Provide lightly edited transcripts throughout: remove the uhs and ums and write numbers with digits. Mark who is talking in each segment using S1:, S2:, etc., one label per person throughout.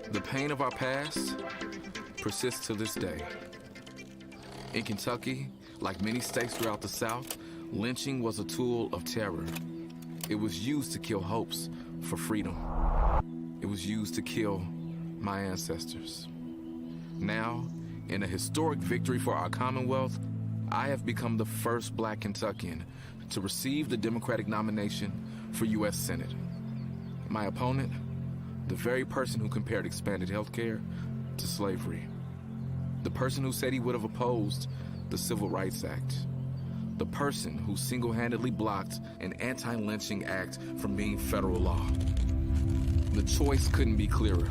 S1: The pain of our past persists to this day. In Kentucky, like many states throughout the South, lynching was a tool of terror. It was used to kill hopes for freedom. It was used to kill my ancestors. Now, in a historic victory for our Commonwealth, I have become the first Black Kentuckian to receive the Democratic nomination for U.S. Senate. My opponent, the very person who compared expanded health care to slavery. The person who said he would have opposed the Civil Rights Act. The person who single-handedly blocked an anti-lynching act from being federal law. The choice couldn't be clearer.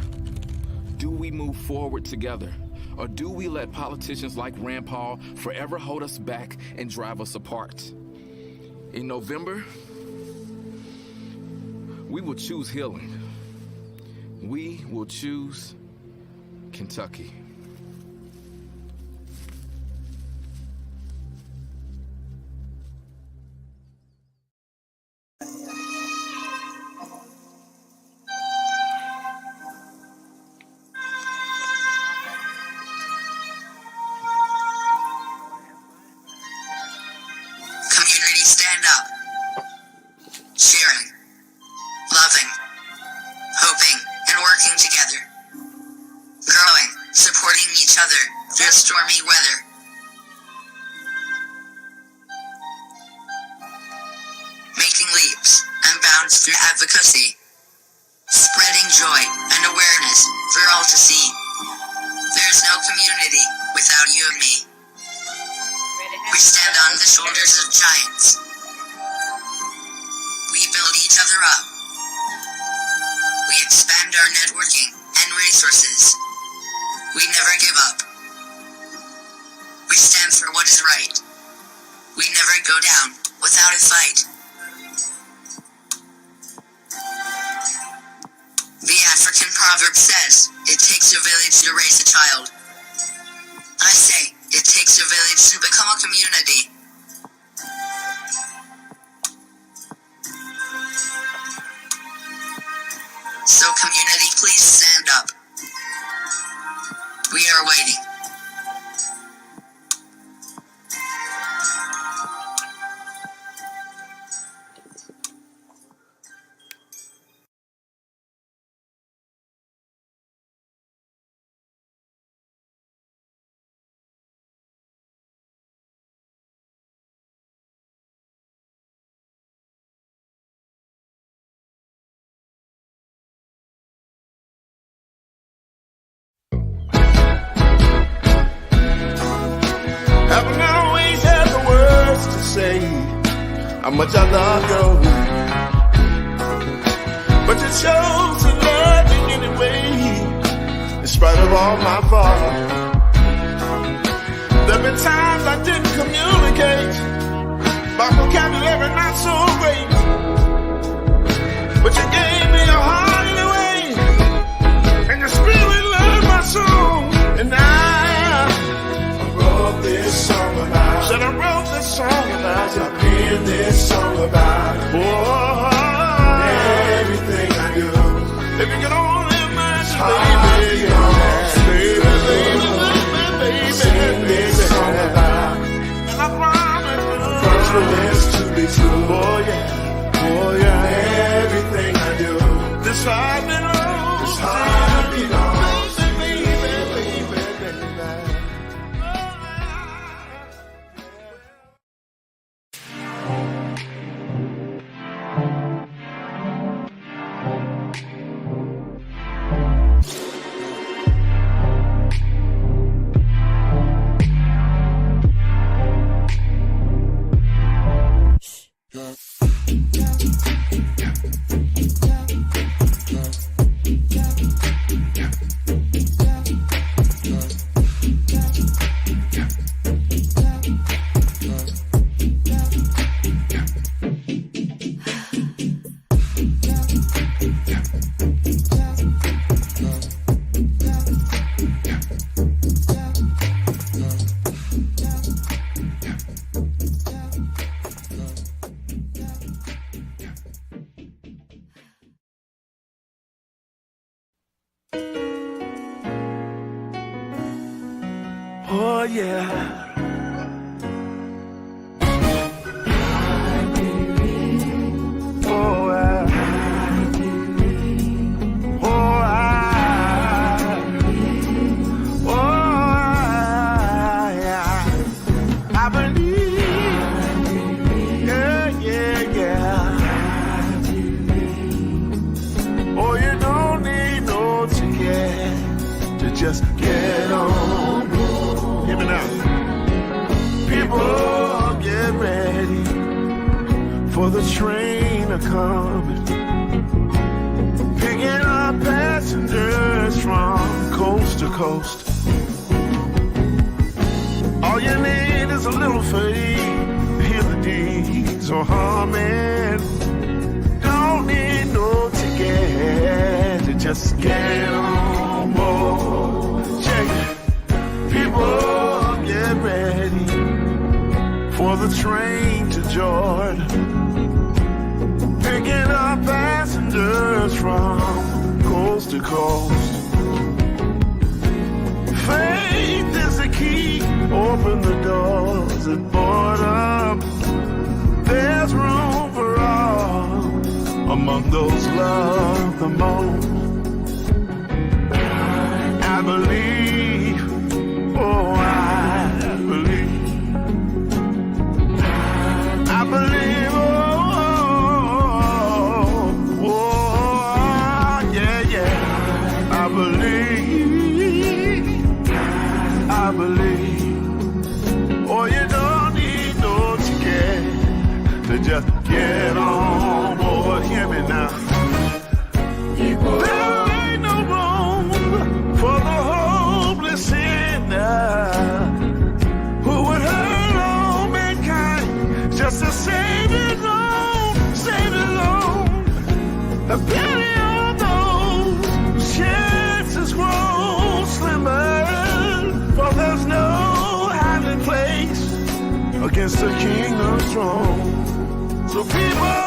S1: Do we move forward together, or do we let politicians like Rand Paul forever hold us back and drive us apart? In November, we will choose healing. We will choose Kentucky.
S2: stand up. Sharing, loving, hoping, and working together. Growing, supporting each other through stormy weather. Making leaps and bounds through advocacy. Spreading joy and awareness for all to see. There's no community without you and me. We stand on the shoulders of giants. We build each other up. We expand our networking and resources. We never give up. We stand for what is right. We never go down without a fight. The African proverb says, it takes a village to raise a child. I say, it takes a village to become a community. So community, please stand up. We are waiting.
S3: Haven't always had the words to say how much I love you, but you chose to love me anyway, in spite of all my faults. There've been times I didn't communicate, my vocabulary not so great, but you gave me your heart anyway, and your spirit loved my soul, and I wrote this song about. Said I wrote this song about. Said I penned this song about. Oh, everything I do. If you can only imagine, baby, baby, sing this song about. And I promise this to be true. Oh yeah, everything I do. This heart belongs. This heart belongs. Oh yeah. Just get on board. Hear me now. People, get ready for the train to come. Picking up passengers from coast to coast. All you need is a little faith. Hear the D's are humming. Don't need no ticket. Just get on board. People, get ready for the train to Jordan. Picking up passengers from coast to coast. Faith is the key. Open the doors and board up. There's among those loved the most. I believe, oh, I believe. I believe, I believe. Oh, you don't need no ticket to just get on board. Hear me now. There ain't no room for the hopeless sinner who would hurt all mankind just to save his own, save his own. A pity on those chances grow slimmer, for there's no hiding place against the kingdom's throne. So people,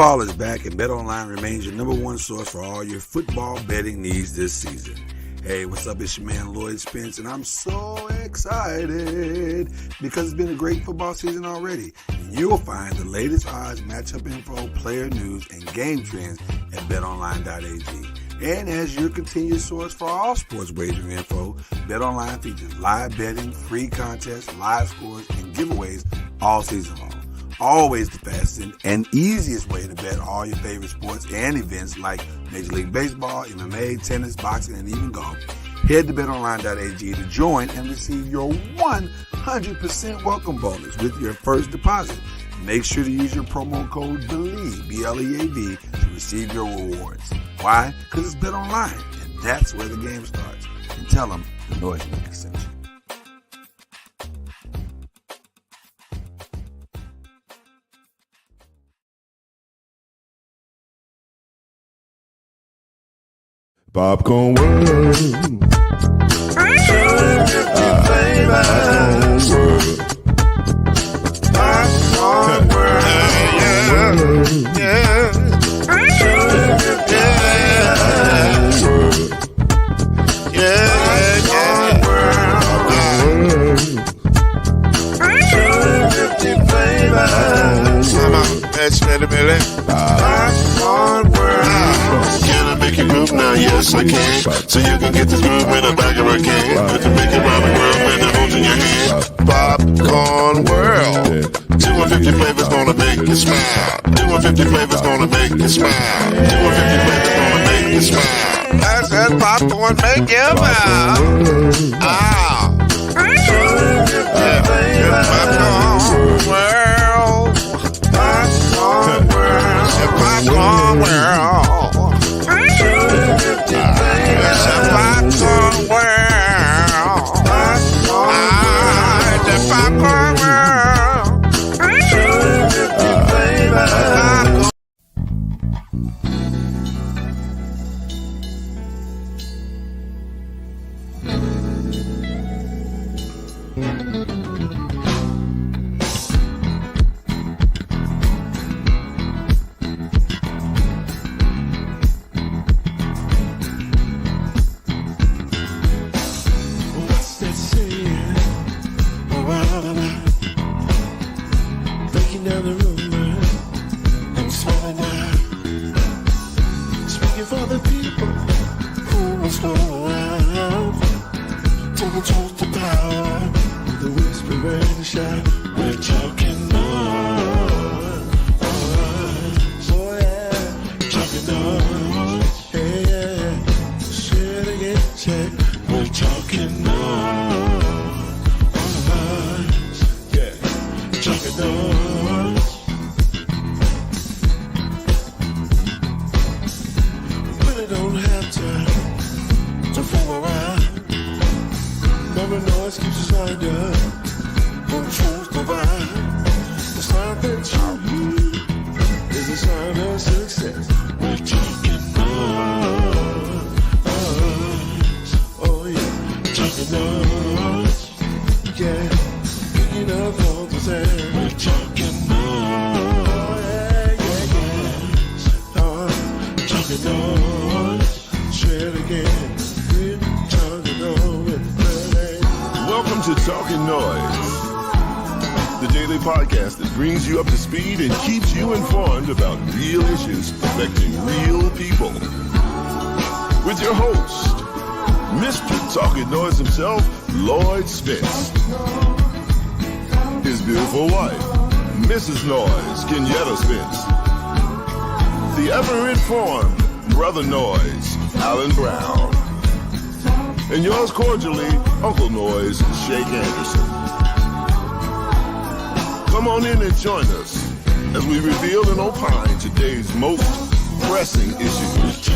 S4: Football is back, and BetOnline remains your number one source for all your football betting needs this season. Hey, what's up? It's your man Lloyd Spence, and I'm so excited because it's been a great football season already. And you'll find the latest odds, matchup info, player news, and game trends at betonline.ag. And as your continued source for all sports wagering info, BetOnline features live betting, free contests, live scores, and giveaways all season long. Always the fastest and easiest way to bet all your favorite sports and events like Major League Baseball, MMA, tennis, boxing, and even golf. Head to betonline.ag to join and receive your 100% welcome bonus with your first deposit. Make sure to use your promo code BELIEVE, B-L-E-A-V, to receive your rewards. Why? Because it's BetOnline, and that's where the game starts. And tell them the Noisemaker sent you.
S5: Popcorn World.
S3: Popcorn World. Yeah.
S5: Can I make you move now? Yes, I can. So you can get this groove in the back of a can. Put the big Robin World and the holes in your hand. Popcorn World. 250 flavors gonna make you smile. 250 flavors gonna make you smile. 250 flavors gonna make you smile.
S3: I said popcorn make you smile. Ah. Popcorn World. Popcorn World. Popcorn World. It's a popcorn world. It's a popcorn world.
S5: What's that saying? Breaking down the rumor and smelling out. Speaking for the people who must go around. Taking truth to power with a whisper and a shout. We're talking noise. Oh yeah, talking noise. Hey yeah, say it again, say we're talking noise. Yeah, talking noise. Really don't have to fool around. Never noise keeps us lined up. When truth divine, the sound that you hear is a sign of success. We're talking noise. Oh yeah, talking noise. Yeah, picking up all the same. We're talking noise. Yeah, yeah. Talking noise. Say it again. We're talking noise. Welcome to Talkin Noise, the daily podcast that brings you up to speed and keeps you informed about real issues affecting real people. With your host, Mr. Talkin Noise himself, Lloyd Spence. His beautiful wife, Mrs. Noise, Kenyatta Spence. The ever-informed Brother Noise, Alan Brown. And yours cordially, Uncle Noise, Shake Anderson. Come on in and join us as we reveal and opine today's most pressing issues.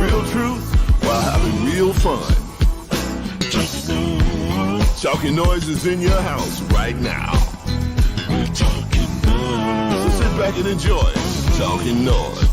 S5: Real truth while having real fun. Talkin Noise is in your house right now. So sit back and enjoy Talkin Noise.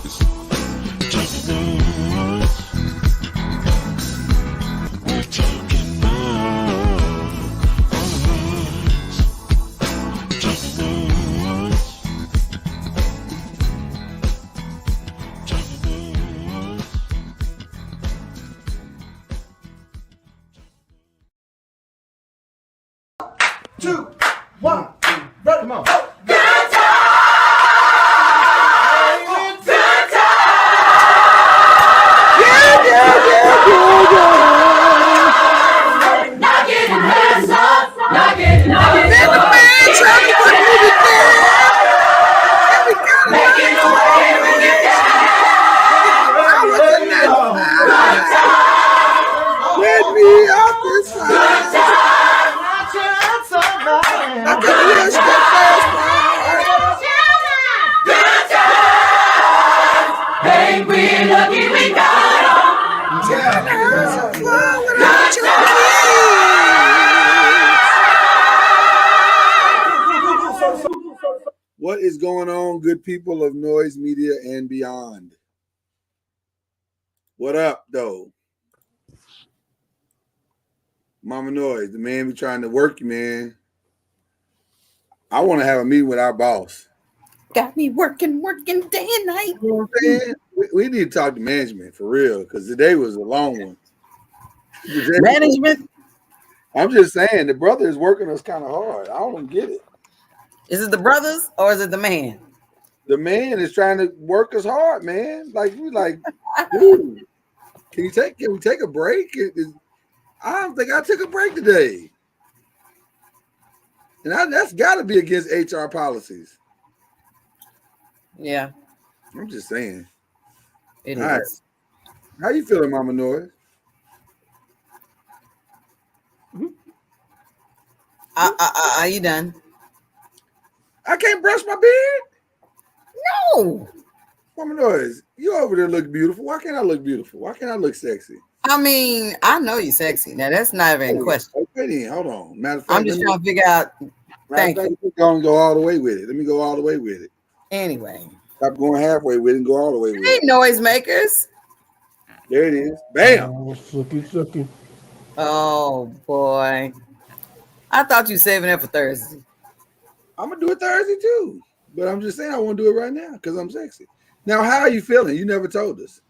S6: Two, one, ready, come on.
S4: Yes,
S7: Ain't we lucky we got 'em?
S4: What is going on, good people of Noise Media and beyond? What up, though? Mama Noise, the man be trying to work you, man. I want to have a meeting with our boss.
S8: Got me working day and night.
S4: You know what I'm saying? We need to talk to management for real, because today was a long one.
S8: Management?
S4: I'm just saying, the brother is working us kind of hard. I don't get it.
S8: Is it the brothers or is it the man?
S4: The man is trying to work us hard, man. Like, we like, dude, can we take a break? I don't think I took a break today. And that's got to be against HR policies.
S8: Yeah.
S4: I'm just saying.
S8: It
S4: All
S8: is.
S4: right. How you feeling, Mama Noise?
S8: Are you done?
S4: I can't brush my beard.
S8: No.
S4: Mama Noise, you over there look beautiful. Why can't I look beautiful? Why can't I look sexy?
S8: I mean, I know you're sexy. Now that's not even in question.
S4: Okay, then hold on. Matter of fact,
S8: I'm just trying to figure out. Thank you.
S4: We're gonna go all the way with it. Let me go all the way with it.
S8: Anyway.
S4: Stop going halfway with it and go all the way with
S8: Hey,
S4: it.
S8: noisemakers.
S4: There it is. Bam.
S5: Oh, sucky.
S8: Oh boy. I thought you were saving that for Thursday.
S4: I'm gonna do it Thursday too. But I'm just saying I want to do it right now because I'm sexy. Now, how are you feeling? You never told us.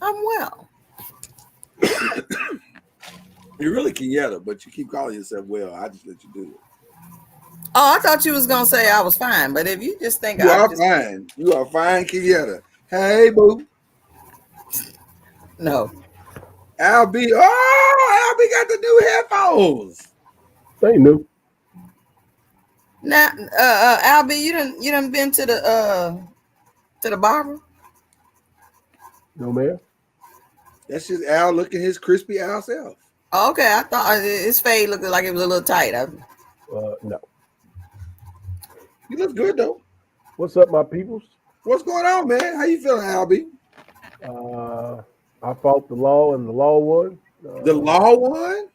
S8: I'm well.
S4: You're really Kenyatta, but you keep calling yourself well. I just let you do it.
S8: Oh, I thought you was gonna say I was fine, but if you just think
S4: You
S8: I'm
S4: are
S8: just
S4: fine. You are fine, Kenyatta. Hey, boo.
S8: no.
S4: Albie. Oh, Albie got the new headphones.
S5: They knew.
S8: Now, Albie, you done been to the barber?
S5: No, man.
S4: That's just Al looking his crispy Al self.
S8: Oh, okay, I thought his fade looked like it was a little tight.
S5: No.
S4: You look good though.
S5: What's up, my peoples?
S4: What's going on, man? How you feeling, Albie?
S5: I fought the law and the law won.
S4: The law won?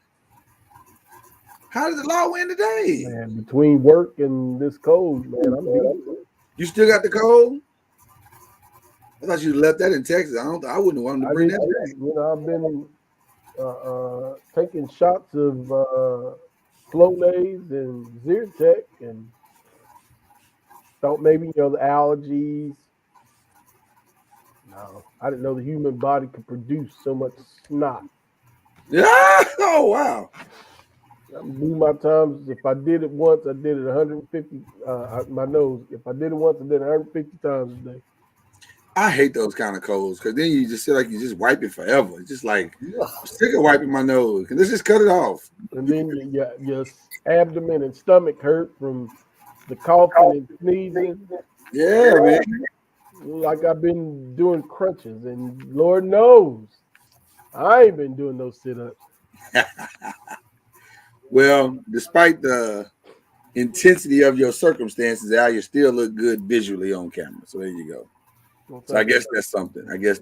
S4: How did the law win today?
S5: Man, between work and this cold, man, I'm beat.
S4: You still got the cold? I thought you left that in Texas. I wouldn't want to bring that back.
S5: You know, I've been taking shots of Flonase and Zyrtec and thought maybe, the allergies. No, I didn't know the human body could produce so much snot.
S4: Yeah. Oh, wow.
S5: I blew my times. If I did it once, I did it 150. My nose. If I did it once, I did it 150 times a day.
S4: I hate those kind of colds because then you just feel like you just wipe it forever. It's just like, I'm sick of wiping my nose. Let's just cut it off.
S5: And then your abdomen and stomach hurt from the coughing and sneezing.
S4: Yeah, man.
S5: Like I've been doing crunches, and Lord knows I ain't been doing those sit-ups.
S4: Well, despite the intensity of your circumstances, Al, you still look good visually on camera. So there you go.
S5: Well,
S4: So I guess that's something. I guess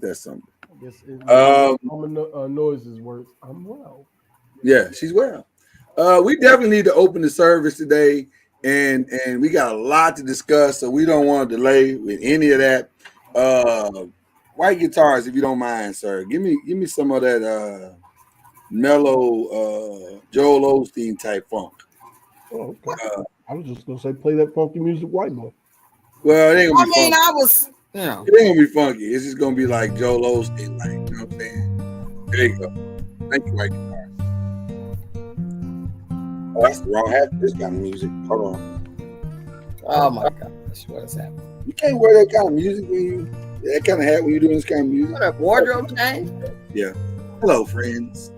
S5: Noise's words. I'm well.
S4: Yeah, she's well. We definitely need to open the service today, and we got a lot to discuss, so we don't want to delay with any of that. White guitars, if you don't mind, sir. Give me some of that mellow Joel Osteen type funk.
S5: Oh, okay. I was just gonna say play that funky music, white boy.
S4: Well, it ain't gonna be funky.
S8: I was,
S4: It ain't gonna be funky. It's just gonna be like Joel Osteen, like, you know what I'm saying? There you go. Thank you, white guitar. Oh, that's the wrong hat for this kind of music. Hold on.
S8: oh my gosh, what is happening?
S4: You can't wear that kind of music that kind of hat when you're doing this kind of music.
S8: What a wardrobe change?
S4: Yeah. Hello, friends.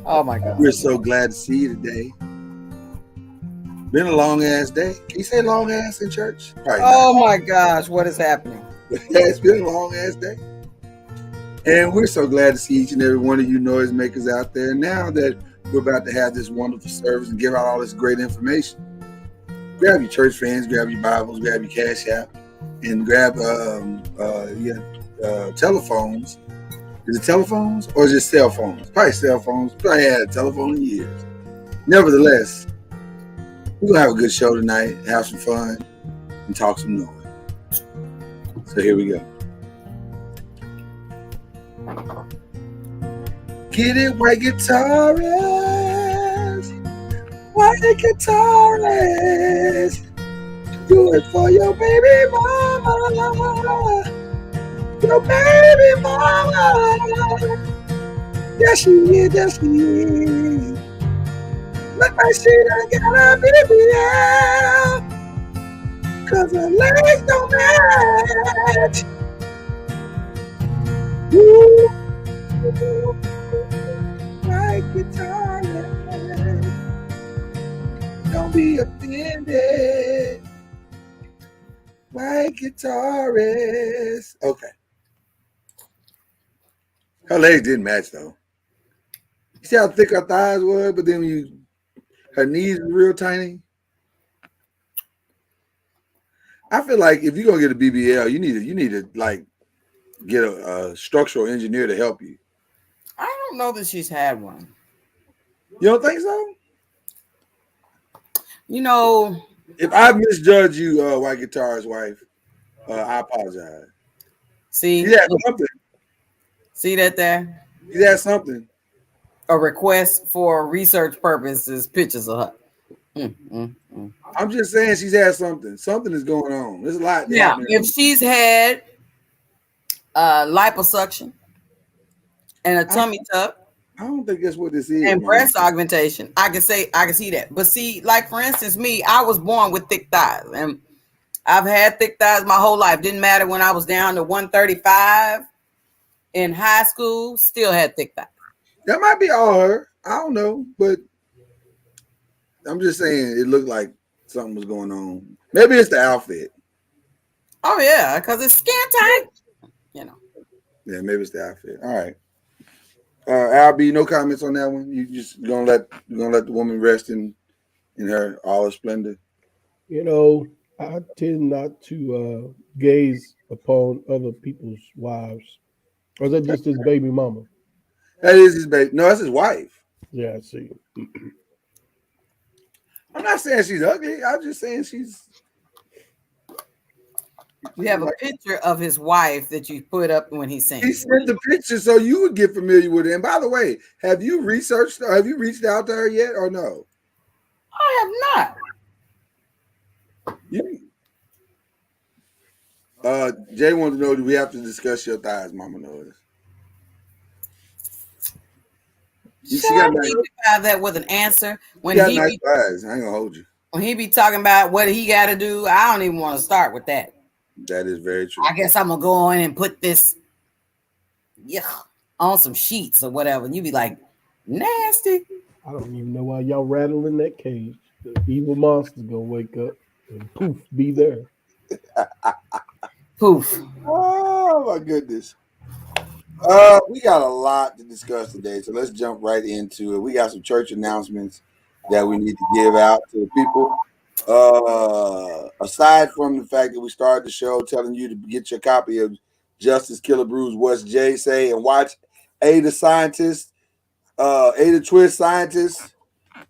S8: Oh my god.
S4: We're so glad to see you today. Been a long ass day. Can you say long ass in church?
S8: Oh my gosh, what is happening?
S4: It's been a long ass day. And we're so glad to see each and every one of you noisemakers out there now that we're about to have this wonderful service and give out all this great information. grab your church fans, grab your Bibles, grab your Cash App, and grab your telephones. Is it telephones or is it cell phones? Probably cell phones. Probably had a telephone in years. Nevertheless, we're gonna have a good show tonight, have some fun, and talk some noise. So here we go. Get it, white guitarist. White guitarist. Do it for your baby mama. Your baby mama. Yes, she is. Yes, she is. Look like she done got a BBL. Cause her legs don't match. Ooh. White guitarist. Don't be offended. White guitarist. Okay. Her legs didn't match though. You see how thick her thighs were, but then when her knees were real tiny. I feel like if you're gonna get a BBL, you need to like get a structural engineer to help you.
S8: I don't know that she's had one.
S4: You don't think so?
S8: You know,
S4: if I misjudge you, white guitarist wife, I apologize.
S8: See,
S4: you had something.
S8: See that there?
S4: You had something.
S8: A request for research purposes, pictures of her.
S4: I'm just saying she's had something. Something is going on. There's a lot.
S8: Now, if she's had liposuction and a tummy tuck,
S4: I don't think that's what this is.
S8: And breast augmentation, I can see that. But see, like for instance, me, I was born with thick thighs, and I've had thick thighs my whole life. Didn't matter when I was down to 135 in high school, still had thick thighs.
S4: That might be all her. I don't know, but I'm just saying it looked like something was going on. Maybe it's the outfit.
S8: Oh yeah, because it's skin tight. You know.
S4: Yeah, maybe it's the outfit. All right. Albie, no comments on that one. You just gonna let the woman rest in her all her splendor.
S5: You know, I tend not to gaze upon other people's wives. Or is that just his baby mama?
S4: That is his baby. No, that's his wife.
S5: Yeah, I see.
S4: I'm not saying she's ugly. I'm just saying she's.
S8: We have a picture of his wife that you put up when he sings.
S4: He sent the picture so you would get familiar with it. And by the way, have you reached out to her yet or no?
S8: I have
S4: not. Jay wanted to know, do we have to discuss your thighs, Mama knows?
S8: She got that with an answer. When
S4: he nice thighs. I ain't gonna hold you.
S8: When he be talking about what he got to do, I don't even want to start with that.
S4: That is very true.
S8: I guess I'm gonna go in and put this, on some sheets or whatever. And you be like, nasty.
S5: I don't even know why y'all rattling that cage. The evil monster's gonna wake up and poof, be there.
S8: Poof.
S4: Oh my goodness. We got a lot to discuss today, so let's jump right into it. We got some church announcements that we need to give out to the people. Aside from the fact that we started the show telling you to get your copy of Justice Killebrew's What's Jay Say and watch Ada Twist Scientist.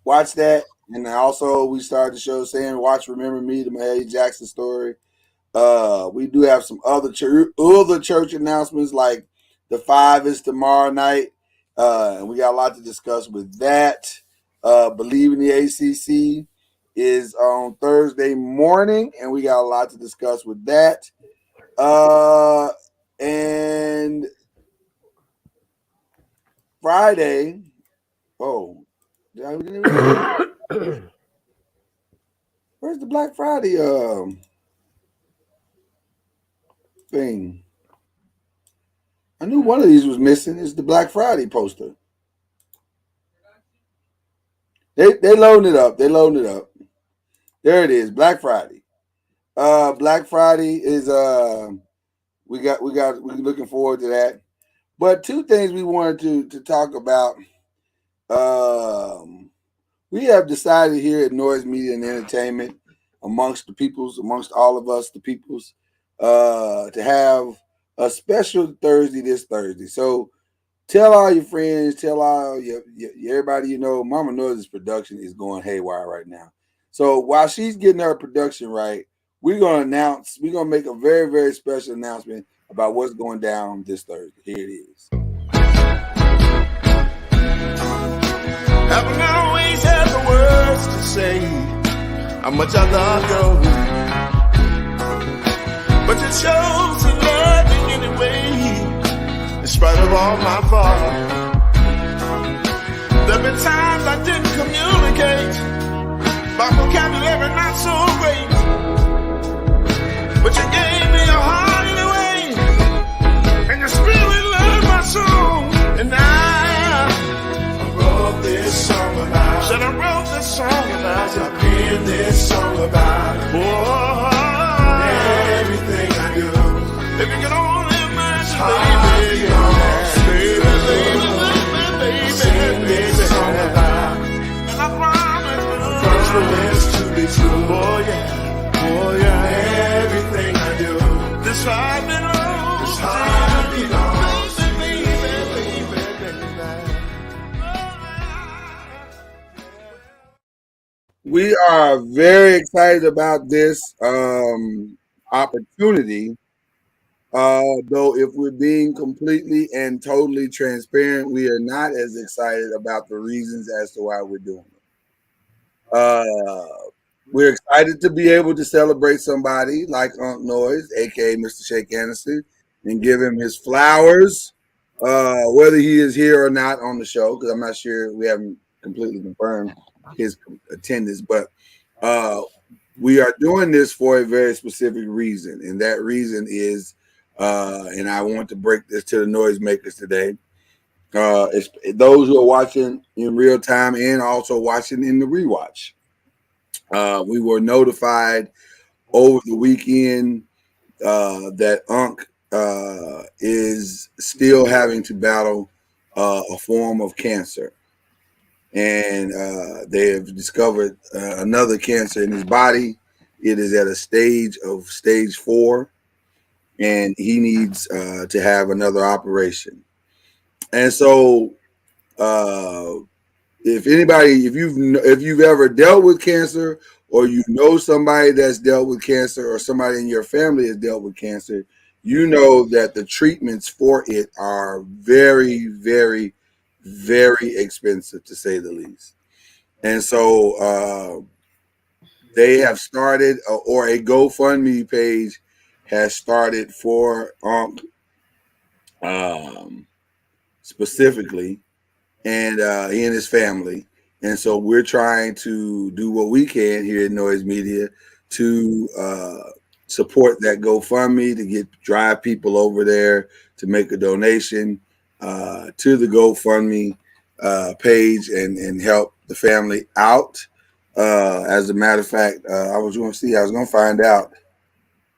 S4: Watch that. And also we started the show saying watch Remember Me, the Mahalia Jackson story. We do have some other church announcements, like the 5 is tomorrow night. And we got a lot to discuss with that. Believe in the ACC is on Thursday morning, and we got a lot to discuss with that. And Friday, where's the Black Friday thing? I knew one of these was missing. It's the Black Friday poster. They loading it up. There it is, Black Friday. Black Friday is we're looking forward to that. But two things we wanted to talk about. We have decided here at Noise Media and Entertainment amongst the peoples, amongst all of us, the peoples, to have a special Thursday this Thursday. So tell all your friends, tell all your everybody you know. Mama Noiz's production is going haywire right now. So while she's getting her production right, we're gonna make a very, very special announcement about what's going down this Thursday. Here it is.
S3: Haven't always had the words to say how much I love you, but you chose to love me anyway, in spite of all my faults. There've been times I didn't communicate, my vocabulary not so great, but you gave me your heart anyway, and your spirit loved my soul, and
S5: This song about
S3: said I wrote this song about you.
S5: I've been this song about
S3: Oh,
S5: everything I do.
S3: if you can only imagine, baby,
S5: Sing this song about
S3: and I promise
S5: for this to be true.
S3: oh yeah,
S5: Everything I do.
S3: this heart belongs,
S5: This heart belongs to
S4: We are very excited about this opportunity. Though, if we're being completely and totally transparent, we are not as excited about the reasons as to why we're doing it. We're excited to be able to celebrate somebody like Unc Noiz, aka Mr. Shake Anderson, and give him his flowers, whether he is here or not on the show, because I'm not sure, we haven't completely confirmed his attendance, but we are doing this for a very specific reason, and that reason is, and I want to break this to the noisemakers today. It's those who are watching in real time and also watching in the rewatch. We were notified over the weekend that Unc is still having to battle a form of cancer. And they have discovered another cancer in his body. It is at a stage 4, and he needs to have another operation. And so, if you've ever dealt with cancer, or you know somebody that's dealt with cancer, or somebody in your family has dealt with cancer, you know that the treatments for it are very, very, very expensive, to say the least. And so they have started, or a GoFundMe page has started for specifically, and he and his family. And so we're trying to do what we can here at Noise Media to support that GoFundMe, to drive people over there to make a donation to the GoFundMe page and help the family out. As a matter of fact, I was going to find out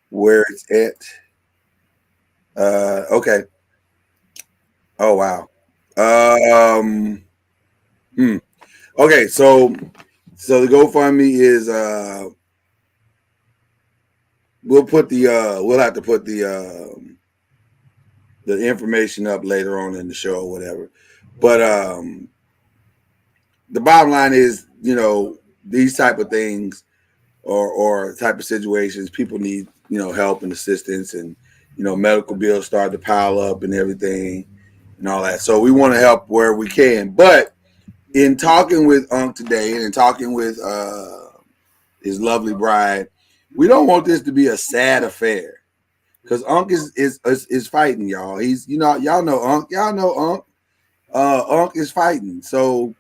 S4: where it's at. Okay. Oh, wow. Okay, so the GoFundMe is we'll have to put the information up later on in the show or whatever. But the bottom line is, these type of things or type of situations, people need, help and assistance, and medical bills start to pile up and everything and all that. So we want to help where we can. But in talking with Unc today and in talking with his lovely bride, we don't want this to be a sad affair, because Unc is fighting, y'all. He's y'all know Unc. Y'all know Unc. Unc is fighting. So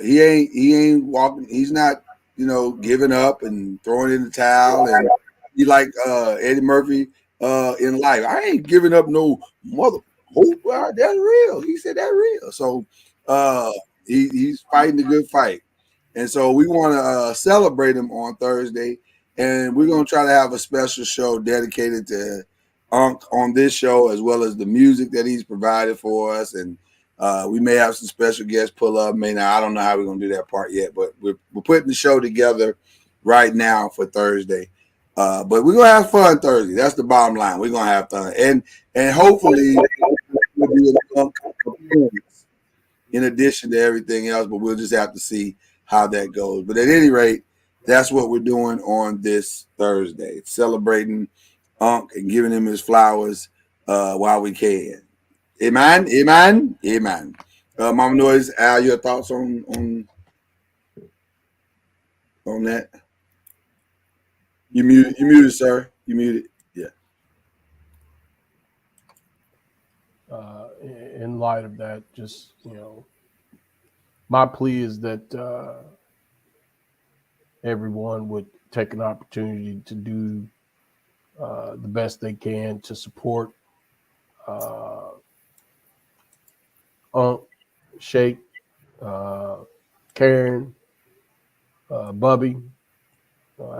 S4: he ain't walking. He's not giving up and throwing in the towel. And he like Eddie Murphy in life. I ain't giving up no mother. Hope that's real. He said that's real. So he's fighting a good fight. And so we want to celebrate him on Thursday. And we're going to try to have a special show dedicated to Unc on this show, as well as the music that he's provided for us. And we may have some special guests pull up. May not. I don't know how we're going to do that part yet, but we're putting the show together right now for Thursday. But we're gonna have fun Thursday. That's the bottom line. We're gonna have fun, and hopefully we'll be able to in addition to everything else. But we'll just have to see how that goes. But at any rate, that's what we're doing on this Thursday, celebrating Unc and giving him his flowers while we can. Amen, amen, amen. Mama Noise, Al, your thoughts on that? You muted, sir. You muted. Yeah.
S9: In light of that, just my plea is that everyone would take an opportunity to do the best they can to support Unc, Shake, Karen, Bubby,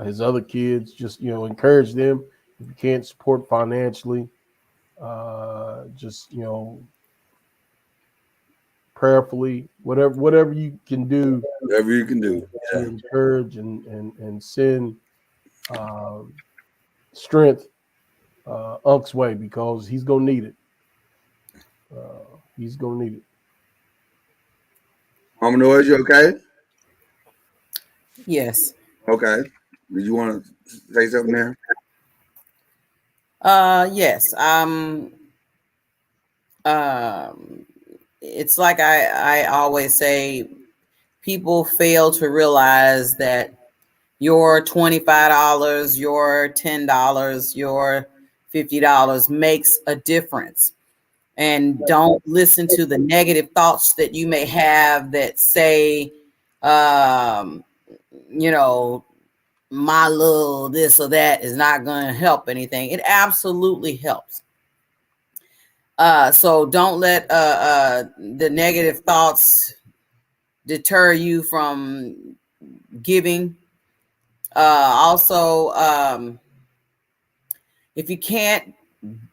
S9: his other kids. Just encourage them. If you can't support financially, just prayerfully, whatever you can do.
S4: Whatever you can do.
S9: To encourage and send strength Unc's way, because he's gonna need it. He's gonna need it.
S4: Mama Noise, you okay?
S8: Yes.
S4: Okay. Did you want to say something there?
S8: Yes. It's like I always say, people fail to realize that your $25, your $10, your $50 makes a difference. And don't listen to the negative thoughts that you may have that say, my little this or that is not going to help anything. It absolutely helps. So don't let the negative thoughts deter you from giving. Also, if you can't,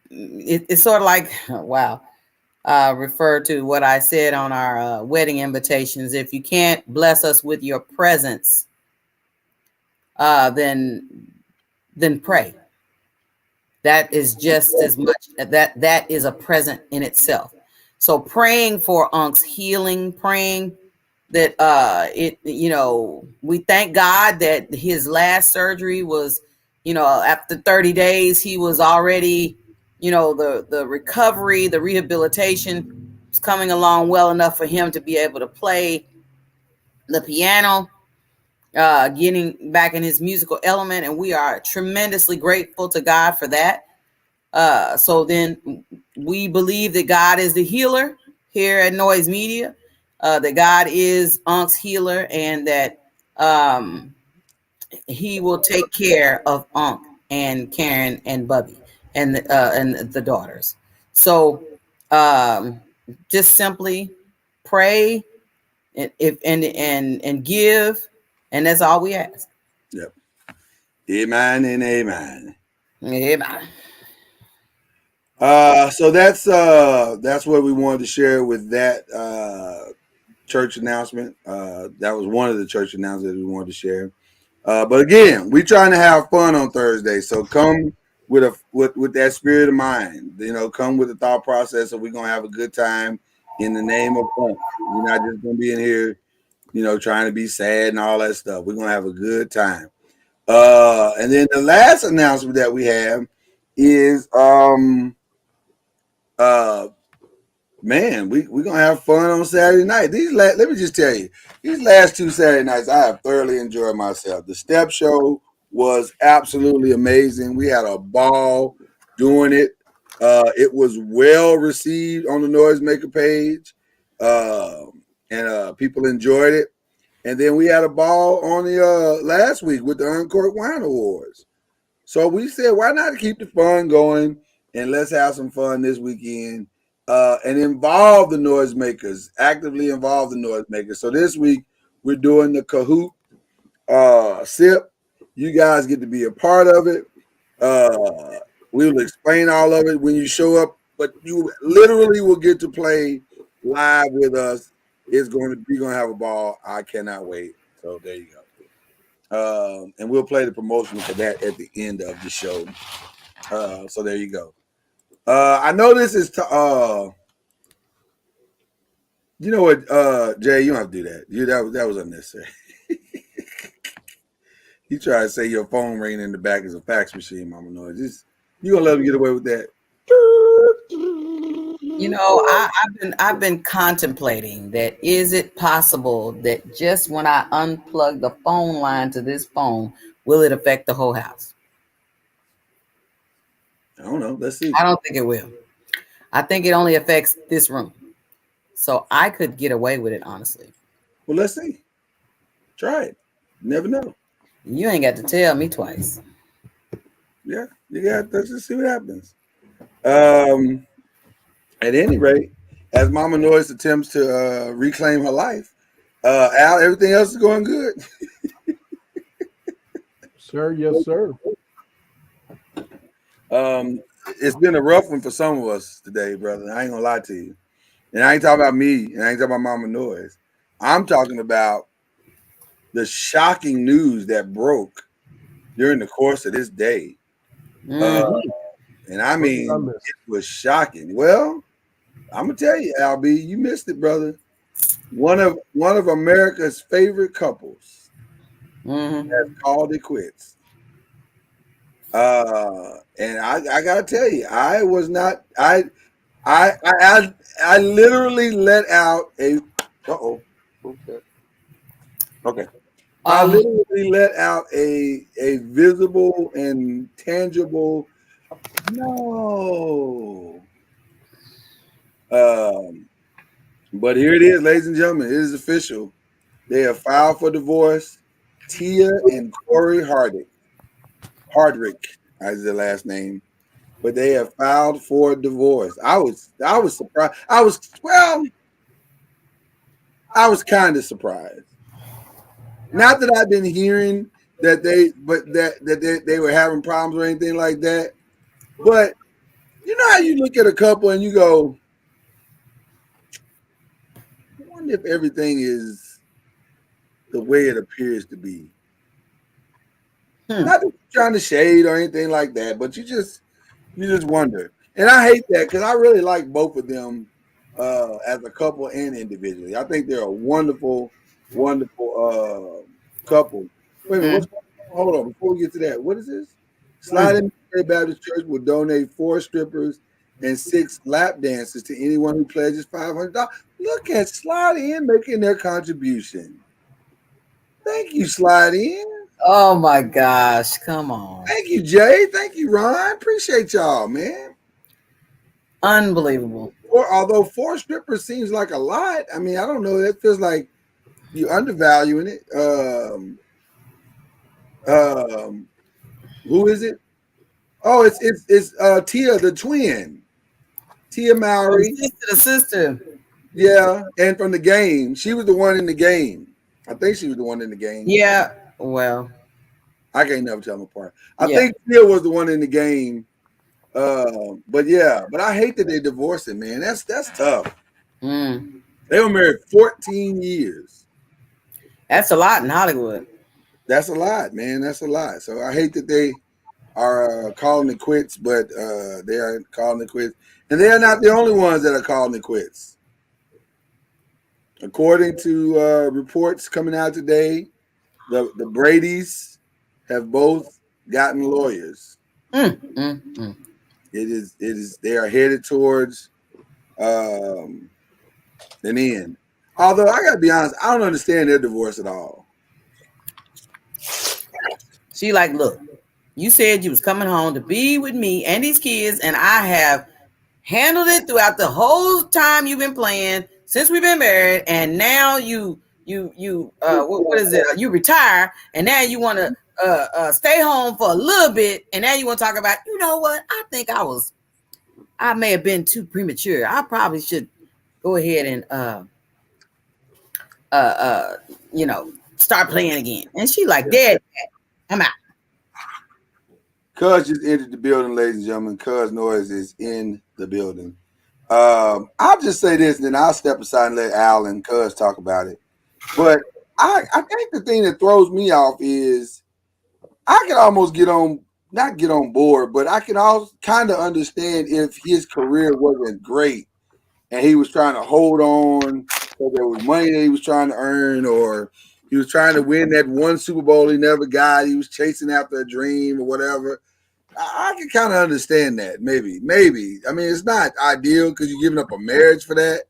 S8: it's sort of like, wow, refer to what I said on our wedding invitations. If you can't bless us with your presence, then pray. That is just as much that is a present in itself. So praying for Unc's healing, praying that we thank God that his last surgery was, after 30 days, he was already, the recovery, the rehabilitation was coming along well enough for him to be able to play the piano, getting back in his musical element. And we are tremendously grateful to God for that. So then we believe that God is the healer here at Noise Media, that God is Unc's healer, and that he will take care of Unc and Karen and Bubby and the daughters. So just simply pray and give, and that's all we ask.
S4: Yep. Amen and amen.
S8: Amen.
S4: So that's what we wanted to share with that church announcement. That was one of the church announcements we wanted to share. But again, we're trying to have fun on Thursday, so come with that spirit of mind. Come with the thought process that we're gonna have a good time in the name of fun. We're not just gonna be in here, trying to be sad and all that stuff. We're gonna have a good time. And then the last announcement that we have is man, we're gonna have fun on Saturday night. Let me just tell you, these last two Saturday nights, I have thoroughly enjoyed myself. The step show was absolutely amazing. We had a ball doing it. It was well received on the Noisemaker page, and people enjoyed it. And then we had a ball on the last week with the Uncorked Wine Awards. So we said, why not keep the fun going, and let's have some fun this weekend, and involve the noisemakers, actively involve the noisemakers. So this week we're doing the Kahoot sip. You guys get to be a part of it. We will explain all of it when you show up, but you literally will get to play live with us. You're going to have a ball. I cannot wait. So there you go. And we'll play the promotion for that at the end of the show. So there you go. I know this is you know what, Jay, you don't have to do that. That was unnecessary. You try to say your phone ringing in the back is a fax machine, Mama Noise. You gonna let me get away with that?
S8: You know, I've been contemplating that is it possible that just when I unplug the phone line to this phone, will it affect the whole house?
S4: I don't know. Let's see.
S8: I don't think it will. I think it only affects this room. So I could get away with it, honestly.
S4: Well, let's see. Try it. You never know.
S8: You ain't got to tell me twice.
S4: Yeah, you got. Let's just see what happens. At any rate, as Mama Noise attempts to reclaim her life, Al, everything else is going good.
S9: Sir, yes, sir.
S4: It's been a rough one for some of us today, brother. I ain't gonna lie to you. And I ain't talking about me, and I ain't talking about Mama Noise. I'm talking about the shocking news that broke during the course of this day. And I mean, it was shocking. Well, I'm gonna tell you, Albie, you missed it, brother. One of America's favorite couples has called it quits. And I gotta tell you, I was not. I literally let out a. Okay. I literally let out a visible and tangible no. But here it is, ladies and gentlemen. It is official. They have filed for divorce. Tia and Corey Hardrick is their last name, but they have filed for divorce. I was surprised. I was kind of surprised. Not that I've been hearing that they were having problems or anything like that, but you know how you look at a couple and you go, I wonder if everything is the way it appears to be. Not that you're trying to shade or anything like that, but you just wonder. And I hate that because I really like both of them as a couple and individually. I think they're a wonderful, wonderful couple. Wait a minute, hold on, before we get to that, what is this? Sliding Baptist Church will donate 4 strippers and 6 lap dances to anyone who pledges $500. Look at Slide In making their contribution. Thank you, Slide In.
S8: Oh my gosh, come on.
S4: Thank you, Jay. Thank you, Ron. Appreciate y'all, man.
S8: Unbelievable.
S4: Although 4 strippers seems like a lot. I mean, I don't know. That feels like you're undervaluing it. Who is it? Oh, it's Tia, the twin. Tia Mowry.
S8: The sister.
S4: Yeah, and from the game. She was the one in the game. I think she was the one in the game.
S8: Yeah, well.
S4: I can't never tell them apart. I think Tia was the one in the game. But I hate that they divorced him, man. That's tough. They were married 14 years.
S8: That's a lot in Hollywood.
S4: That's a lot, man. That's a lot. So I hate that they are calling it quits, but they are calling it quits. And they are not the only ones that are calling it quits. According to reports coming out today, the Bradys have both gotten lawyers. It is they are headed towards an end. Although I gotta be honest, I don't understand their divorce at all.
S8: She like, look, you said you was coming home to be with me and these kids, and I have handled it throughout the whole time you've been playing since we've been married, and now you what is it? You retire, and now you want to stay home for a little bit, and now you want to talk about, you know what? I think I may have been too premature. I probably should go ahead and start playing again. And she like, Dad, I'm out.
S4: Cuz just entered the building, ladies and gentlemen. Cuz Noise is in the building. I'll just say this, and then I'll step aside and let Al and Cuz talk about it. But I think the thing that throws me off is I can almost not get on board, but I can also kind of understand if his career wasn't great and he was trying to hold on, or there was money that he was trying to earn, or he was trying to win that one Super Bowl he never got. He was chasing after a dream or whatever. I can kind of understand that. Maybe. I mean, it's not ideal because you're giving up a marriage for that,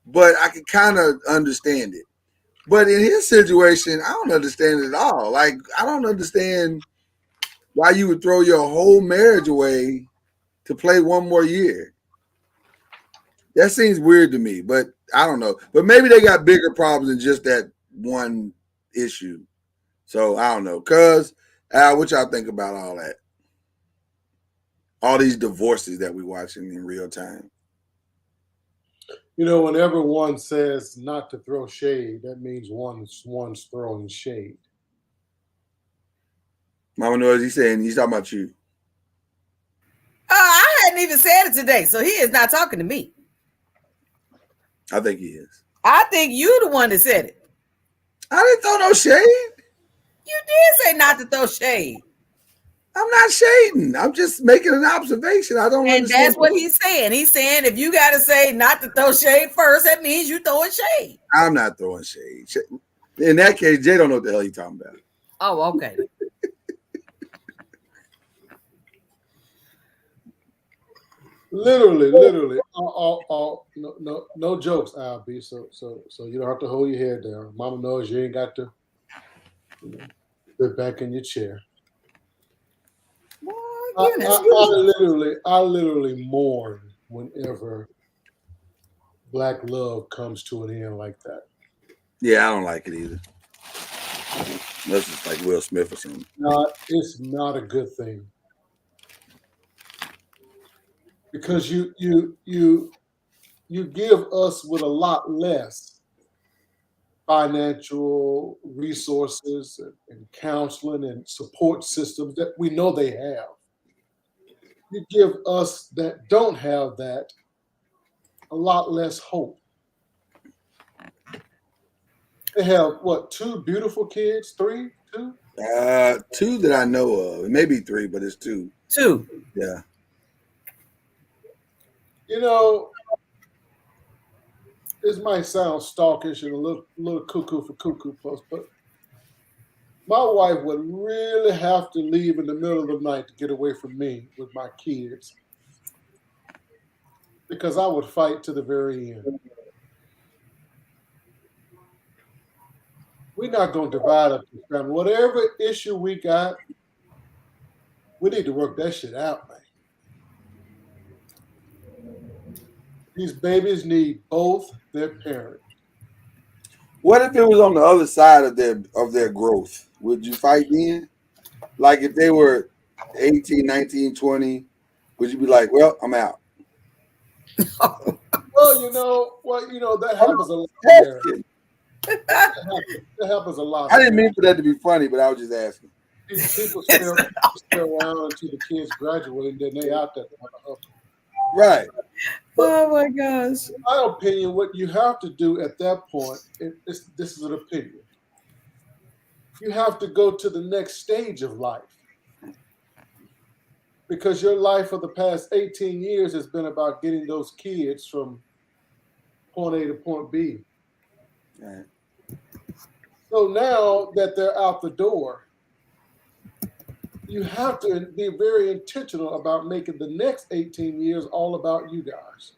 S4: but I can kind of understand it. But in his situation, I don't understand it at all. Like, I don't understand why you would throw your whole marriage away to play one more year. That seems weird to me, but I don't know. But maybe they got bigger problems than just that one issue. So I don't know. Cuz, Al, what y'all think about all that? All these divorces that we watching in real time.
S5: You know, whenever one says not to throw shade, that means one's throwing shade.
S4: Mama knows he's talking about you.
S8: I hadn't even said it today, so he is not talking to me.
S4: I think he is.
S8: I think you the one that said it.
S4: I didn't throw no shade.
S8: You did say not to throw shade.
S4: I'm not shading. I'm just making an observation. I don't
S8: And
S4: understand.
S8: that's what he's saying. He's saying if you got to say not to throw shade first, that means you throwing shade.
S4: I'm not throwing shade. In that case, Jay don't know what the hell he's talking about.
S8: Oh, okay.
S5: Literally. No jokes, Albie. So you don't have to hold your head down. Mama knows you ain't got to sit back in your chair. I literally mourn whenever black love comes to an end like that.
S4: Yeah, I don't like it either. Unless it's like Will Smith or something.
S5: It's not a good thing. Because you give us with a lot less financial resources and counseling and support systems that we know they have. You give us that don't have that a lot less hope. They have what, 2 beautiful kids? 3? 2?
S4: 2 that I know of. Maybe 3, but it's 2.
S8: 2.
S4: Yeah.
S5: You know, this might sound stalkish and a little cuckoo for cuckoo puffs, but my wife would really have to leave in the middle of the night to get away from me with my kids because I would fight to the very end. We're not going to divide up this family. Whatever issue we got, we need to work that shit out, man. These babies need both their parents.
S4: What if it was on the other side of their growth? Would you fight then? Like if they were 18, 19, 20, would you be like, well, I'm out?
S5: Well, that happens a lot. That happens a lot.
S4: I didn't mean for that to be funny, but I was just asking.
S5: People stay around until the kids graduate, and then they out there.
S4: Right.
S8: Oh my gosh.
S5: In my opinion, what you have to do at that point, this is an opinion. You have to go to the next stage of life. Because your life for the past 18 years has been about getting those kids from point A to point B.
S4: Right.
S5: So now that they're out the door, you have to be very intentional about making the next 18 years all about you guys.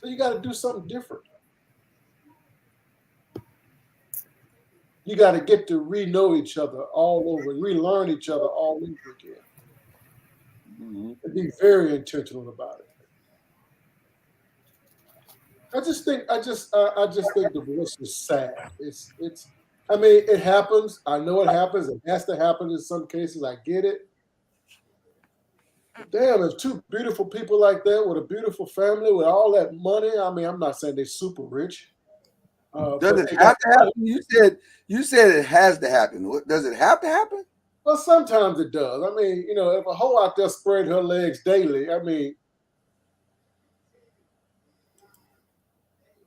S5: So you got to do something different. You got to get to re-know each other all over, relearn each other all over again. Mm-hmm. And be very intentional about it. I just think divorce is sad. It happens. I know it happens. It has to happen in some cases. I get it. Damn, if 2 beautiful people like that with a beautiful family with all that money, I'm not saying they're super rich.
S4: Does it have to happen? You said it has to happen. Does it have to happen?
S5: Well, sometimes it does. If a hoe out there spread her legs daily,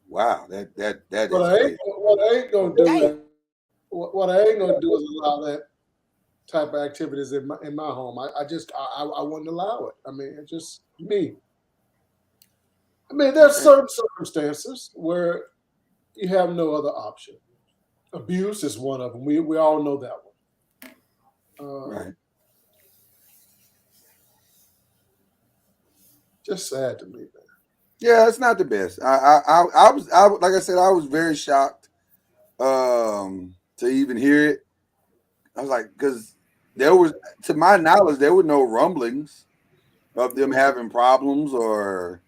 S4: wow, that is
S5: what I ain't gonna do
S10: what I ain't gonna do is allow that type of activities in my home. I wouldn't allow it. I mean, it's just me. I mean, there's certain circumstances where you have no other option. Abuse is one of them. We all know that one.
S4: Right.
S10: Just sad to me, man.
S4: Yeah, it's not the best. I like I said, I was very shocked to even hear it. I was like, because there was, to my knowledge, there were no rumblings of them having problems or,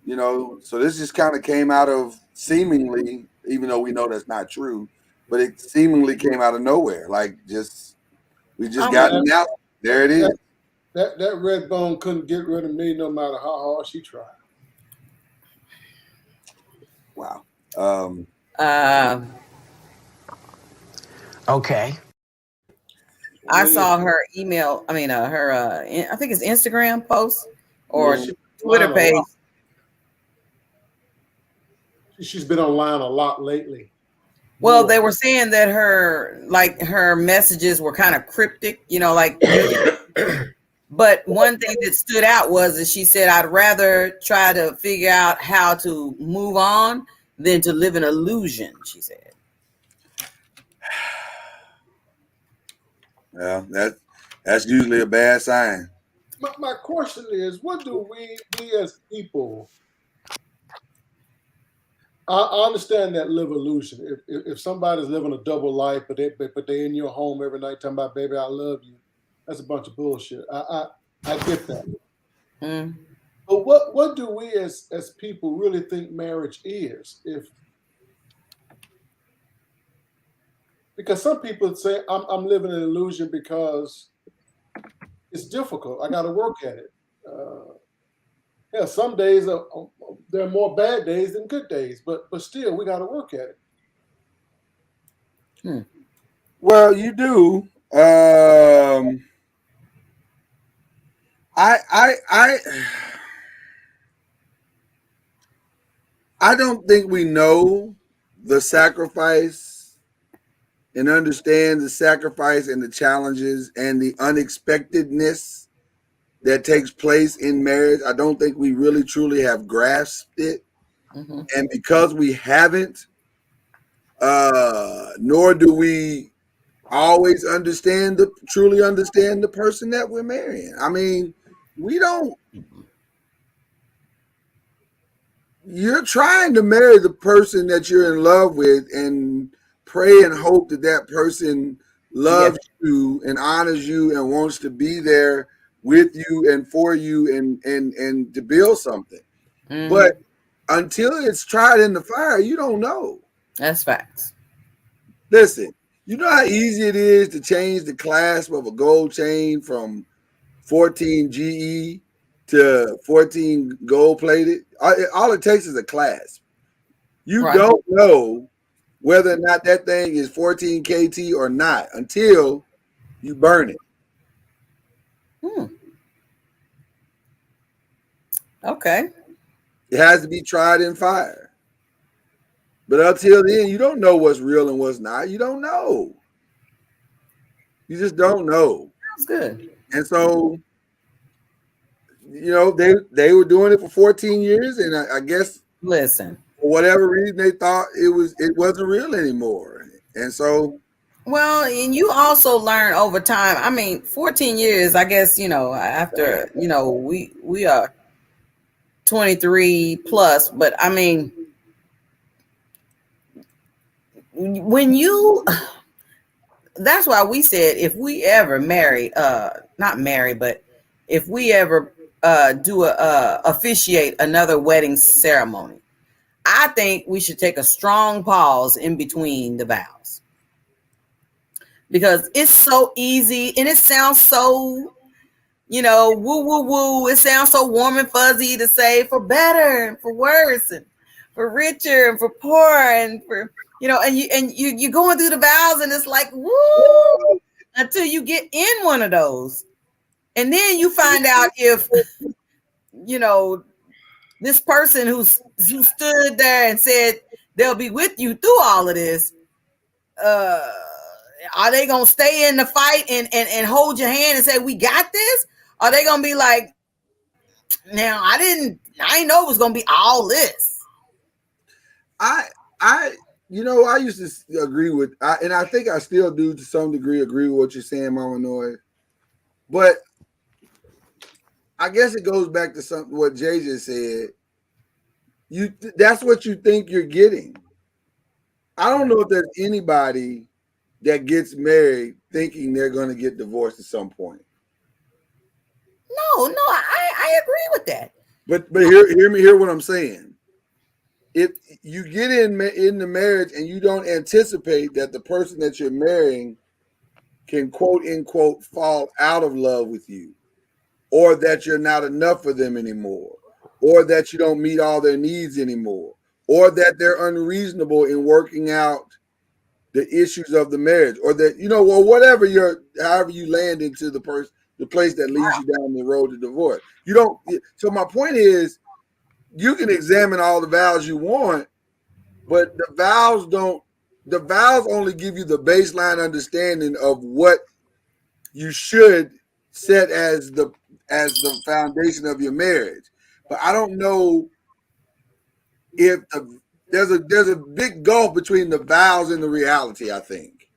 S4: so this just kind of came out of seemingly, even though we know that's not true, but it seemingly came out of nowhere. Like we just got
S10: That,
S4: it out. There it is.
S10: that red bone couldn't get rid of me no matter how hard she tried.
S4: Wow.
S7: Okay.
S8: I saw her email. I mean, her. I think it's Instagram post or Twitter page.
S10: She's been online a lot lately.
S8: Well, they were saying that her messages were kind of cryptic, like. But one thing that stood out was that she said, "I'd rather try to figure out how to move on than to live in illusion," she said.
S4: Well, that's usually a bad sign.
S10: My question is, what do we as people? I understand that live illusion. If somebody's living a double life, but they in your home every night talking about, baby, I love you, that's a bunch of bullshit. I get that.
S8: Mm.
S10: But what do we as people really think marriage is? Because some people say I'm living an illusion because it's difficult. I got to work at it. Yeah, some days there are more bad days than good days, but still we got to work at it.
S4: Well, you do. I don't think we know the sacrifice and understand the sacrifice and the challenges and the unexpectedness that takes place in marriage. I don't think we really truly have grasped it.
S8: Mm-hmm.
S4: And because we haven't, nor do we always truly understand the person that we're marrying. I mean, we don't. You're trying to marry the person that you're in love with and pray and hope that person loves you and honors you and wants to be there with you and for you and to build something.
S8: Mm-hmm.
S4: But until it's tried in the fire, you don't know.
S8: That's facts.
S4: Listen, you know how easy it is to change the clasp of a gold chain from 14 GE to 14 gold plated? All it takes is a clasp. You don't know whether or not that thing is 14 KT or not until you burn it.
S8: Okay.
S4: It has to be tried in fire. But until then, you don't know what's real and what's not. You don't know. You just don't know.
S8: That's good.
S4: And so, they were doing it for 14 years, and I guess,
S8: listen,
S4: for whatever reason, they thought it wasn't real anymore. And so,
S8: well, and you also learn over time. I mean, 14 years, I guess, after, we are 23 plus, but I mean, that's why we said if we ever marry, not marry, but if we ever officiate another wedding ceremony, I think we should take a strong pause in between the vows, because it's so easy and it sounds so, woo woo woo. It sounds so warm and fuzzy to say for better and for worse and for richer and for poor and for, and you're going through the vows and it's like, woo, until you get in one of those. And then you find out if, this person who stood there and said they'll be with you through all of this, are they gonna stay in the fight and hold your hand and say we got this? Are they gonna be like, now I didn't know it was gonna be all this?
S4: I used to agree with, and I think I still do to some degree agree with what you're saying, Mama Noise. But I guess it goes back to something what Jay just said. That's what you think you're getting. I don't know if there's anybody that gets married thinking they're going to get divorced at some point.
S8: No, I agree with that.
S4: But hear what I'm saying. If you get in the marriage and you don't anticipate that the person that you're marrying can quote unquote fall out of love with you, or that you're not enough for them anymore, or that you don't meet all their needs anymore, or that they're unreasonable in working out the issues of the marriage, or that whatever however you land into the place that leads you down the road to divorce. You don't. So my point is, you can examine all the vows you want, but the vows don't. The vows only give you the baseline understanding of what you should set as the foundation of your marriage. But I don't know if there's a big gulf between the vows and the reality. I think,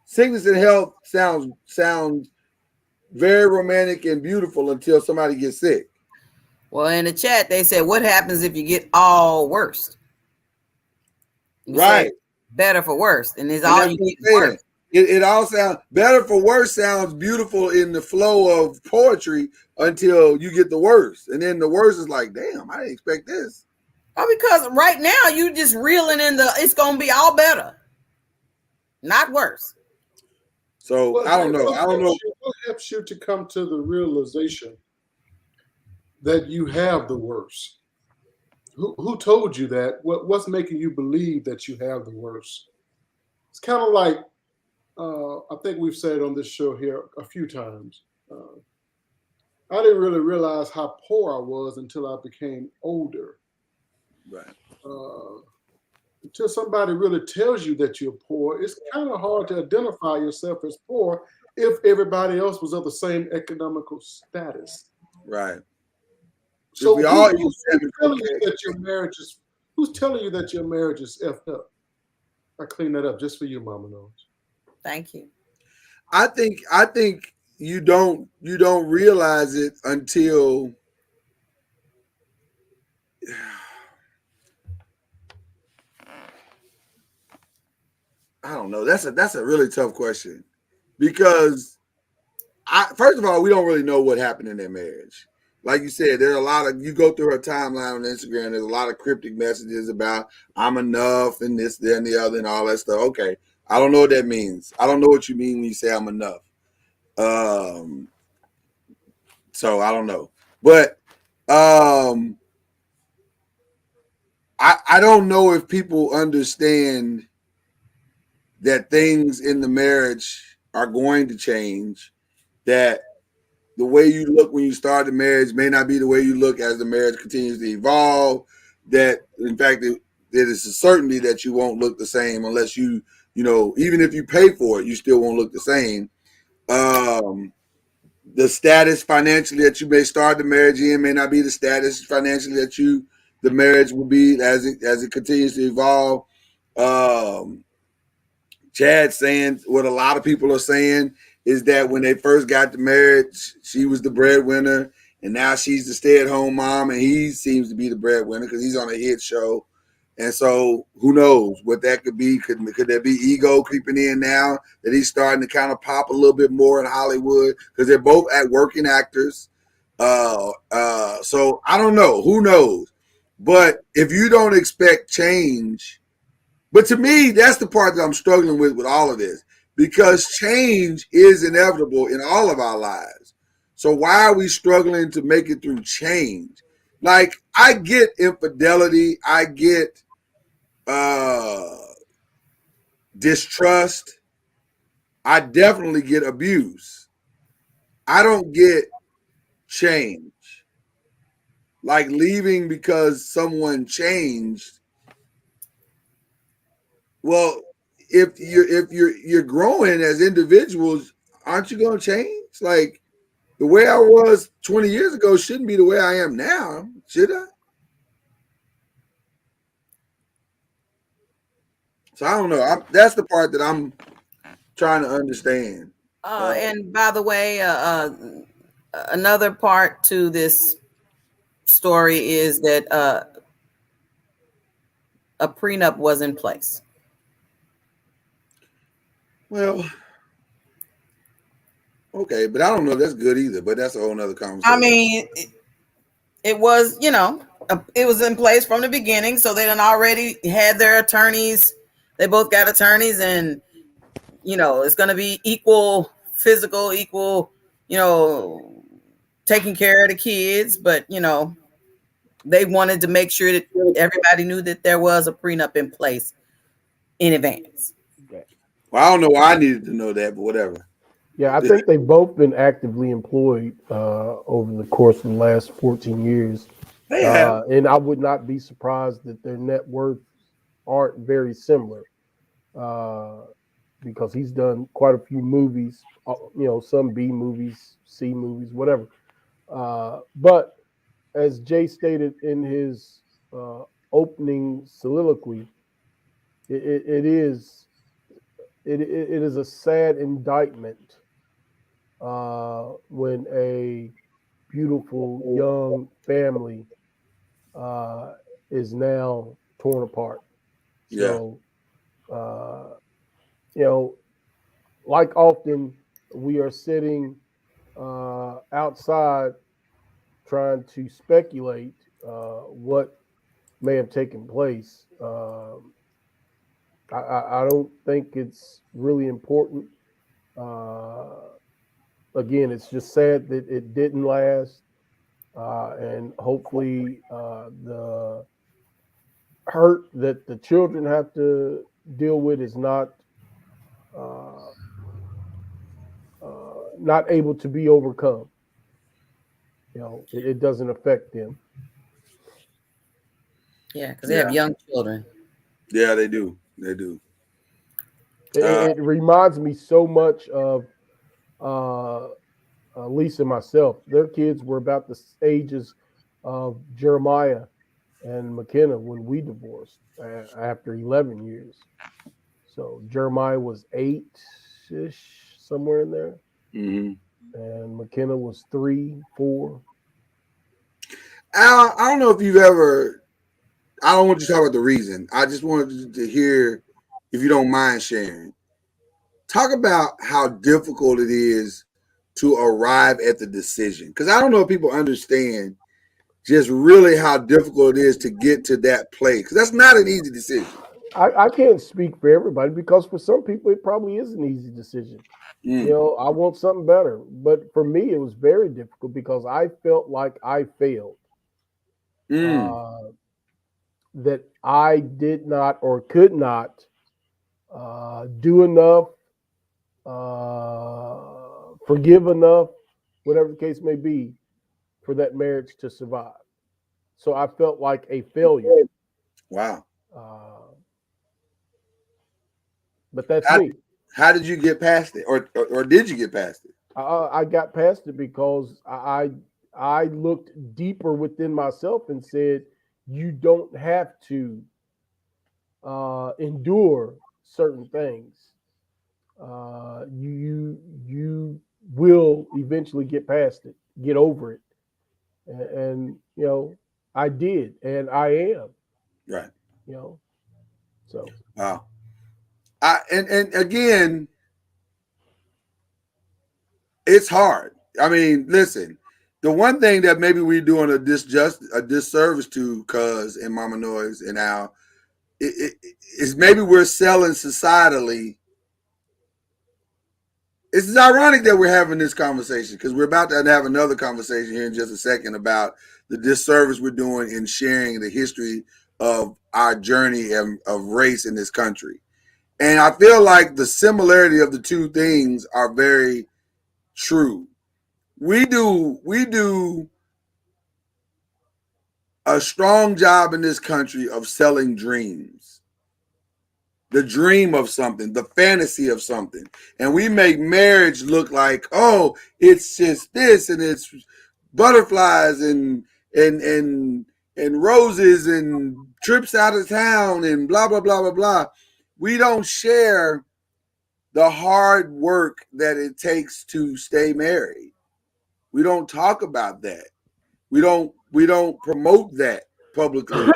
S4: sickness and health sounds very romantic and beautiful until somebody gets sick.
S8: Well, in the chat they said, what happens if you get all worst?
S4: Right.
S8: Better for worse, and it's all you get worse.
S4: It all sounds better for worse, sounds beautiful in the flow of poetry until you get the worst. And then the worst is like, damn, I didn't expect this.
S8: Oh, because right now you just reeling in it's gonna be all better, not worse.
S4: So I don't know.
S10: What helps you to come to the realization that you have the worst? Who told you that? What's making you believe that you have the worst? It's kind of like, I think we've said on this show here a few times. I didn't really realize how poor I was until I became older.
S4: Right.
S10: Until somebody really tells you that you're poor, it's kind of hard to identify yourself as poor if everybody else was of the same economical status.
S4: Right.
S10: So who's telling you that your marriage is? Who's telling you that your marriage is effed up? I clean that up just for you, Mama Knows.
S8: Thank you.
S4: I think you don't realize it until I don't know. That's a really tough question because first of all, we don't really know what happened in their marriage. Like you said, there's a lot of, you go through her timeline on Instagram, there's a lot of cryptic messages about I'm enough and this, that, and the other and all that stuff. Okay. I don't know what that means. I don't know what you mean when you say I'm enough. So I don't know. But I don't know if people understand that things in the marriage are going to change, that the way you look when you start the marriage may not be the way you look as the marriage continues to evolve, that in fact it is a certainty that you won't look the same unless you even if you pay for it, you still won't look the same. The status financially that you may start the marriage in may not be the status financially that the marriage will be as it continues to evolve. Chad saying what a lot of people are saying is that when they first got the marriage, she was the breadwinner, and now she's the stay-at-home mom, and he seems to be the breadwinner because he's on a hit show. And so who knows what that could be? Could there be ego creeping in now that he's starting to kind of pop a little bit more in Hollywood because they're both working actors. So I don't know. Who knows? But if you don't expect change, but to me, that's the part that I'm struggling with all of this, because change is inevitable in all of our lives. So why are we struggling to make it through change? Like, I get infidelity. I get distrust. I definitely get abuse. I don't get change. Like leaving because someone changed. Well, if you're growing as individuals, aren't you going to change? Like the way I was 20 years ago shouldn't be the way I am now, should I? So I don't know. That's the part that I'm trying to understand.
S8: And by the way, another part to this story is that a prenup was in place.
S4: Well, okay, but I don't know if that's good either. But that's a whole nother conversation.
S8: I mean, it was, it was in place from the beginning. So they done already had their attorneys. They both got attorneys, and it's going to be equal physical, equal, taking care of the kids. But they wanted to make sure that everybody knew that there was a prenup in place in advance.
S4: Well, I don't know why I needed to know that, but whatever.
S9: Yeah, I think they've both been actively employed over the course of the last 14 years.
S4: They have.
S9: And I would not be surprised that their net worths aren't very similar because he's done quite a few movies, some B movies, C movies, whatever. But as Jay stated in his opening soliloquy, it is a sad indictment when a beautiful young family is now torn apart. So, like often we are sitting outside trying to speculate what may have taken place. I don't think it's really important. Again, it's just sad that it didn't last. And hopefully the hurt that the children have to deal with is not able to be overcome. It doesn't affect them.
S8: Yeah, because they have young children.
S4: Yeah, they do. They do.
S9: It reminds me so much of Lisa and myself. Their kids were about the ages of Jeremiah and McKenna when we divorced after 11 years. So Jeremiah was 8-ish, somewhere in there.
S4: Mm-hmm.
S9: And McKenna was 3, 4.
S4: Al, I don't know if you've ever, I don't want you to talk about the reason. I just wanted to hear, if you don't mind sharing, talk about how difficult it is to arrive at the decision. Because I don't know if people understand just really how difficult it is to get to that place. Because that's not an easy decision.
S9: I can't speak for everybody because for some people it probably is an easy decision. I want something better. But for me, it was very difficult because I felt like I failed. That I did not or could not do enough, forgive enough, whatever the case may be, for that marriage to survive. So I felt like a failure.
S4: Wow.
S9: But that's me.
S4: How did you get past it, or did you get past it?
S9: I got past it because I looked deeper within myself and said, you don't have to endure certain things. You will eventually get past it, get over it, and I did, and I am.
S4: Right.
S9: So.
S4: Wow. And again, it's hard. I mean, listen, the one thing that maybe we're doing a disservice to Cuz and Mama Noise and Al is maybe we're selling societally. It's ironic that we're having this conversation because we're about to have another conversation here in just a second about the disservice we're doing in sharing the history of our journey of race in this country. And I feel like the similarity of the two things are very true. We do a strong job in this country of selling dreams. the dream of something, the fantasy of something. And we make marriage look like, oh, it's just this and it's butterflies and roses and trips out of town and blah, blah, blah, blah, blah. We don't share the hard work that it takes to stay married. We don't talk about that. We don't promote that publicly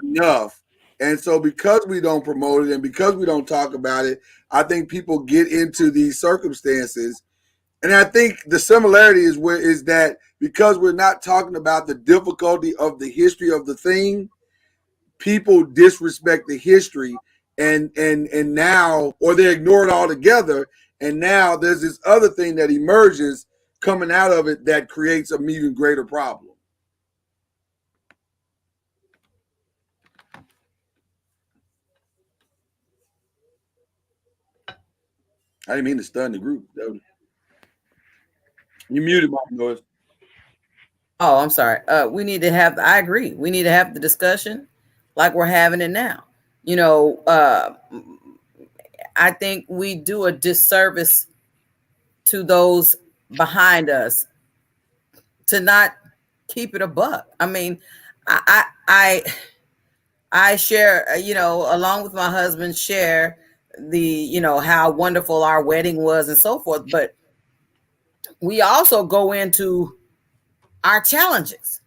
S4: enough. And so because we don't promote it and because we don't talk about it, I think people get into these circumstances. And I think the similarity is that because we're not talking about the difficulty of the history of the thing, people disrespect the history and now, or they ignore it altogether. And now there's this other thing that emerges coming out of it that creates an even greater problem. I didn't mean to stun the group. You muted my noise.
S8: Oh, I'm sorry. We need to have, I agree. We need to have the discussion like we're having it now. You know, I think we do a disservice to those behind us to not keep it a buck. I mean, I share, you know, along with my husband, share the, you know, how wonderful our wedding was and so forth. But we also go into our challenges.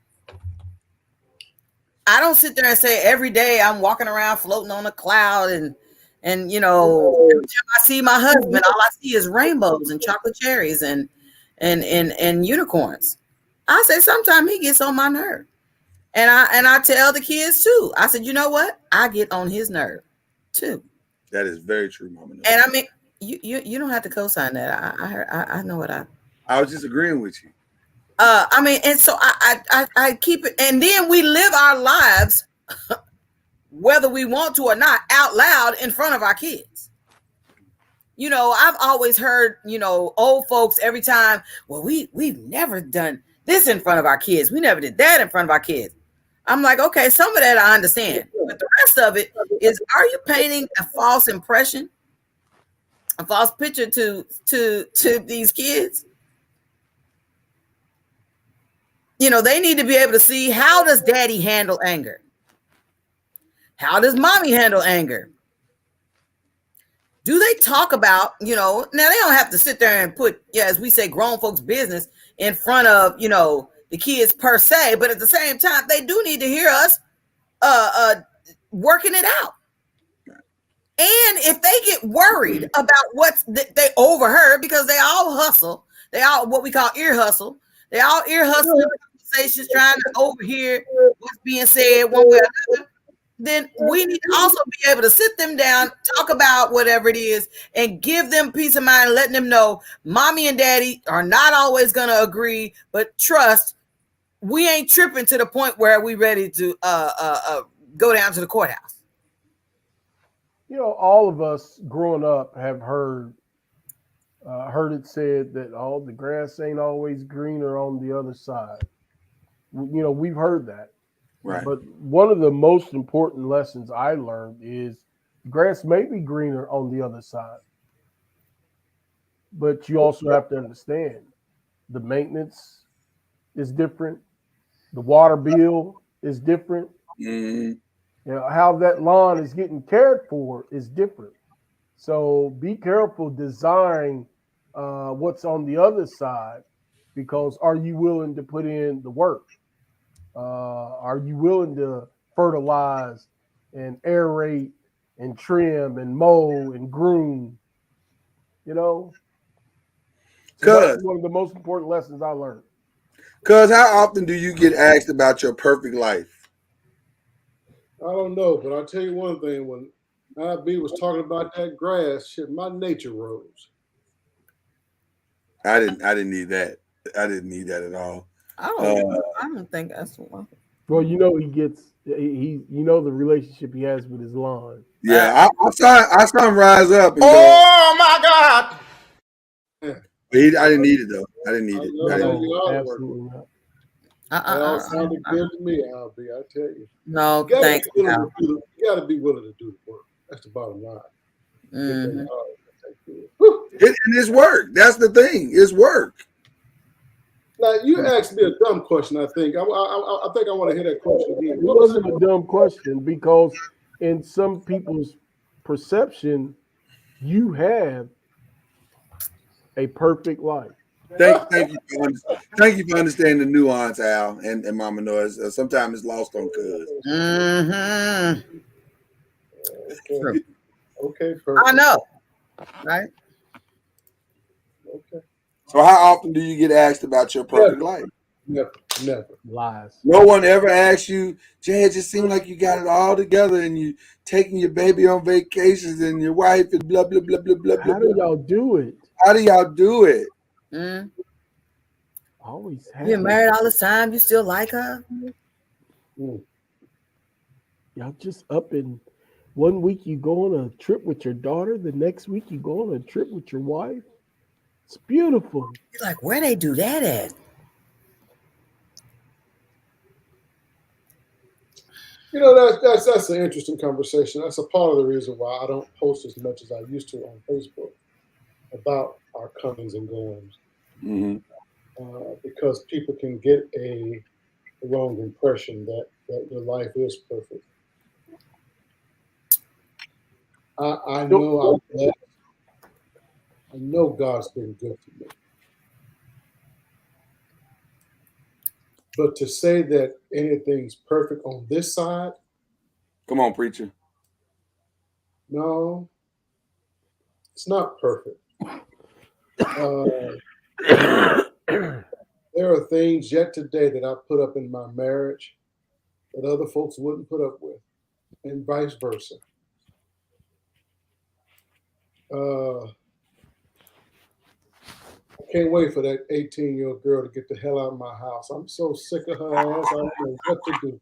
S8: I don't sit there and say every day I'm walking around floating on a cloud and you know, every time I see my husband, all I see is rainbows and chocolate cherries and unicorns. I say sometimes he gets on my nerve. And I tell the kids too. I said, you know what? I get on his nerve too.
S4: That is very true, Mama.
S8: And I mean, you don't have to co-sign that. I know what
S4: I was just agreeing with you.
S8: I mean, and so I keep it, and then we live our lives, whether we want to or not, out loud in front of our kids. You know, I've always heard, you know, old folks every time, well, we've never done this in front of our kids. We never did that in front of our kids. I'm like, okay, some of that I understand, but the rest of it is, are you painting a false impression, a false picture to these kids? You know, they need to be able to see, how does daddy handle anger? How does mommy handle anger? Do they talk about, you know, now they don't have to sit there and put, yeah, as we say, grown folks' business in front of, you know, the kids per se, but at the same time, they do need to hear us working it out. And if they get worried about what they overheard, because they all hustle, they all what we call ear hustle, they all ear hustle conversations, trying to overhear what's being said one way or another, then we need to also be able to sit them down, talk about whatever it is, and give them peace of mind, letting them know mommy and daddy are not always going to agree, but trust, we ain't tripping to the point where we ready to go down to the courthouse.
S9: You know, all of us growing up have heard it said that, oh, the grass ain't always greener on the other side. You know, we've heard that.
S4: Right.
S9: But one of the most important lessons I learned is grass may be greener on the other side. But you also have to understand the maintenance is different. The water bill is different.
S4: Mm-hmm.
S9: You know, how that lawn is getting cared for is different. So be careful, design what's on the other side, because are you willing to put in the work? Are you willing to fertilize and aerate and trim and mow and groom? You know, so that's one of the most important lessons I learned.
S4: Cuz, how often do you get asked about your perfect life?
S10: I don't know, but I'll tell you one thing. When IB was talking about that grass, shit, my nature rose.
S4: I didn't need that. I didn't need that at all.
S8: I don't think that's one.
S9: Well, you know, you know the relationship he has with his lawn.
S4: Yeah, I saw him rise up. And
S3: oh my God!
S4: I didn't need it though. I didn't need it.
S9: No, absolutely not.
S10: That all sounded good to me, IB. I tell you.
S8: No, thanks.
S10: You got to be willing to do the work. That's the bottom line.
S8: Mhm.
S4: And it's work. That's the thing. It's work.
S10: Now you asked me a dumb question. I think I think I want to hear that question again.
S9: It
S10: What was
S9: wasn't
S10: it?
S9: a dumb question because in some people's perception, you have a perfect life.
S4: Thank you thank you for understanding the nuance, Al and Mama Noise. Sometimes it's lost on cuz.
S8: Mhm.
S10: Okay.
S8: True.
S10: Okay. Perfect.
S8: I know, right?
S10: Okay.
S4: So how often do you get asked about your perfect life?
S10: Never.
S9: Lies.
S4: No one ever asks you, Jay, it just seems like you got it all together and you taking your baby on vacations and your wife and blah blah blah blah blah blah.
S9: How do y'all do it?
S4: How do y'all do it?
S8: Mm.
S9: Always
S8: You're
S9: have.
S8: married all the time. You still like her?
S9: Y'all just up and one week you go on a trip with your daughter, the next week you go on a trip with your wife. It's beautiful.
S8: You're like, where they do that at?
S10: You know, that's an interesting conversation. That's a part of the reason why I don't post as much as I used to on Facebook about our comings and goings, because people can get a wrong impression that your life is perfect. I know I'm blessed. I know God's been good to me. But to say that anything's perfect on this side,
S4: Come on, preacher.
S10: no, it's not perfect. There are things yet today that I put up in my marriage that other folks wouldn't put up with, and vice versa. I can't wait for that 18-year-old girl to get the hell out of my house. I'm so sick of her ass. I don't know what to do.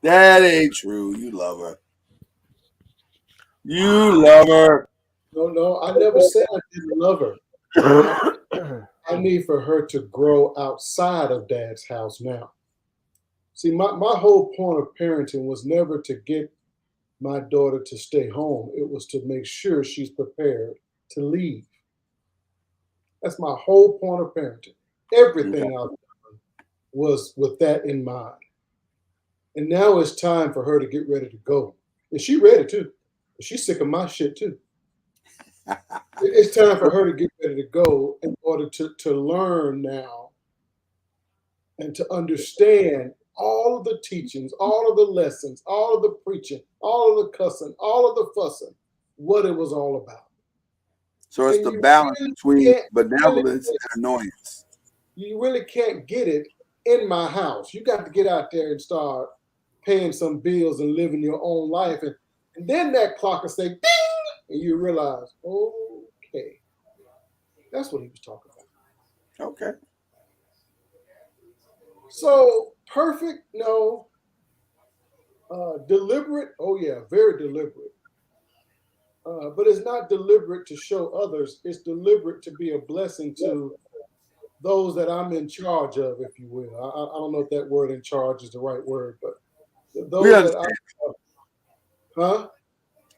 S4: That ain't true. You love her. You love her.
S10: No, I never said I didn't love her. I need for her to grow outside of dad's house now. See, my whole point of parenting was never to get my daughter to stay home. It was to make sure she's prepared to leave. That's my whole point of parenting. Everything I've done was with that in mind. And now it's time for her to get ready to go. And she ready too. She's sick of my shit too. It's time for her to get ready to go in order to learn now and to understand all of the teachings, all of the lessons, all of the preaching, all of the cussing, all of the fussing, what it was all about.
S4: So it's
S10: And
S4: the
S10: you
S4: balance
S10: really
S4: between
S10: can't
S4: benevolence and annoyance.
S10: you really can't get it in my house. You got to get out there and start paying some bills and living your own life. And then that clock will say ding, and you realize, okay, that's what he was talking about.
S4: Okay.
S10: So perfect, no. Deliberate, oh yeah, very deliberate. But it's not deliberate to show others. It's deliberate to be a blessing to those that I'm in charge of, if you will. I don't know if that word "in charge" is the right word, but
S4: We
S10: those that
S4: understand.
S10: huh?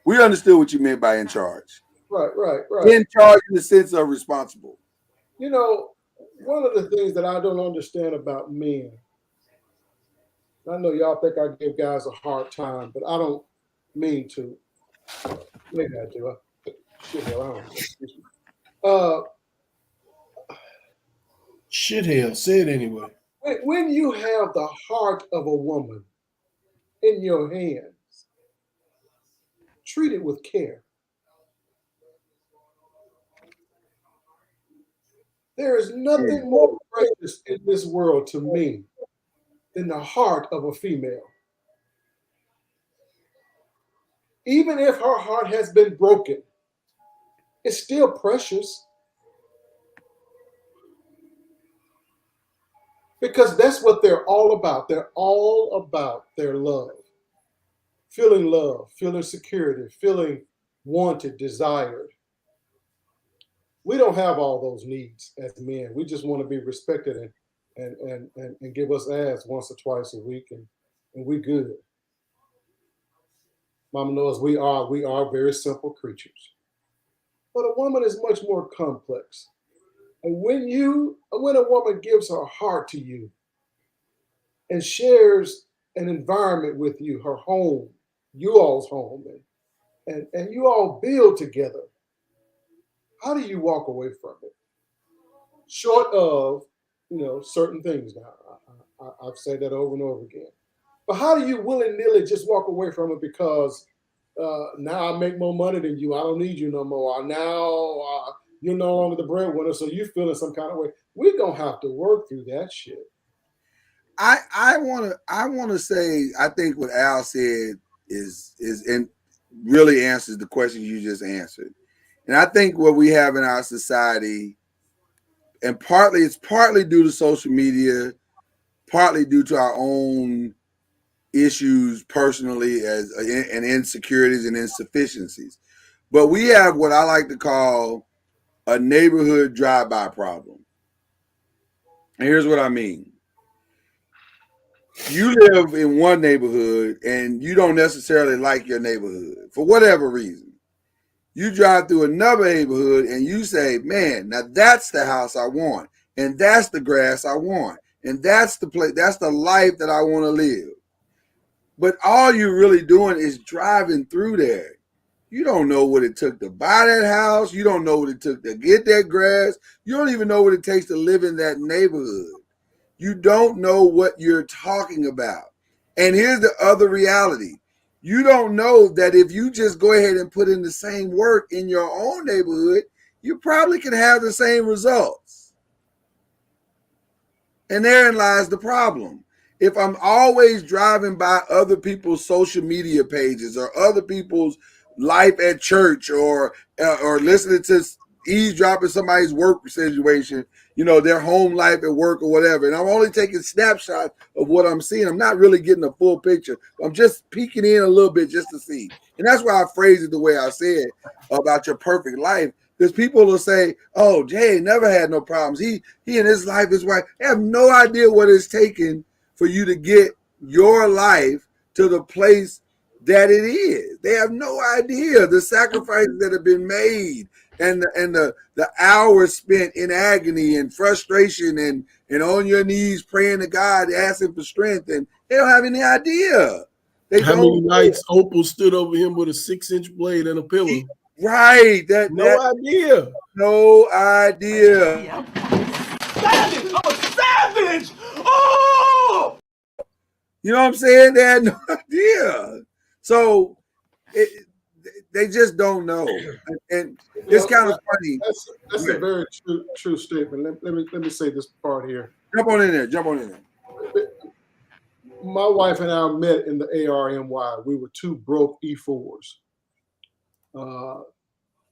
S4: We understood what you meant by in charge.
S10: Right.
S4: In charge in the sense of responsible.
S10: You know, one of the things that I don't understand about men, I know y'all think I give guys a hard time, but I don't mean to. Maybe I do. Shit, hell, I don't know. Excuse me. Uh,
S5: Shit hell, say it anyway.
S10: when you have the heart of a woman in your hands, treat it with care. There is nothing more precious in this world to me than the heart of a female. Even if her heart has been broken, it's still precious because that's what they're all about. They're all about their love, feeling security, feeling wanted, desired. We don't have all those needs as men. We just want to be respected and give us ass once or twice a week and we good. Mama knows we are very simple creatures. But a woman is much more complex. And when a woman gives her heart to you and shares an environment with you, her home, you all's home, and you all build together, how do you walk away from it? Short of, certain things. Now, I've said that over and over again. But how do you willy-nilly just walk away from it because now I make more money than you, I don't need you no more, or now you're no longer the breadwinner, so you feel in some kind of way? We're going to have to work through that shit.
S4: I want to say, I think what Al said is and really answers the question you just answered. And I think what we have in our society, and it's partly due to social media, partly due to our own issues personally and insecurities and insufficiencies. But we have what I like to call a neighborhood drive-by problem. And here's what I mean. You live in one neighborhood and you don't necessarily like your neighborhood for whatever reason. You drive through another neighborhood and you say, man, now that's the house I want. And that's the grass I want. And that's the place, that's the life that I want to live. But all you're really doing is driving through there. You don't know what it took to buy that house. You don't know what it took to get that grass. You don't even know what it takes to live in that neighborhood. You don't know what you're talking about. And here's the other reality. You don't know that if you just go ahead and put in the same work in your own neighborhood, you probably can have the same results. And therein lies the problem. If I'm always driving by other people's social media pages or other people's life at church or listening to eavesdropping somebody's work situation, their home life at work or whatever, and I'm only taking snapshots of what I'm seeing, I'm not really getting a full picture. I'm just peeking in a little bit just to see. And that's why I phrased it the way I said about your perfect life, because people will say, oh, Jay never had no problems. He in his life is right. They have no idea what it's taken for you to get your life to the place that it is. They have no idea the sacrifices that have been made and the hours spent in agony and frustration and on your knees praying to God, asking for strength, and they don't have any idea.
S5: How many nights Opal stood over him with a 6-inch blade and a pillow?
S4: Right.
S5: No idea.
S4: No idea.
S5: Savage! I'm a savage! Oh!
S4: You know what I'm saying? They had no idea. So they just don't know. And it's kind of funny.
S10: That's a very true statement. Let me say this part here.
S4: Jump on in there.
S10: My wife and I met in the ARNY. We were two broke E4s.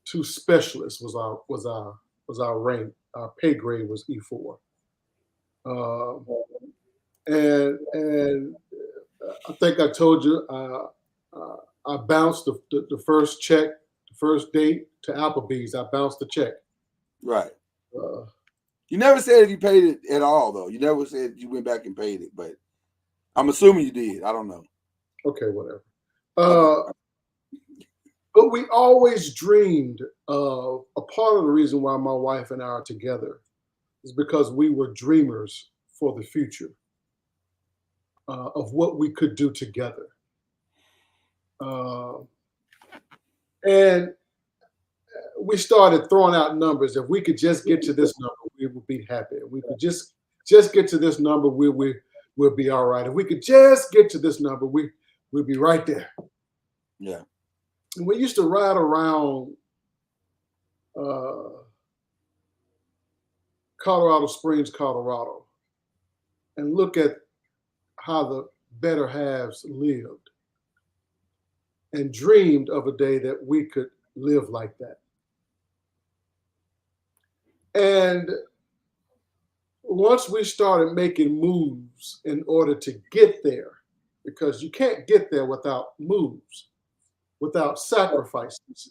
S10: Two specialists was our rank. Our pay grade was E4. And I think I told you I bounced the first check, the first date to Applebee's. I bounced the check.
S4: Right. You never said if you paid it at all, though. You never said you went back and paid it, but I'm assuming you did. I don't know.
S10: Okay, whatever. But we always dreamed of a part of the reason why my wife and I are together is because we were dreamers for the future of what we could do together. And we started throwing out numbers. If we could just get to this number, we would be happy. If we could just get to this number, we'll be all right. If we could just get to this number, we'll be right there.
S4: Yeah.
S10: And we used to ride around Colorado Springs, Colorado, and look at how the better halves lived and dreamed of a day that we could live like that. And once we started making moves in order to get there, because you can't get there without moves, without sacrifices.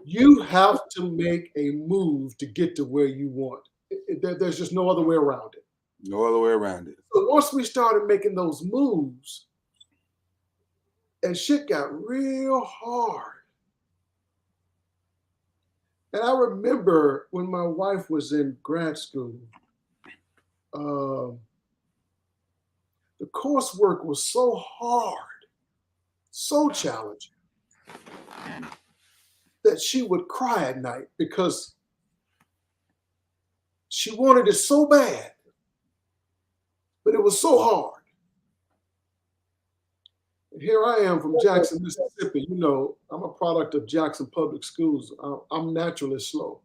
S10: You have to make a move to get to where you want. There's just no other way around it.
S4: No other way around it.
S10: So once we started making those moves, And shit got real hard. And I remember when my wife was in grad school, the coursework was so hard, so challenging, that she would cry at night because she wanted it so bad, but it was so hard. And here I am from Jackson, Mississippi. You know, I'm a product of Jackson Public Schools. I'm naturally slow.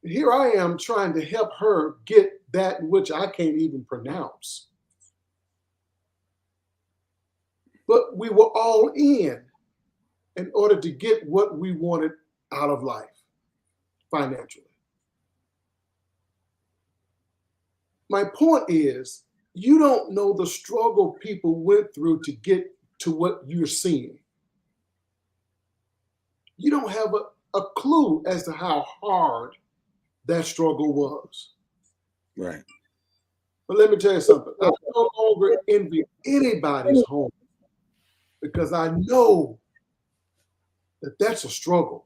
S10: And here I am trying to help her get that which I can't even pronounce. But we were all in order to get what we wanted out of life financially. My point is, you don't know the struggle people went through to get to what you're seeing. You don't have a clue as to how hard that struggle was.
S4: Right.
S10: But let me tell you something. I no longer envy anybody's home because I know that that's a struggle.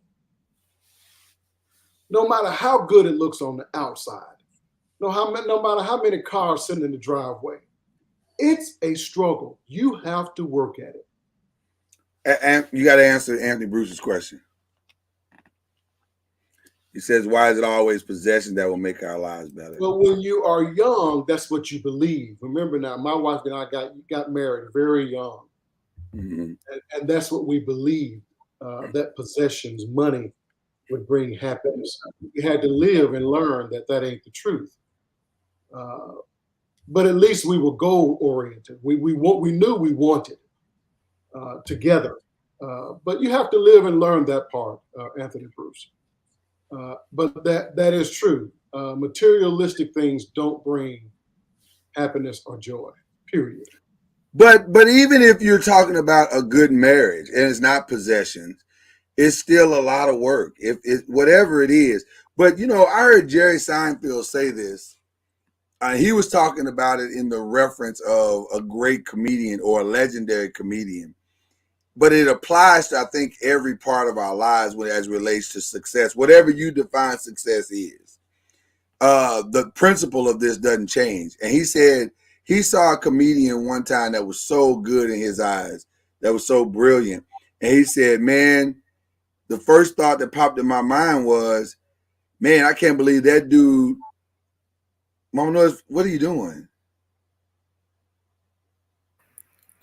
S10: No matter how good it looks on the outside, no matter how many cars sitting in the driveway, it's a struggle. You have to work at it.
S4: And you got to answer Anthony Bruce's question. He says, why is it always possession that will make our lives better?
S10: Well, when you are young, that's what you believe. Remember now, my wife and I got married very young. Mm-hmm. And that's what we believed, that possessions, money would bring happiness. We had to live and learn that ain't the truth. But at least we were goal-oriented. We knew we wanted together. But you have to live and learn that part, Anthony Bruce. But that is true. Materialistic things don't bring happiness or joy, period.
S4: But even if you're talking about a good marriage and it's not possessions, it's still a lot of work. If whatever it is. But you know, I heard Jerry Seinfeld say this. He was talking about it in the reference of a great comedian or a legendary comedian. But it applies to, I think, every part of our lives as it relates to success, whatever you define success is. The principle of this doesn't change. And he said he saw a comedian one time that was so good in his eyes, that was so brilliant. And he said, man, the first thought that popped in my mind was, man, I can't believe that dude. Mama Noise, what are you doing?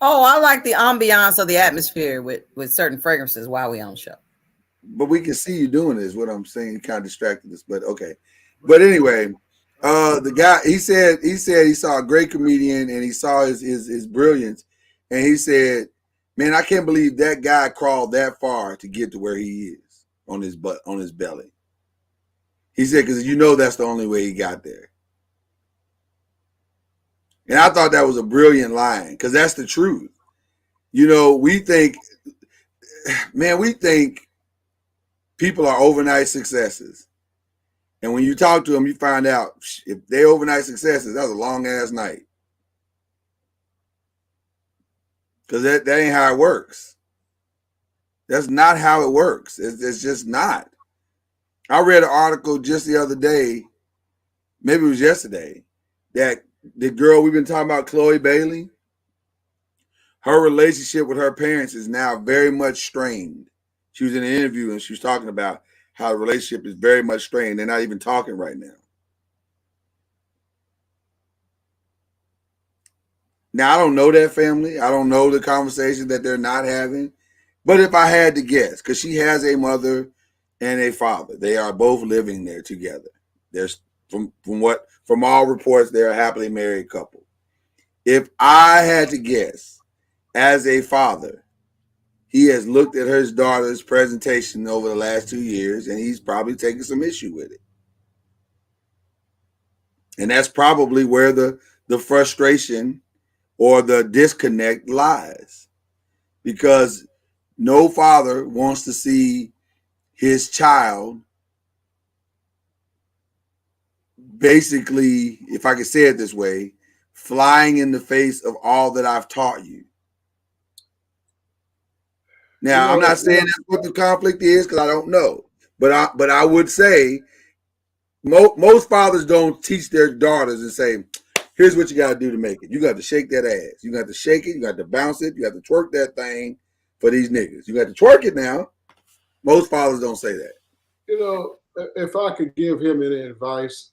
S8: Oh, I like the ambiance of the atmosphere with certain fragrances while we on the show.
S4: But we can see you doing this. What I'm saying, kind of distracted us. But okay. But anyway, the guy he said he saw a great comedian and he saw his brilliance, and he said, "Man, I can't believe that guy crawled that far to get to where he is on his belly." He said, "Because you know that's the only way he got there." And I thought that was a brilliant line because that's the truth. You know, we think people are overnight successes. And when you talk to them, you find out if they overnight successes, that's a long ass night. Because that ain't how it works. That's not how it works. It's just not. I read an article just the other day, maybe it was yesterday, that the girl we've been talking about, Chloe Bailey, her relationship with her parents is now very much strained. She was in an interview and she was talking about how the relationship is very much strained. They're not even talking right now. Now, I don't know that family. I don't know the conversation that they're not having. But if I had to guess, because she has a mother and a father, they are both living there together. There's from all reports, they're a happily married couple. If I had to guess, as a father, he has looked at his daughter's presentation over the last 2 years, and he's probably taken some issue with it. And that's probably where the frustration or the disconnect lies. Because no father wants to see his child basically, if I could say it this way, flying in the face of all that I've taught you. Now, I'm not saying that's what the conflict is because I don't know, but I would say most fathers don't teach their daughters and say, "Here's what you got to do to make it. You got to shake that ass. You got to shake it. You got to bounce it. You got to twerk that thing for these niggas. You got to twerk it now." Most fathers don't say that.
S10: You know, if I could give him any advice,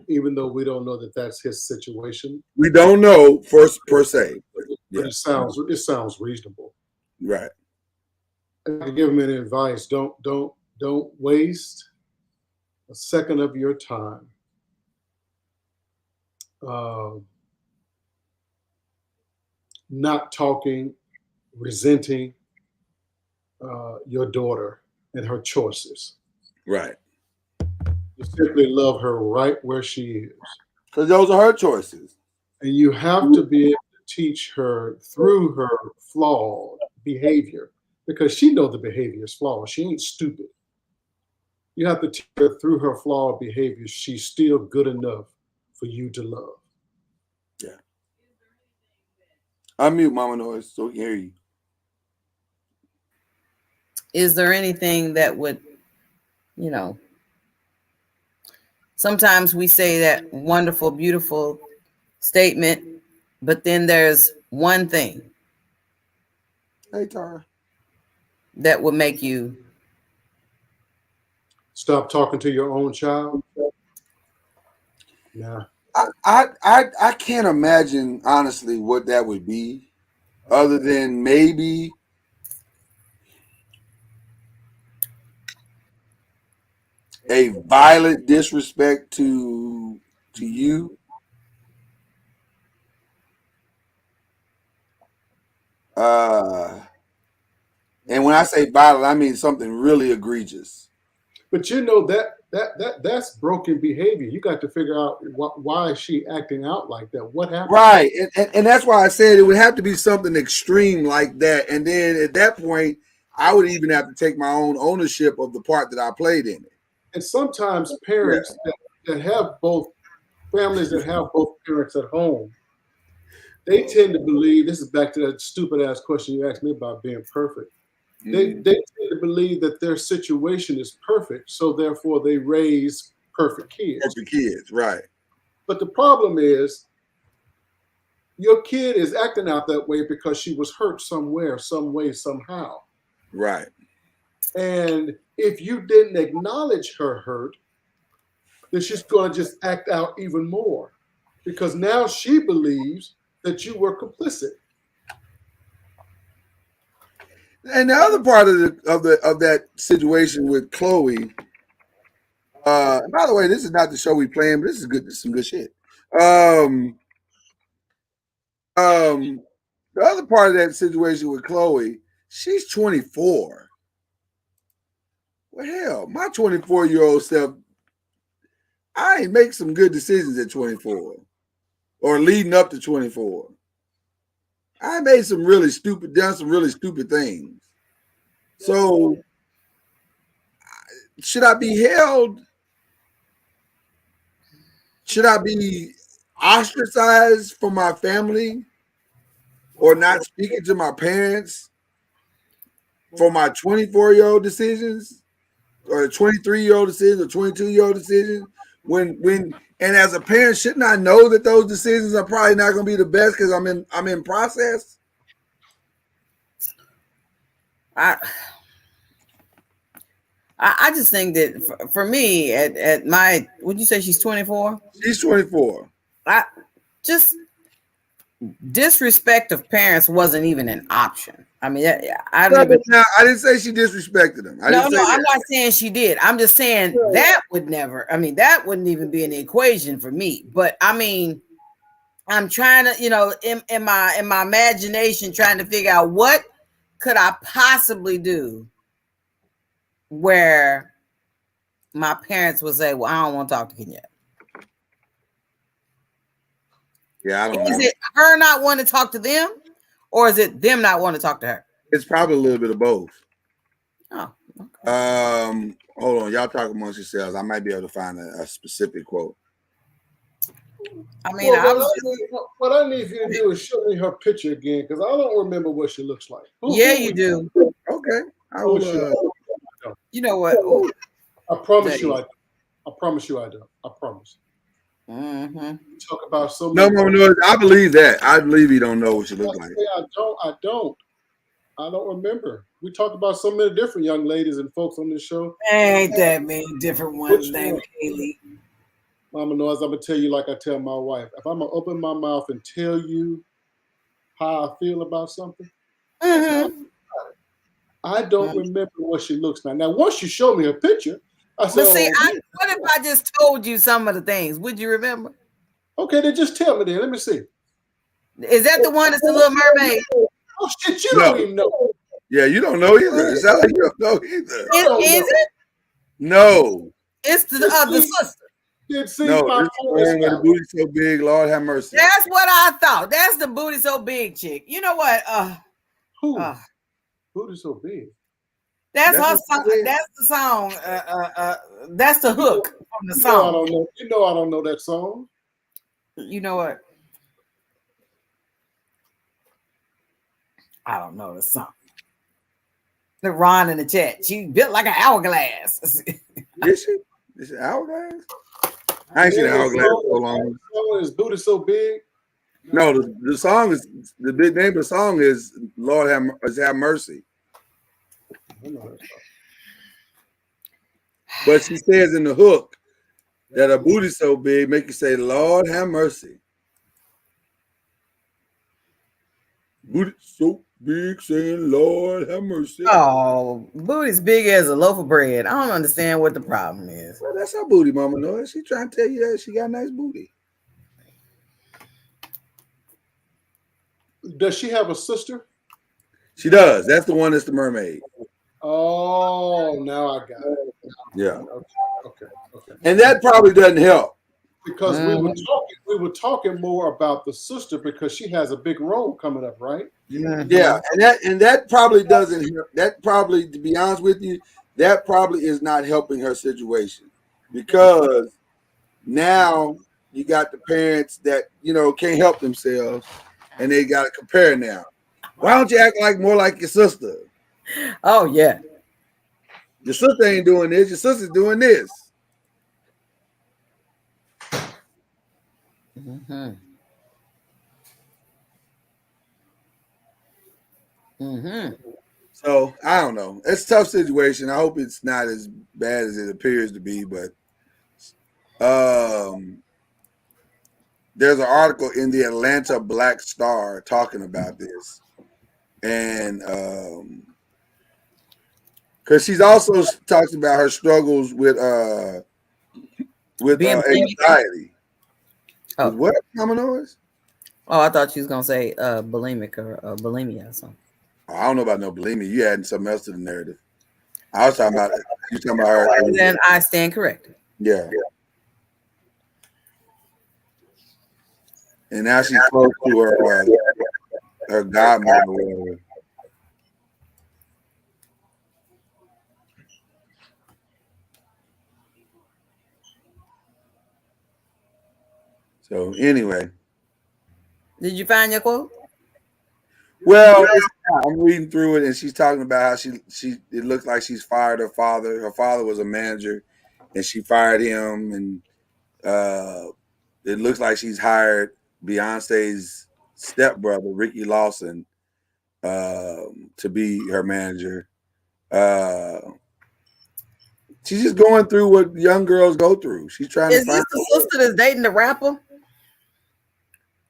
S10: even though we don't know that that's his situation,
S4: We don't know first per se,
S10: but it sounds reasonable.
S4: Right.
S10: If I could give him any advice, don't waste a second of your time not talking, resenting your daughter and her choices.
S4: Right.
S10: You simply love her right where she is.
S4: Because those are her choices.
S10: And you have to be able to teach her through her flawed behavior, because she knows the behavior is flawed. She ain't stupid. You have to teach her through her flawed behavior. She's still good enough for you to love.
S4: Yeah. Unmute Mama Noise so we can hear you.
S8: Is there anything that would, sometimes we say that wonderful, beautiful statement, but then there's one thing
S4: Hey, Tara.
S8: that would make you
S10: stop talking to your own child? Nah.
S4: I can't imagine honestly what that would be, other than maybe a violent disrespect to you. And when I say violent, I mean something really egregious.
S10: But you know that's broken behavior. You got to figure out why is she acting out like that? What happened?
S4: Right, and that's why I said it would have to be something extreme like that. And then at that point, I would even have to take my own ownership of the part that I played in it.
S10: And sometimes parents that have both families that have both parents at home, they tend to believe, this is back to that stupid ass question you asked me about being perfect. They tend to believe that their situation is perfect, so therefore they raise perfect kids.
S4: Perfect kids, right.
S10: But the problem is your kid is acting out that way because she was hurt somewhere, some way, somehow.
S4: Right.
S10: And if you didn't acknowledge her hurt, then she's going to just act out even more, because now she believes that you were complicit.
S4: And the other part of that situation with Chloe, and by the way, this is not the show we playing, but this is good. This is some good shit. The other part of that situation with Chloe, she's 24. Well, hell, my 24-year-old self, I ain't make some good decisions at 24 or leading up to 24. I made done some really stupid things. So should I be held? Should I be ostracized from my family or not speaking to my parents for my 24-year-old decisions or 23-year-old decisions or 22-year-old decisions? And as a parent, shouldn't I know that those decisions are probably not going to be the best because I'm in process?
S8: I just think that for me, at my, would you say she's 24?
S4: She's 24.
S8: Disrespect of parents wasn't even an option. I mean, I
S4: didn't say she disrespected them.
S8: I'm not saying she did. I'm just saying that would never. I mean, that wouldn't even be in the equation for me. But I mean, I'm trying to, in my imagination, trying to figure out what could I possibly do where my parents would say, "Well, I don't want to talk to Kenya."
S4: Yeah, I don't know.
S8: Is it her not wanting to talk to them, or is it them not wanting to talk to her?
S4: It's probably a little bit of both.
S8: Oh, okay.
S4: Hold on. Y'all talk amongst yourselves. I might be able to find a specific quote.
S8: I mean,
S10: what I need you to do is show me her picture again, because I don't remember what she looks like.
S8: You do.
S4: Okay. I
S10: Oh,
S4: will.
S10: sure.
S8: You know what? Ooh,
S10: I promise you,
S8: Dave.
S10: I promise you, I don't. I promise.
S8: Mm-hmm.
S10: Talk about so
S4: No
S10: many.
S4: more noise. I believe that. I believe he don't know what you look like.
S10: I don't. I don't remember. We talk about so many different young ladies and folks on this show.
S8: Ain't that many different ones
S10: Which
S8: named
S10: one?
S8: Haley?
S10: Mama Noise, I'm gonna tell you like I tell my wife. If I'm gonna open my mouth and tell you how I feel about something, that's how
S8: Mm-hmm.
S10: I don't remember what she looks like. Now, once you show me a picture, I say,
S8: But see,
S10: "Oh, yeah."
S8: what if I just told you some of the things? Would you remember?
S10: Okay, then just tell me. Then let me see.
S8: Is that the one that's the Little Mermaid?
S10: Oh shit, you
S4: No.
S10: don't even know.
S4: Yeah, you don't know either. It sounds like you don't know either.
S10: You don't
S8: Is
S10: know.
S8: it?
S4: No.
S8: It's the sister.
S10: Did see
S4: No.
S10: my
S4: This
S10: phone
S4: one with the
S10: now.
S4: booty so big, Lord have mercy.
S8: That's what I thought. That's the booty so big chick. You know what?
S10: Who? Booty so big.
S8: That's
S4: That's
S8: her
S4: what
S8: song.
S4: she said.
S8: That's the song. That's the hook from the
S10: You know I
S8: song.
S10: don't know. You know I don't know that song.
S8: You know what? I don't know the song. The Ron in the chat. She built like an hourglass.
S4: Is she? Is it Hourglass? I ain't seen
S10: Yeah,
S4: Hourglass for so long.
S10: His booty so big.
S4: No, the song is the big name of the song is Lord have mercy.
S10: I know that song.
S4: But she says in the hook that her booty so big make you say, Lord have mercy. Booty so big saying, Lord have mercy.
S8: Oh, booty's big as a loaf of bread. I don't understand what the problem is.
S4: Well, that's her booty, Mama Noise. She trying to tell you that she got a nice booty.
S10: Does she have a sister?
S4: She does. That's the one that's the mermaid.
S10: Oh, now I got it.
S4: Yeah.
S10: Okay.
S4: And that probably doesn't help.
S10: Because we were talking more about the sister because she has a big role coming up, right?
S4: Yeah, and that probably doesn't help. That probably, to be honest with you, that probably is not helping her situation, because now you got the parents that can't help themselves, and they got to compare now. Why don't you act like more like your sister?
S8: Oh yeah.
S4: Your sister ain't doing this. Your sister's doing this.
S8: Mm-hmm. Mm-hmm.
S4: So I don't know. It's a tough situation. I hope it's not as bad as it appears to be, but there's an article in the Atlanta Black Star talking about this, and because she's also talks about her struggles with
S8: Being
S4: anxiety.
S8: oh.
S4: With what? Mama Noise?
S8: Oh, I thought she was gonna say bulimic or bulimia or something.
S4: I don't know about no bulimia. You adding something else to the narrative. I was talking about you talking about her.
S8: Then I stand corrected.
S4: Yeah. And now she's close to her godmother or whatever. So anyway.
S8: Did you find your quote?
S4: Well, I'm reading through it, and she's talking about how she it looks like she's fired her father. Her father was a manager, and she fired him, and it looks like she's hired Beyonce's stepbrother, Ricky Lawson, to be her manager. She's just going through what young girls go through. She's trying to find.
S8: Is this the sister that's dating the rapper?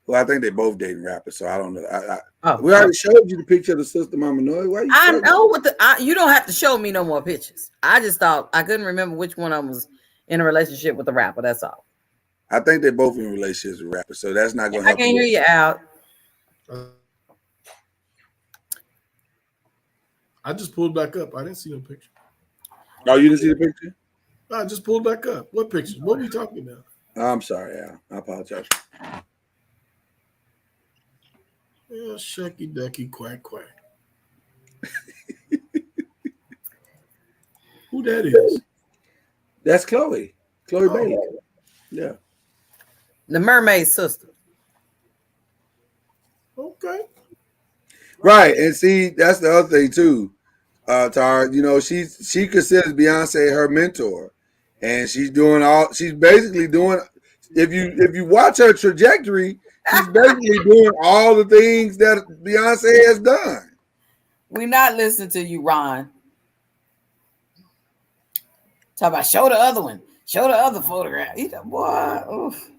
S4: Well, I think they both dating rappers, so I don't know. We already showed you the picture of the sister, Mama Noise. Why you?
S8: I know what you don't have to show me no more pictures. I just thought I couldn't remember which one of them was in a relationship with the rapper. That's all.
S4: I think they're both in relationships with rappers, so that's not going to help.
S8: I can't hear you out.
S5: I just pulled back up. I didn't see no picture.
S4: Oh, you didn't see the picture?
S5: I just pulled back up. What picture? What are we talking about?
S4: I'm sorry, Al. I apologize.
S5: Yeah, shucky ducky quack quack. Who that is?
S4: That's Chloe. Chloe Bailey. Yeah.
S8: The mermaid sister.
S5: Okay.
S4: Right. And see, that's the other thing too. Tara, you know, she considers Beyonce her mentor, and she's basically doing. If you watch her trajectory, she's basically doing all the things that Beyonce has done.
S8: We're not listening to you, Ron. Talk about show the other one. Show the other photograph. Boy, oof.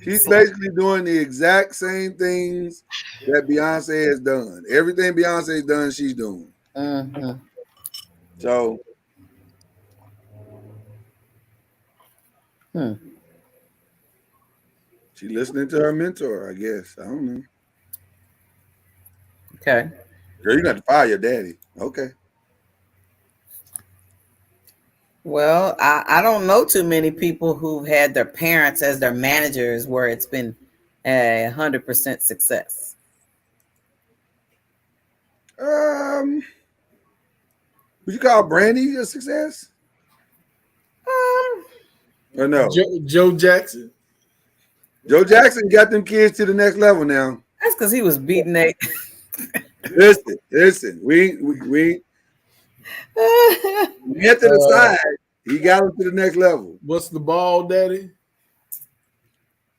S4: She's basically doing the exact same things that Beyonce has done. Everything Beyonce's done, she's doing.
S8: Mm-hmm.
S4: So, she's listening to her mentor, I guess. I don't know.
S8: Okay.
S4: Girl, you got to fire your daddy. Okay.
S8: Well, I don't know too many people who've had their parents as their managers where it's been 100% success.
S4: Would you call Brandy a success? Or no?
S5: Joe Jackson.
S4: Joe Jackson got them kids to the next level now.
S8: That's because he was beating they.
S4: Listen. We get to the side. He got them to the next level.
S5: What's the ball, daddy?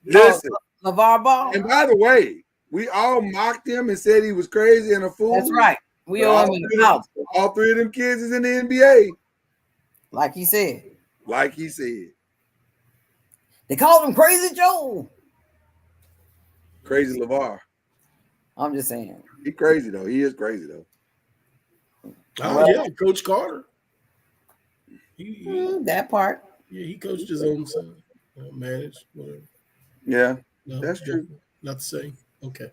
S4: Listen,
S8: LeVar Ball.
S4: And by the way, we all mocked him and said he was crazy and a fool.
S8: That's right. We owe him in the mouth.
S4: All three of them kids is in the NBA.
S8: Like he said. They called him Crazy Joe.
S4: Crazy LeVar.
S8: I'm just saying.
S4: He's crazy, though. He is crazy, though.
S5: Yeah, Coach Carter.
S8: That part.
S5: Yeah, he coached his own son. Managed, whatever.
S4: Yeah,
S5: no,
S4: that's true.
S5: Not the same. Okay.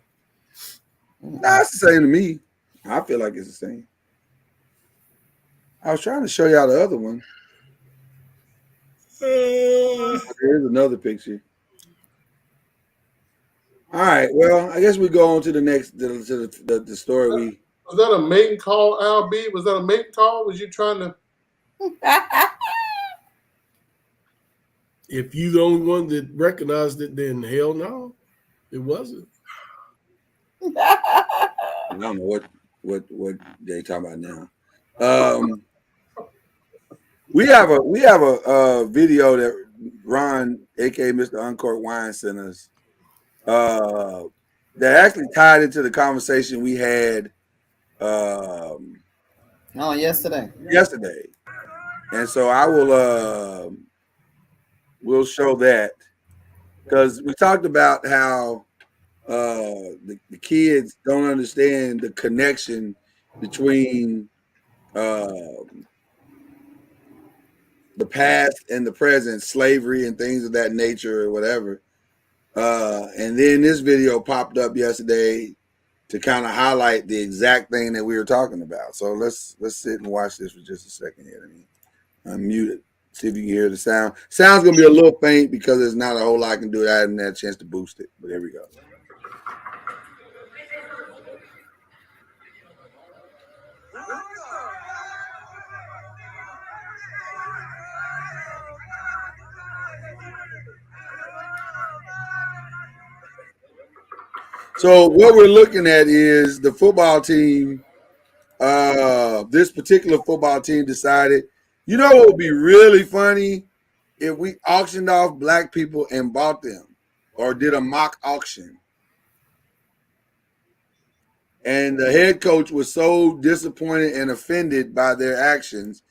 S4: Nah, it's the same to me. I feel like it's the same. I was trying to show y'all the other one. Here's another picture. All right. Well, I guess we go on to the next to the story.
S10: Was that a mating call, Al B? Was that a mating call? Was you trying to?
S5: If you the only one that recognized it, then hell no, it wasn't.
S4: I don't know what they talking about now. We have a video that Ron, aka Mr. Uncorked Wine, sent us. That actually tied into the conversation we had.
S8: Yesterday.
S4: And so I will we'll show that because we talked about how the kids don't understand the connection between the past and the present, slavery and things of that nature or whatever. And then this video popped up yesterday to kind of highlight the exact thing that we were talking about. So let's sit and watch this for just a second here. Unmute it. See if you can hear the sound. Sound's gonna be a little faint because there's not a whole lot I can do. I haven't had a chance to boost it, but here we go. So what we're looking at is the football team. This particular football team decided, you know what would be really funny if we auctioned off black people and bought them or did a mock auction. And the head coach was so disappointed and offended by their actions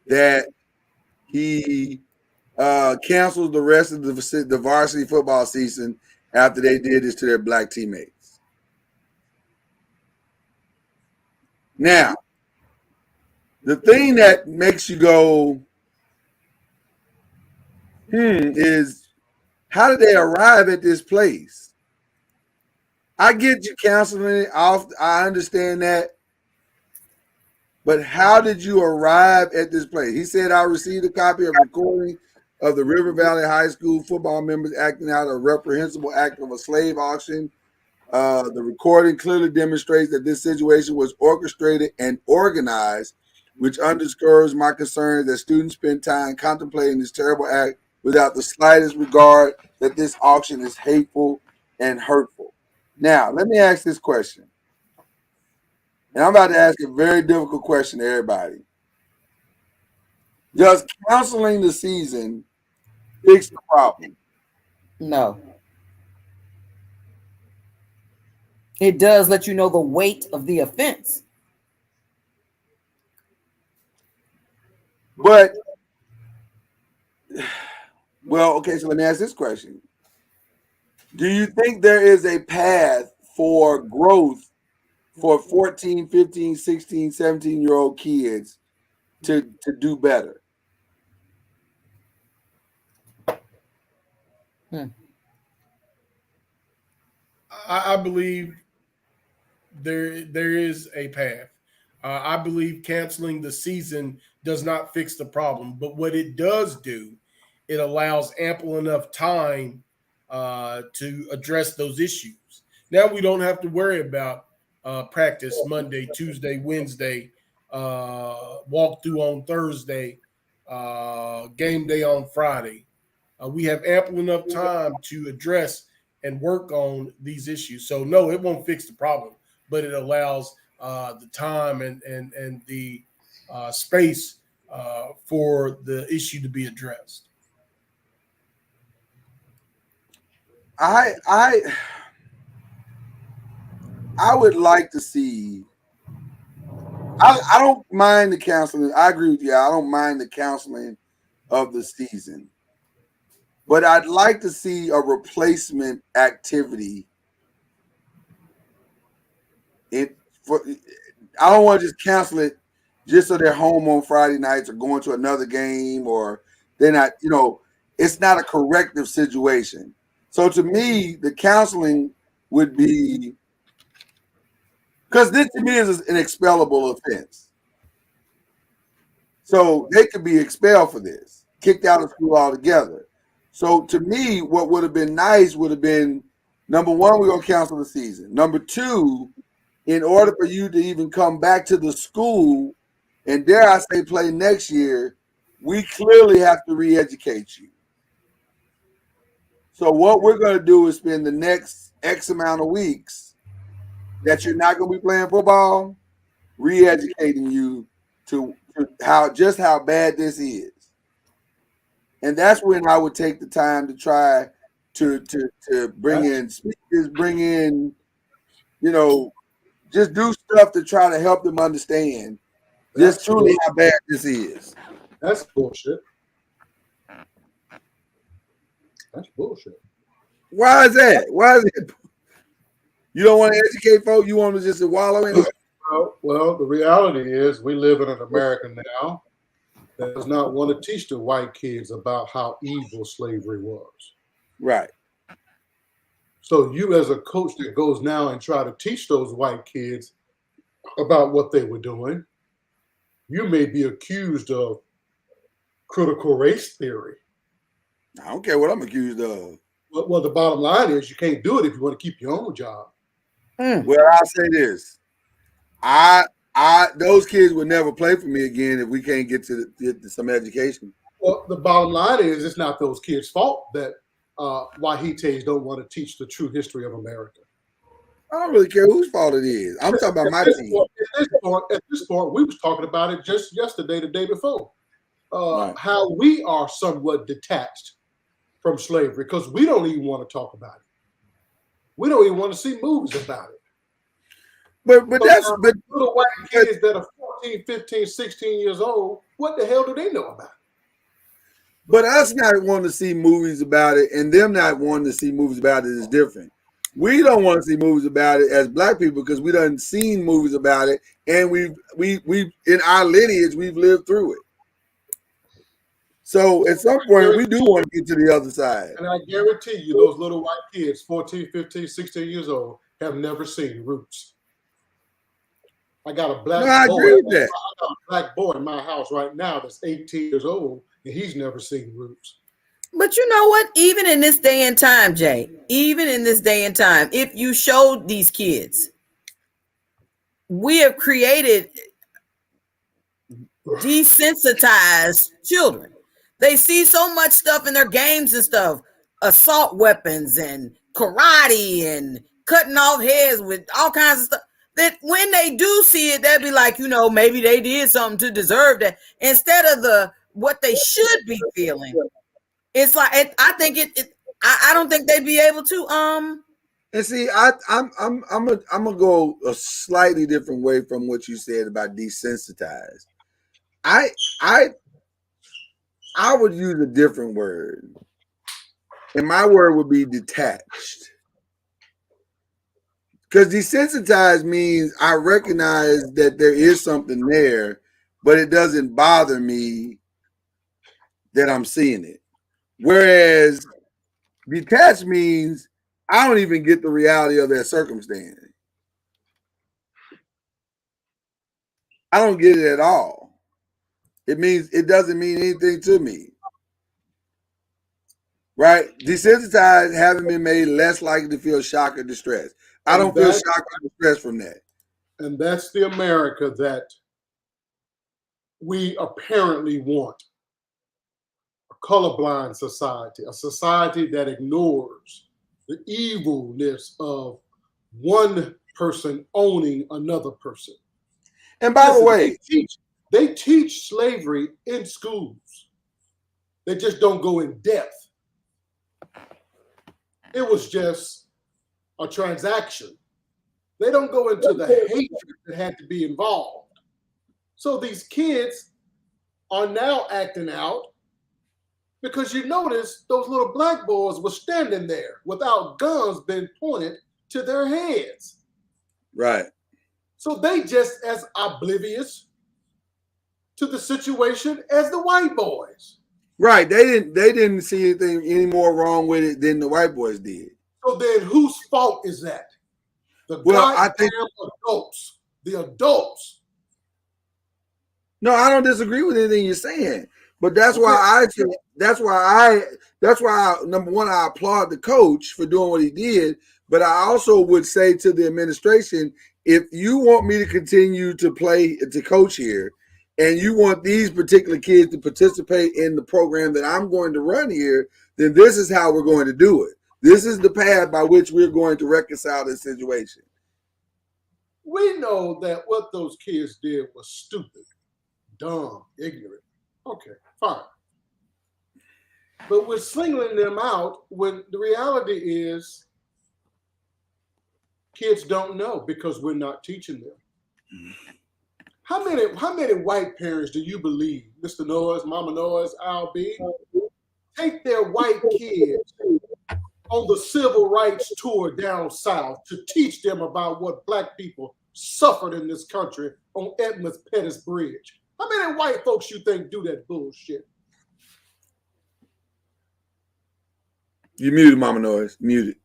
S4: that he canceled the rest of the varsity football season after they did this to their black teammates. Now, the thing that makes you go, is how did they arrive at this place? I get you canceling it off. I understand that. But how did you arrive at this place? He said, I received a copy of a recording of the River Valley High School football members acting out a reprehensible act of a slave auction. The recording clearly demonstrates that this situation was orchestrated and organized, which underscores my concern that students spend time contemplating this terrible act without the slightest regard that this auction is hateful and hurtful. Now, let me ask this question. And I'm about to ask a very difficult question to everybody. Does canceling the season fix the problem?
S8: No. It does let you know the weight of the offense.
S4: But, well, okay, so let me ask this question. Do you think there is a path for growth for 14, 15, 16, 17-year-old kids to do better?
S9: I believe there is a path. I believe canceling the season does not fix the problem, but what it does do, it allows ample enough time to address those issues. Now we don't have to worry about practice Monday, Tuesday, Wednesday, walkthrough on Thursday, game day on Friday. We have ample enough time to address and work on these issues. So no, it won't fix the problem, but it allows the time and the space for the issue to be addressed.
S4: I would like to see. I don't mind the counseling. I agree with you. I don't mind the counseling of the season, but I'd like to see a replacement activity. I don't want to just cancel it just so they're home on Friday nights or going to another game, or they're not. It's not a corrective situation. So to me, the counseling would be, because this to me is an expellable offense. So they could be expelled for this, kicked out of school altogether. So to me, what would have been nice would have been, number one, we're going to cancel the season. Number two, in order for you to even come back to the school and, dare I say, play next year, we clearly have to re-educate you. So what we're going to do is spend the next X amount of weeks that you're not going to be playing football, re-educating you to how bad this is. And that's when I would take the time to try to bring in speakers, bring in, just do stuff to try to help them understand just truly how bad this is.
S10: That's bullshit. That's bullshit.
S4: Why is that? Why is it? You don't want to educate folks? You want to just wallow in it?
S10: Well, the reality is we live in an America now that does not want to teach the white kids about how evil slavery was.
S4: Right.
S10: So you, as a coach that goes now and try to teach those white kids about what they were doing, you may be accused of critical race theory.
S4: I don't care what I'm accused of.
S10: Well, the bottom line is you can't do it if you want to keep your own job.
S4: Well, I'll say this. Those kids would never play for me again if we can't get to some education.
S10: Well, the bottom line is it's not those kids' fault that Wahites don't want to teach the true history of America.
S4: I don't really care whose fault it is. I'm talking about my team.
S10: At this point, we was talking about it just yesterday, the day before,
S4: Right.
S10: how we are somewhat detached from slavery because we don't even want to talk about it. We don't even want to see movies about it.
S4: But that's
S10: little white kids that are 14, 15, 16 years old, what the hell do they know about it?
S4: But us not wanting to see movies about it and them not wanting to see movies about it is different. We don't want to see movies about it as Black people because we done seen movies about it, and we in our lineage we've lived through it. So at some point we do want to get to the other side.
S10: And I guarantee you those little white kids, 14, 15, 16 years old, have never seen Roots. I got a black boy. I got a black boy in my house right now that's 18 years old, and he's never seen Roots.
S8: But you know what? Even in this day and time, Jay, even in this day and time, if you showed these kids, we have created desensitized children. They see so much stuff in their games and stuff, assault weapons and karate and cutting off heads with all kinds of stuff. that when they do see it, they'll be like, maybe they did something to deserve that, instead of what they should be feeling. It's like I think I don't think they'd be able to.
S4: And see, I'm gonna go a slightly different way from what you said about desensitized. I would use a different word, and my word would be detached. Because desensitized means I recognize that there is something there, but it doesn't bother me that I'm seeing it. Whereas detached means I don't even get the reality of that circumstance. I don't get it at all. It means it doesn't mean anything to me. Right? Desensitized, having been made less likely to feel shock or distress. I don't feel shock or distress from that.
S10: And that's the America that we apparently want. A colorblind society, a society that ignores the evilness of one person owning another person.
S4: And by the way,
S10: they teach slavery in schools. They just don't go in depth. It was just a transaction. They don't go into the hatred that had to be involved. So these kids are now acting out because you notice those little black boys were standing there without guns being pointed to their heads.
S4: Right.
S10: So they just as oblivious to the situation as the white boys.
S4: Right. They didn't see anything any more wrong with it than the white boys did.
S10: So then whose fault is that? I think adults. The adults.
S4: No, I don't disagree with anything you're saying. But that's why number one, I applaud the coach for doing what he did. But I also would say to the administration, if you want me to continue to coach here, and you want these particular kids to participate in the program that I'm going to run here, then this is how we're going to do it. This is the path by which we're going to reconcile this situation.
S10: We know that what those kids did was stupid, dumb, ignorant. Okay, fine. But we're singling them out when the reality is kids don't know because we're not teaching them. How many white parents do you believe, Mr. Noiz, Mama Noiz, Al B, take their white kids on the civil rights tour down south to teach them about what black people suffered in this country on Edmund Pettus Bridge? How many white folks you think do that bullshit?
S4: You muted, Mama Noiz. Muted.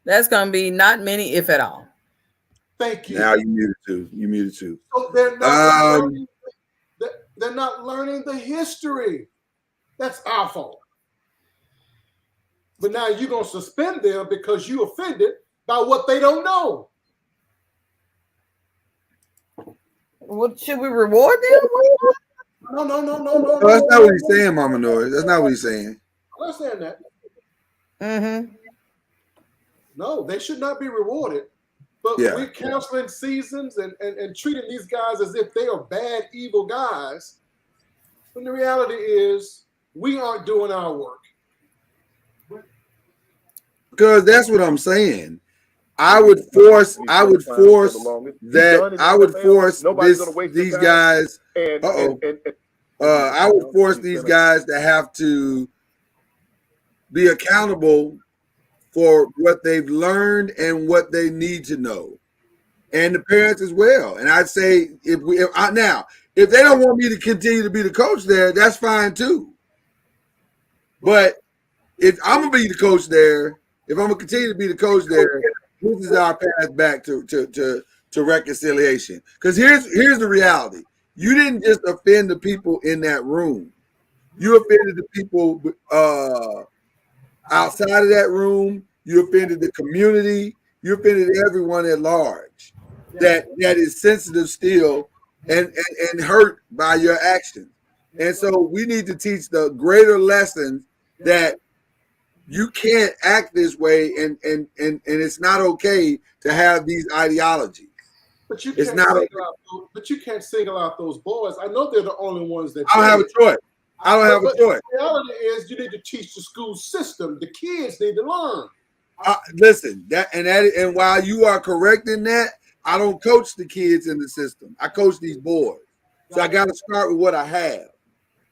S8: That's going to be not many, if at all.
S10: Thank you.
S4: Now you muted too.
S10: So they're not they're not learning the history. That's our fault. But now you're going to suspend them because you offended by what they don't know.
S8: What, should we reward them?
S10: No.
S4: That's not what he's saying, Mama Noiz. That's not what he's saying.
S10: I'm not saying that.
S8: Mm-hmm.
S10: No, they should not be rewarded. But we're canceling seasons and treating these guys as if they are bad, evil guys. When the reality is we aren't doing our work.
S4: Because that's what I'm saying. I would force these guys. I would force these guys to have to be accountable for what they've learned and what they need to know, and the parents as well. And I'd say if they don't want me to continue to be the coach there, that's fine too. But if I'm gonna be the coach there, if I'm gonna continue to be the coach there, this is our path back to reconciliation. Because here's the reality: you didn't just offend the people in that room; you offended the people outside of that room. You offended the community. You offended everyone at large that is sensitive still and hurt by your actions. And so we need to teach the greater lessons that you can't act this way and it's not okay to have these ideologies.
S10: But you
S4: It's
S10: can't
S4: not.
S10: single out those boys. I know they're the only ones that
S4: I don't have a choice. I don't have a choice.
S10: The reality is, you need to teach the school system. The kids need to learn.
S4: Listen, and while you are correct in that, I don't coach the kids in the system. I coach these boys. So I got to start with what I have.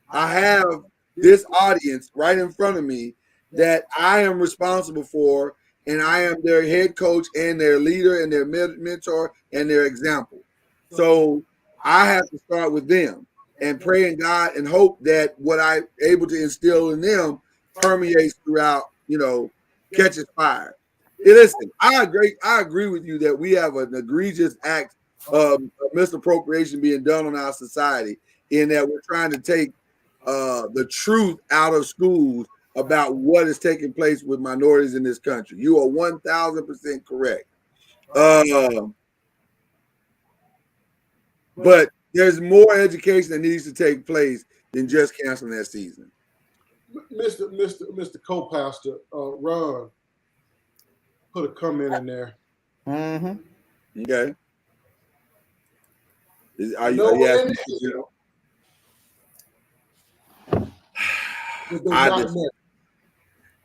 S4: I have this audience right in front of me that I am responsible for, and I am their head coach and their leader and their mentor and their example. So I have to start with them and pray in God and hope that what I'm able to instill in them permeates throughout, catches fire. Hey, listen, I agree with you that we have an egregious act of misappropriation being done on our society, in that we're trying to take the truth out of schools about what is taking place with minorities in this country. You are 1,000% correct. But there's more education that needs to take place than just canceling that season.
S10: Mr. Co-Pastor Ron put a comment in there.
S8: Mm-hmm.
S4: Okay. Are you asking?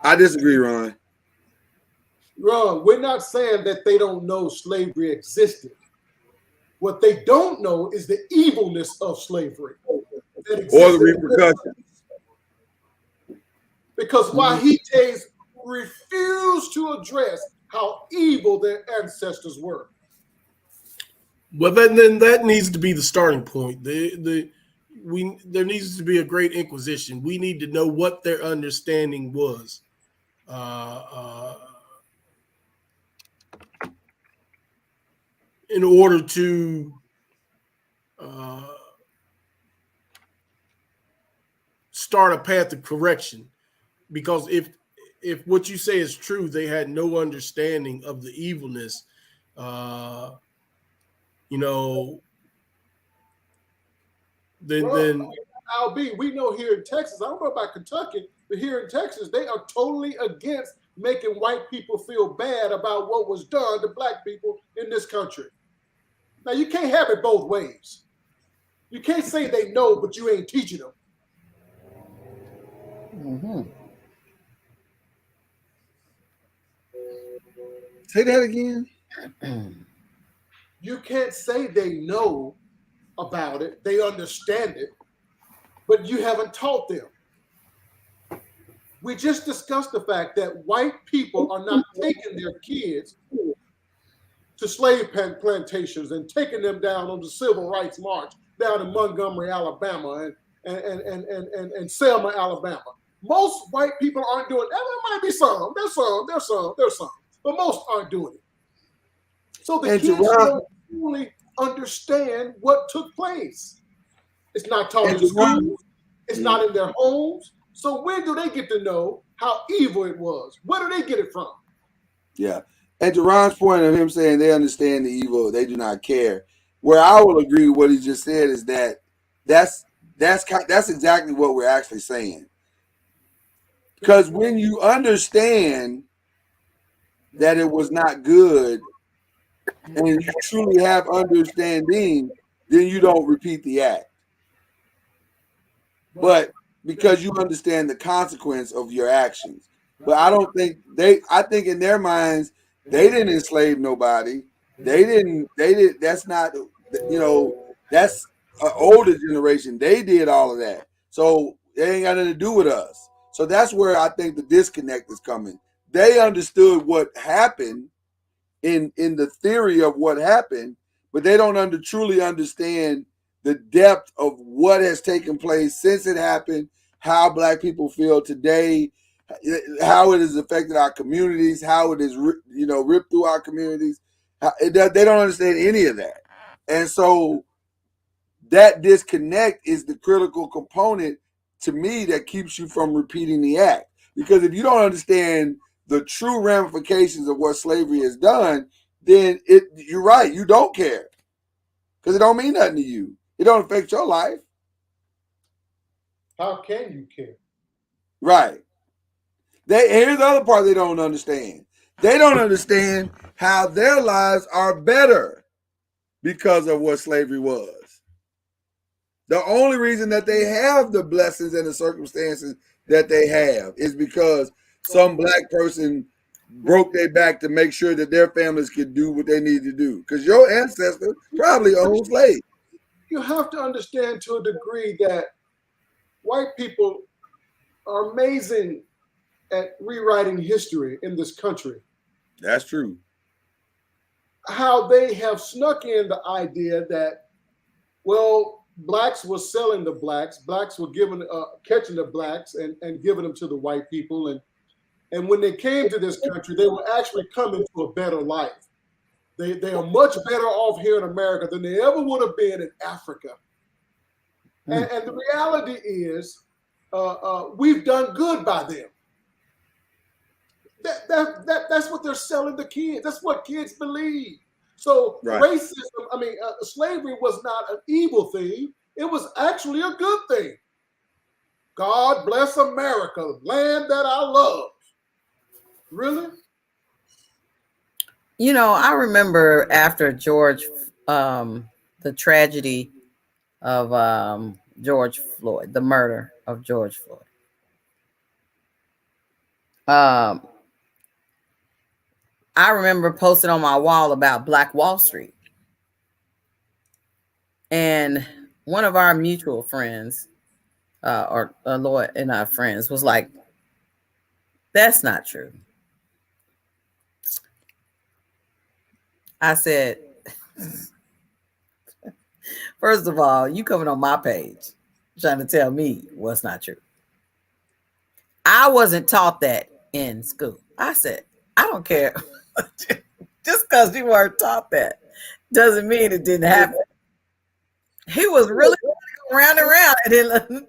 S4: I disagree, Ron.
S10: Ron, we're not saying that they don't know slavery existed. What they don't know is the evilness of slavery
S4: or the repercussions.
S10: Because while he refused to address how evil their ancestors were.
S9: Well, then that needs to be the starting point. There needs to be a great inquisition. We need to know what their understanding was. In order to start a path of correction. Because if what you say is true, they had no understanding of the evilness, then
S10: LB, we know here in Texas, I don't know about Kentucky, but here in Texas, they are totally against making white people feel bad about what was done to black people in this country. Now, you can't have it both ways. You can't say they know, but you ain't teaching them.
S8: Mm-hmm.
S4: Say that again.
S10: You can't say they know about it, they understand it, but you haven't taught them. We just discussed the fact that white people are not taking their kids to slave plantations and taking them down on the Civil Rights March down in Montgomery, Alabama, and Selma, Alabama. Most white people aren't doing that. There might be some. There's some, but most aren't doing it. So the kids don't really understand what took place. It's not taught in schools. It's not in their homes. So where do they get to know how evil it was? Where do they get it from?
S4: Yeah. And to Ron's point of him saying they understand the evil, they do not care. Where I will agree with what he just said is that's exactly what we're actually saying. Because when you understand that it was not good and you truly have understanding, then you don't repeat the act. But because you understand the consequence of your actions. But I don't think I think in their minds, they didn't enslave nobody. They did. That's not, that's an older generation. They did all of that. So they ain't got nothing to do with us. So that's where I think the disconnect is coming. They understood what happened in the theory of what happened, but they don't truly understand the depth of what has taken place since it happened, how black people feel today, how it has affected our communities, how it is ripped through our communities. They don't understand any of that. And so that disconnect is the critical component to me that keeps you from repeating the act. Because if you don't understand the true ramifications of what slavery has done, then you're right, you don't care. Because it don't mean nothing to you. It don't affect your life.
S10: How can you care?
S4: Right. Here's the other part they don't understand. They don't understand how their lives are better because of what slavery was. The only reason that they have the blessings and the circumstances that they have is because some black person broke their back to make sure that their families could do what they need to do. Because your ancestors probably owned slaves.
S10: You have to understand to a degree that white people are amazing at rewriting history in this country.
S4: That's true.
S10: How they have snuck in the idea that, well, blacks were selling the blacks were giving, catching the blacks and giving them to the white people. And when they came to this country, they were actually coming to a better life. They are much better off here in America than they ever would have been in Africa. And the reality is, we've done good by them. That's what they're selling the kids. That's what kids believe. So racism, slavery was not an evil thing. It was actually a good thing. God bless America, land that I love. Really?
S8: You know, I remember after George, the tragedy of George Floyd, the murder of George Floyd. I remember posting on my wall about Black Wall Street. And one of our mutual friends, or Lloyd and our friends, was like, that's not true. I said, first of all, you coming on my page trying to tell me what's not true. I wasn't taught that in school. I said, I don't care. Just because you weren't taught that doesn't mean it didn't happen. He was really round and round.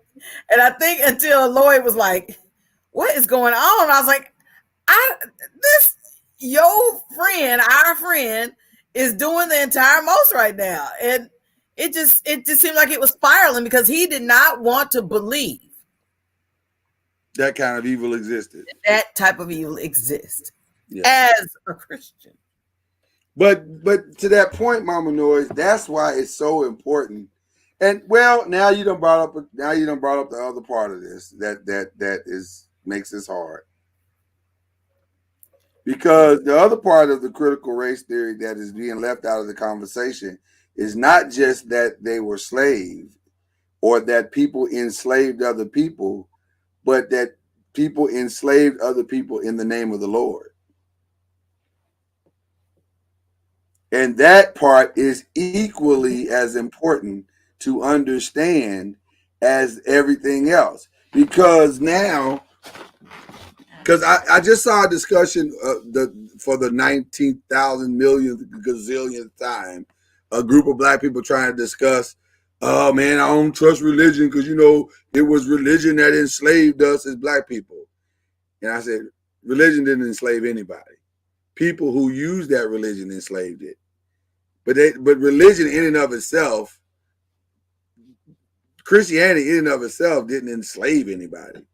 S8: And I think until Lloyd was like, what is going on? I was like, your friend, our friend, is doing the entire most right now. And it just seemed like it was spiraling because he did not want to believe
S4: that kind of evil existed.
S8: That type of evil exists as a Christian.
S4: But to that point, Mama Noise, that's why it's so important. And well, now you done brought up the other part of this that makes this hard. Because the other part of the critical race theory that is being left out of the conversation is not just that they were slaves or that people enslaved other people, but that people enslaved other people in the name of the Lord. And that part is equally as important to understand as everything else. Because now, because I just saw a discussion for the 19,000 millionth gazillionth time, a group of black people trying to discuss, oh man, I don't trust religion because, you know, it was religion that enslaved us as black people. And I said, religion didn't enslave anybody. People who used that religion enslaved it. But religion in and of itself, Christianity in and of itself didn't enslave anybody.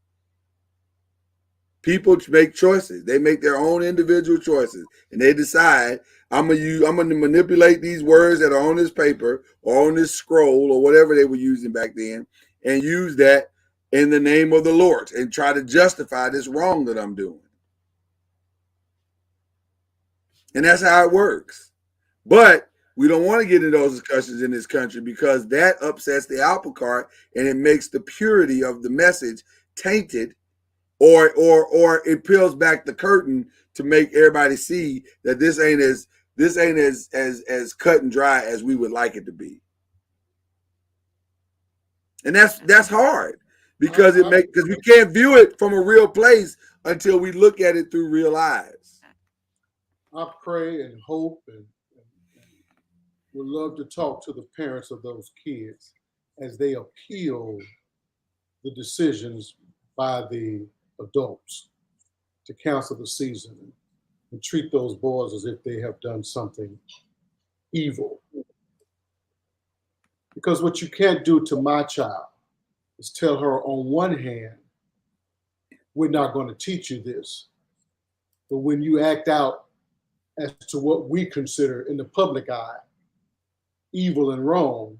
S4: People make choices. They make their own individual choices. And they decide, I'm gonna manipulate these words that are on this paper or on this scroll or whatever they were using back then and use that in the name of the Lord and try to justify this wrong that I'm doing. And that's how it works. But we don't want to get into those discussions in this country because that upsets the apple cart and it makes the purity of the message tainted, or it peels back the curtain to make everybody see that this ain't as cut and dry as we would like it to be. And that's hard because because we can't view it from a real place until we look at it through real eyes.
S10: I pray and hope and would love to talk to the parents of those kids as they appeal the decisions by the adults to cancel the season and treat those boys as if they have done something evil. Because what you can't do to my child is tell her on one hand, we're not going to teach you this. But when you act out as to what we consider in the public eye evil and wrong,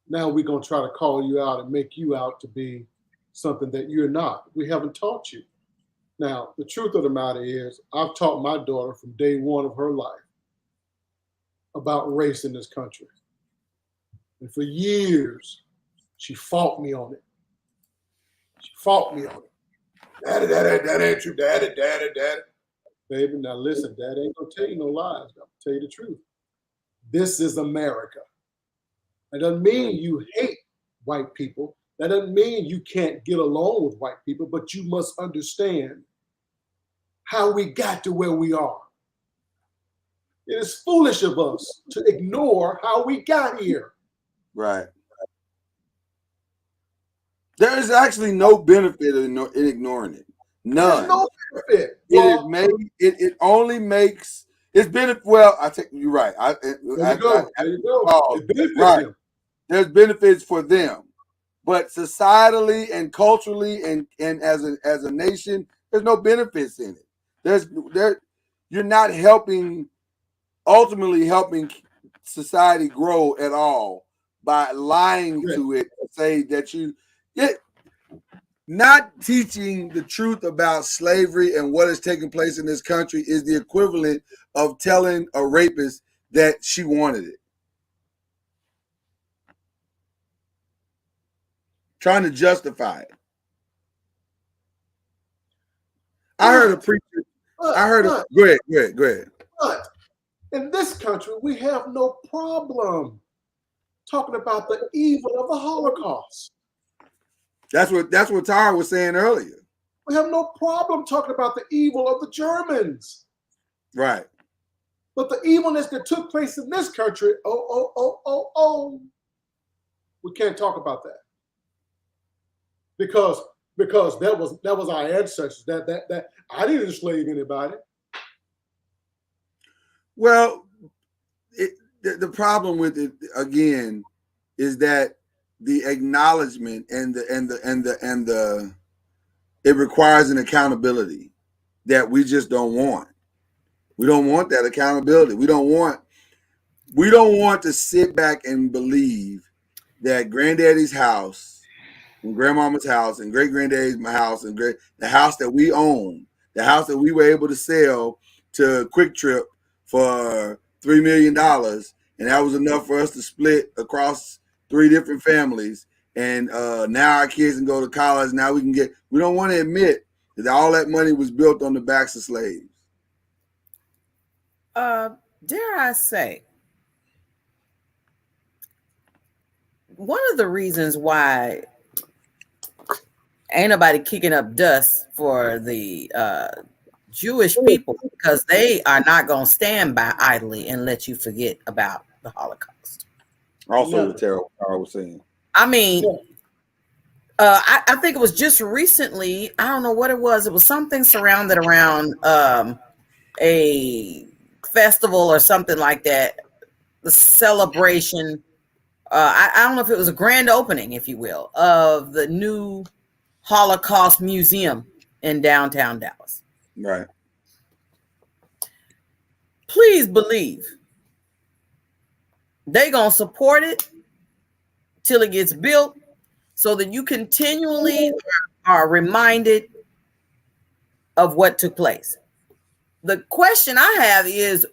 S10: now we're going to try to call you out and make you out to be something that you're not. We haven't taught you. Now, the truth of the matter is, I've taught my daughter from day one of her life about race in this country. And for years, she fought me on it. She fought me on it. Daddy, that ain't true. Daddy. Baby, now listen, Dad ain't gonna tell you no lies. I'm gonna tell you the truth. This is America. That doesn't mean you hate white people. That doesn't mean you can't get along with white people, but you must understand how we got to where we are. It is foolish of us to ignore how we got here.
S4: Right. There is actually no benefit in ignoring it. None.
S10: There's no benefit.
S4: It only makes it's benefit. Well, I take you right.
S10: There you go. It benefits
S4: right.
S10: them.
S4: There's benefits for them, but societally and culturally and as a nation, there's no benefits in it. You're not ultimately helping society grow at all by lying to it and say that not teaching the truth about slavery and what is taking place in this country is the equivalent of telling a rapist that she wanted it. Trying to justify it. I heard a preacher. Go ahead.
S10: But in this country, we have no problem talking about the evil of the Holocaust.
S4: That's what Tara was saying earlier.
S10: We have no problem talking about the evil of the Germans.
S4: Right.
S10: But the evilness that took place in this country, we can't talk about that. Because that was our ancestors. That I didn't enslave anybody.
S4: Well, the problem with it again is that the acknowledgement and the it requires an accountability that we just don't want. We don't want that accountability. We don't want to sit back and believe that granddaddy's house and grandmama's house and great granddaddy's house and the house that we own, the house that we were able to sell to Quick Trip for $3 million, and that was enough for us to split across 3 different families. And now our kids can go to college. Now we don't want to admit that all that money was built on the backs of slaves.
S8: Dare I say, one of the reasons why ain't nobody kicking up dust for the Jewish people, because they are not going to stand by idly and let you forget about the Holocaust.
S4: Also, what Tara was saying.
S8: I mean, I think it was just recently, I don't know what it was. It was something surrounded around a festival or something like that. The celebration. I don't know if it was a grand opening, if you will, of the new Holocaust Museum in downtown Dallas.
S4: Right.
S8: Please believe they're going to support it till it gets built so that you continually are reminded of what took place. The question I have is,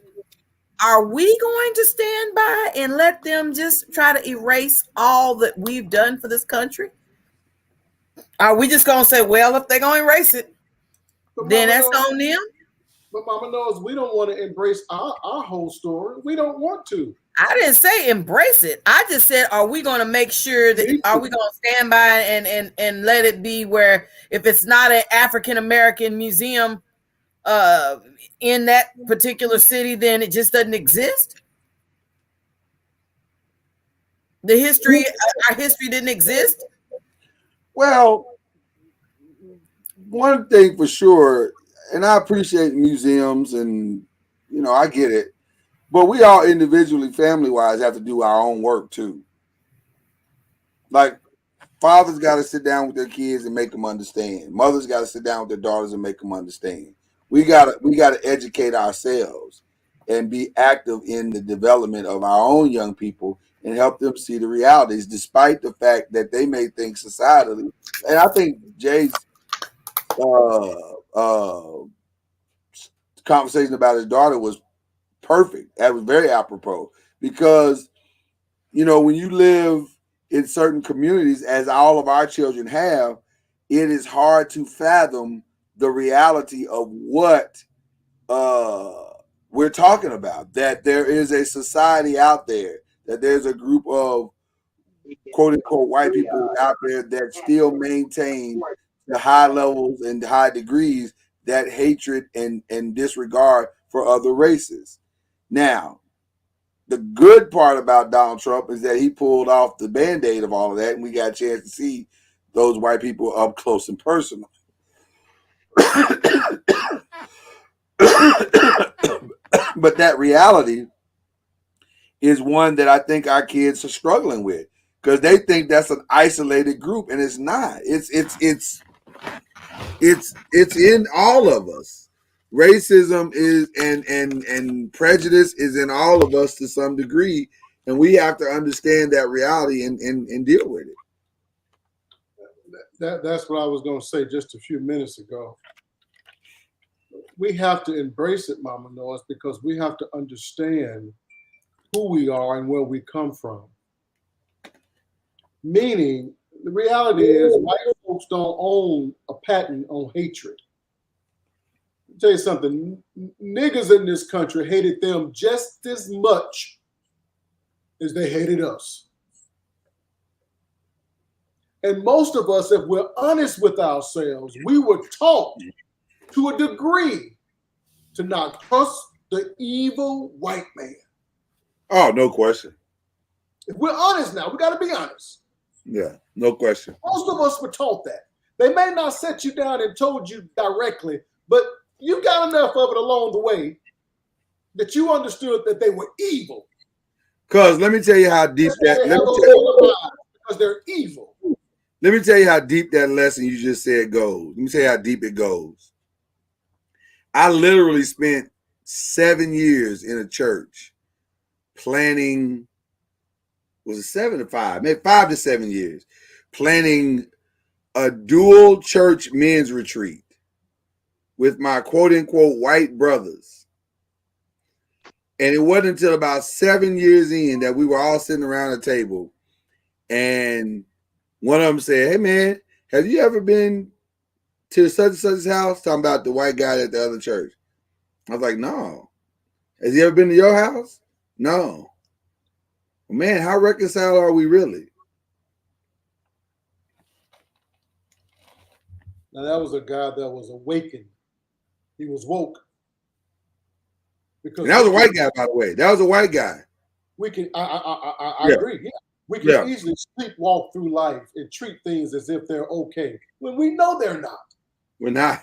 S8: are we going to stand by and let them just try to erase all that we've done for this country? Are we just going to say, well, if they're going to erase it, then that's on them?
S10: But Mama knows we don't want to embrace our whole story. We don't want to.
S8: I didn't say embrace it. I just said, are we going to make sure that, are we going to stand by and let it be where if it's not an African-American museum in that particular city, then it just doesn't exist? Our history didn't exist?
S4: Well, one thing for sure, and I appreciate museums and, I get it, but we all individually, family-wise, have to do our own work too. Like, fathers got to sit down with their kids and make them understand. Mothers got to sit down with their daughters and make them understand. We got to educate ourselves. and be active in the development of our own young people and help them see the realities, despite the fact that they may think societally. And I think Jay's conversation about his daughter was perfect. That was very apropos because, when you live in certain communities, as all of our children have, it is hard to fathom the reality of what we're talking about. That there is a society out there, that there's a group of quote unquote white people out there that still maintain the high levels and high degrees that hatred and disregard for other races. Now, the good part about Donald Trump is that he pulled off the Band-Aid of all of that, and we got a chance to see those white people up close and personal. But that reality is one that I think our kids are struggling with because they think that's an isolated group, and it's not. It's in all of us. Racism is and prejudice is in all of us to some degree, and we have to understand that reality and deal with it.
S10: That's what I was going to say just a few minutes ago. We have to embrace it, Mama Noise, because we have to understand who we are and where we come from. Meaning, the reality is white folks don't own a patent on hatred. I'll tell you something, niggas in this country hated them just as much as they hated us. And most of us, if we're honest with ourselves, we were taught to a degree to not trust the evil white man.
S4: Oh, no question.
S10: If we're honest now, we got to be honest.
S4: Yeah, no question.
S10: Most of us were taught that. They may not set you down and told you directly, but you got enough of it along the way that you understood that they were evil.
S4: Because let me tell you how deep that.
S10: Because they're evil.
S4: Let me tell you how deep that lesson you just said goes. Let me tell you how deep it goes. I literally spent 7 years in a church planning, was it 7 or 5? Maybe 5 to 7 years, planning a dual church men's retreat with my quote unquote white brothers. And it wasn't until about 7 years in that we were all sitting around a table and one of them said, "Hey man, have you ever been to such and such's house?" Talking about the white guy at the other church. I was like, "No." "Has he ever been to your house?" "No." Well, man, how reconciled are we really?
S10: Now that was a guy that was awakened. He was woke.
S4: Because and that was a white guy, by the way. That was a white guy.
S10: We can. I agree. Yeah. We can easily sleepwalk through life and treat things as if they're okay when we know they're not.
S4: We're not.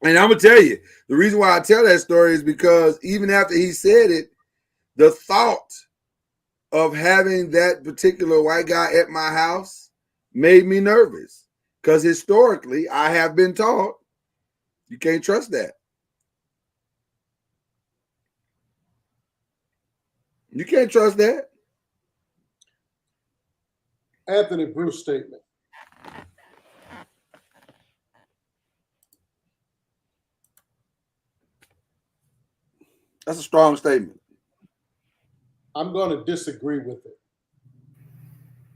S4: And I'm gonna tell you, the reason why I tell that story is because even after he said it, the thought of having that particular white guy at my house made me nervous. Because historically, I have been taught you can't trust that. You can't trust that.
S10: Anthony Bruce statement.
S4: That's a strong statement.
S10: I'm going to disagree with it.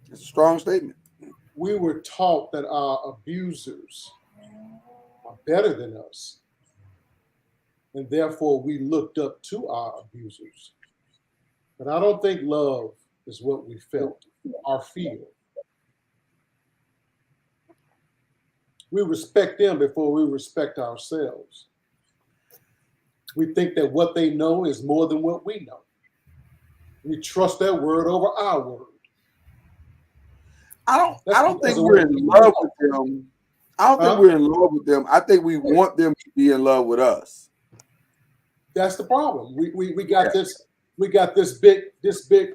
S4: It's a strong statement.
S10: We were taught that our abusers are better than us, and therefore we looked up to our abusers. But I don't think love is what we felt or feel. We respect them before we respect ourselves. We think that what they know is more than what we know. We trust their word over our word.
S4: I don't think we're in love with them. I don't think we're in love with them. I think we want them to be in love with us.
S10: That's the problem. We got this. We got this big.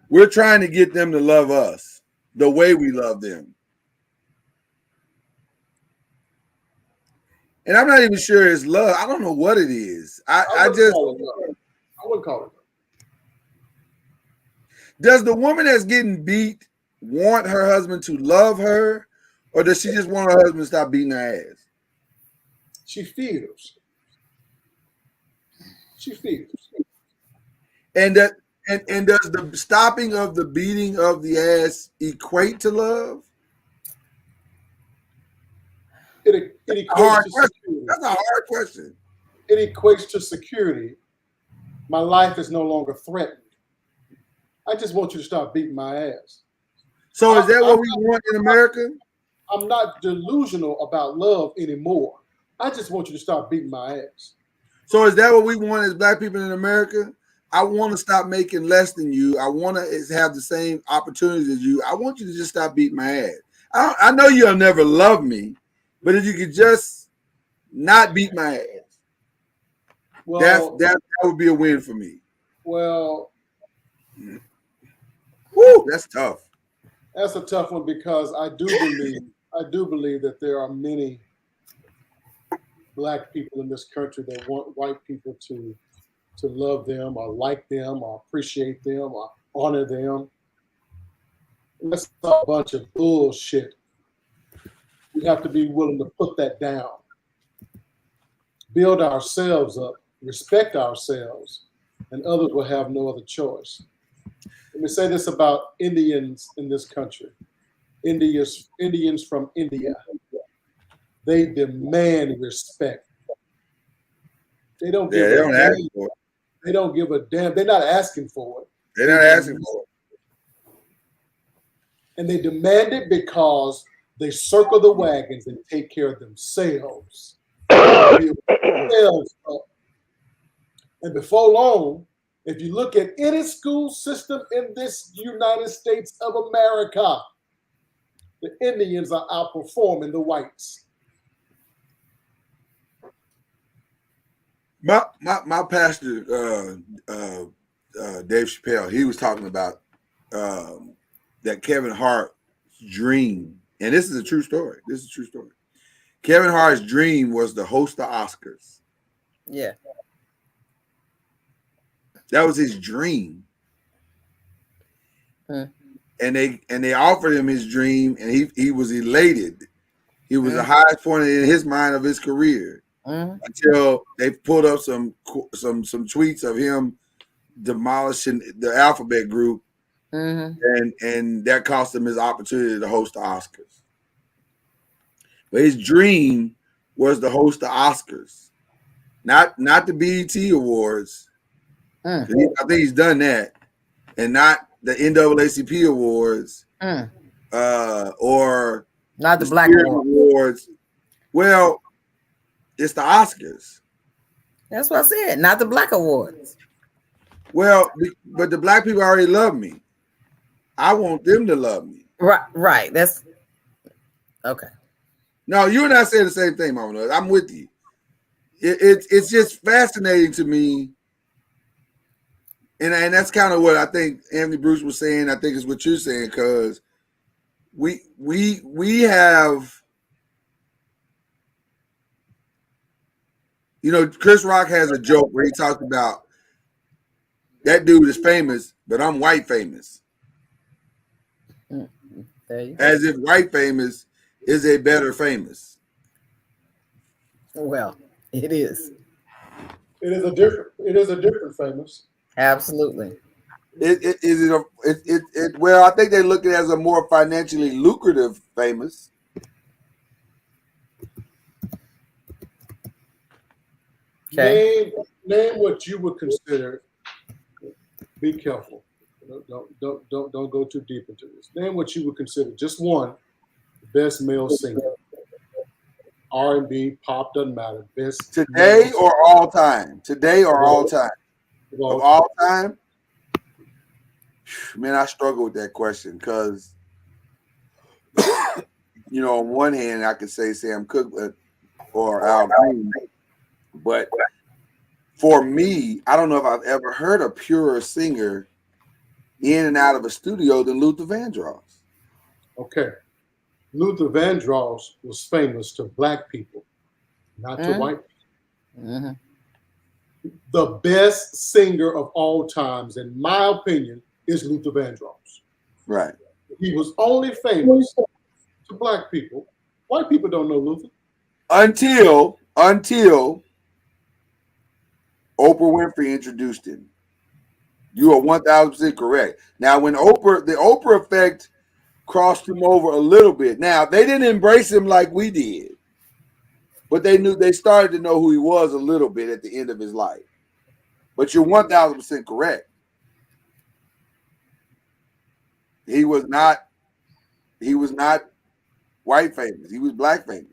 S4: We're trying to get them to love us the way we love them. And I'm not even sure it's love. I don't know what it is. I just
S10: call it love. I wouldn't call it love.
S4: Does the woman that's getting beat want her husband to love her, or does she just want her husband to stop beating her ass?
S10: She feels. She feels.
S4: And that and does the stopping of the beating of the ass equate to love?
S10: It equates to security.
S4: That's a hard question.
S10: It equates to security. My life is no longer threatened. I just want you to stop beating my ass.
S4: So is that what we want in America?
S10: I'm not delusional about love anymore. I just want you to stop beating my ass.
S4: So is that what we want as black people in America? I want to stop making less than you. I want to have the same opportunities as you. I want you to just stop beating my ass. I know you'll never love me, but if you could just not beat my ass,
S10: well,
S4: that would be a win for me.
S10: Well,
S4: whoo, that's tough.
S10: That's a tough one because I do believe that there are many black people in this country that want white people to love them or like them or appreciate them or honor them. That's a bunch of bullshit. We have to be willing to put that down, build ourselves up, respect ourselves, and others will have no other choice. Let me say this about Indians in this country. Indians from India. They demand respect. They don't give a damn. They don't give a damn. They're not asking for it.
S4: They're not asking for it.
S10: And they demand it because they circle the wagons and take care of themselves. Build themselves up. And before long, if you look at any school system in this United States of America, the Indians are outperforming the whites.
S4: My pastor, Dave Chappelle, he was talking about that Kevin Hart's dream, and this is a true story. This is a true story. Kevin Hart's dream was to host the Oscars.
S8: Yeah.
S4: That was his dream.
S8: Hmm.
S4: And they offered him his dream, and he was elated. He was the highest point in his mind of his career until they pulled up some tweets of him demolishing the Alphabet Group, and that cost him his opportunity to host the Oscars. But his dream was to host the Oscars, not the BET Awards. I think he's done that, and not the NAACP Awards, or
S8: not the Black
S4: Awards. Well, it's the Oscars.
S8: That's what I said. Not the Black Awards.
S4: Well, but the black people already love me. I want them to love me.
S8: Right. That's okay.
S4: No, you and I say the same thing, Mama. I'm with you. It's just fascinating to me. And that's kind of what I think Anthony Bruce was saying. I think is what you're saying, because we have, Chris Rock has a joke where he talks about that dude is famous, but I'm white famous. As if white famous is a better famous.
S8: Well, it is.
S10: It is a different famous.
S8: Absolutely.
S4: Well, I think they look at it as a more financially lucrative famous.
S10: Okay. Name what you would consider. Be careful. Don't go too deep into this. Name what you would consider just one best male singer. R&B, pop, doesn't matter. Best
S4: today or all time. Today or all time. Of all time. Man, I struggle with that question because, on one hand, I could say Sam Cooke or Al Green, but for me, I don't know if I've ever heard a purer singer in and out of a studio than Luther Vandross.
S10: Okay. Luther Vandross was famous to black people. not to white people.
S8: Mm-hmm.
S10: The best singer of all times, in my opinion, is Luther Vandross.
S11: Right.
S10: He was only famous to black people. White people don't know Luther.
S11: Until Oprah Winfrey introduced him. You are 1,000% correct. Now, when the Oprah effect crossed him over a little bit. Now, they didn't embrace him like we did, but they started to know who he was a little bit at the end of his life. But you're 1,000% correct. He was not white famous. He was black famous.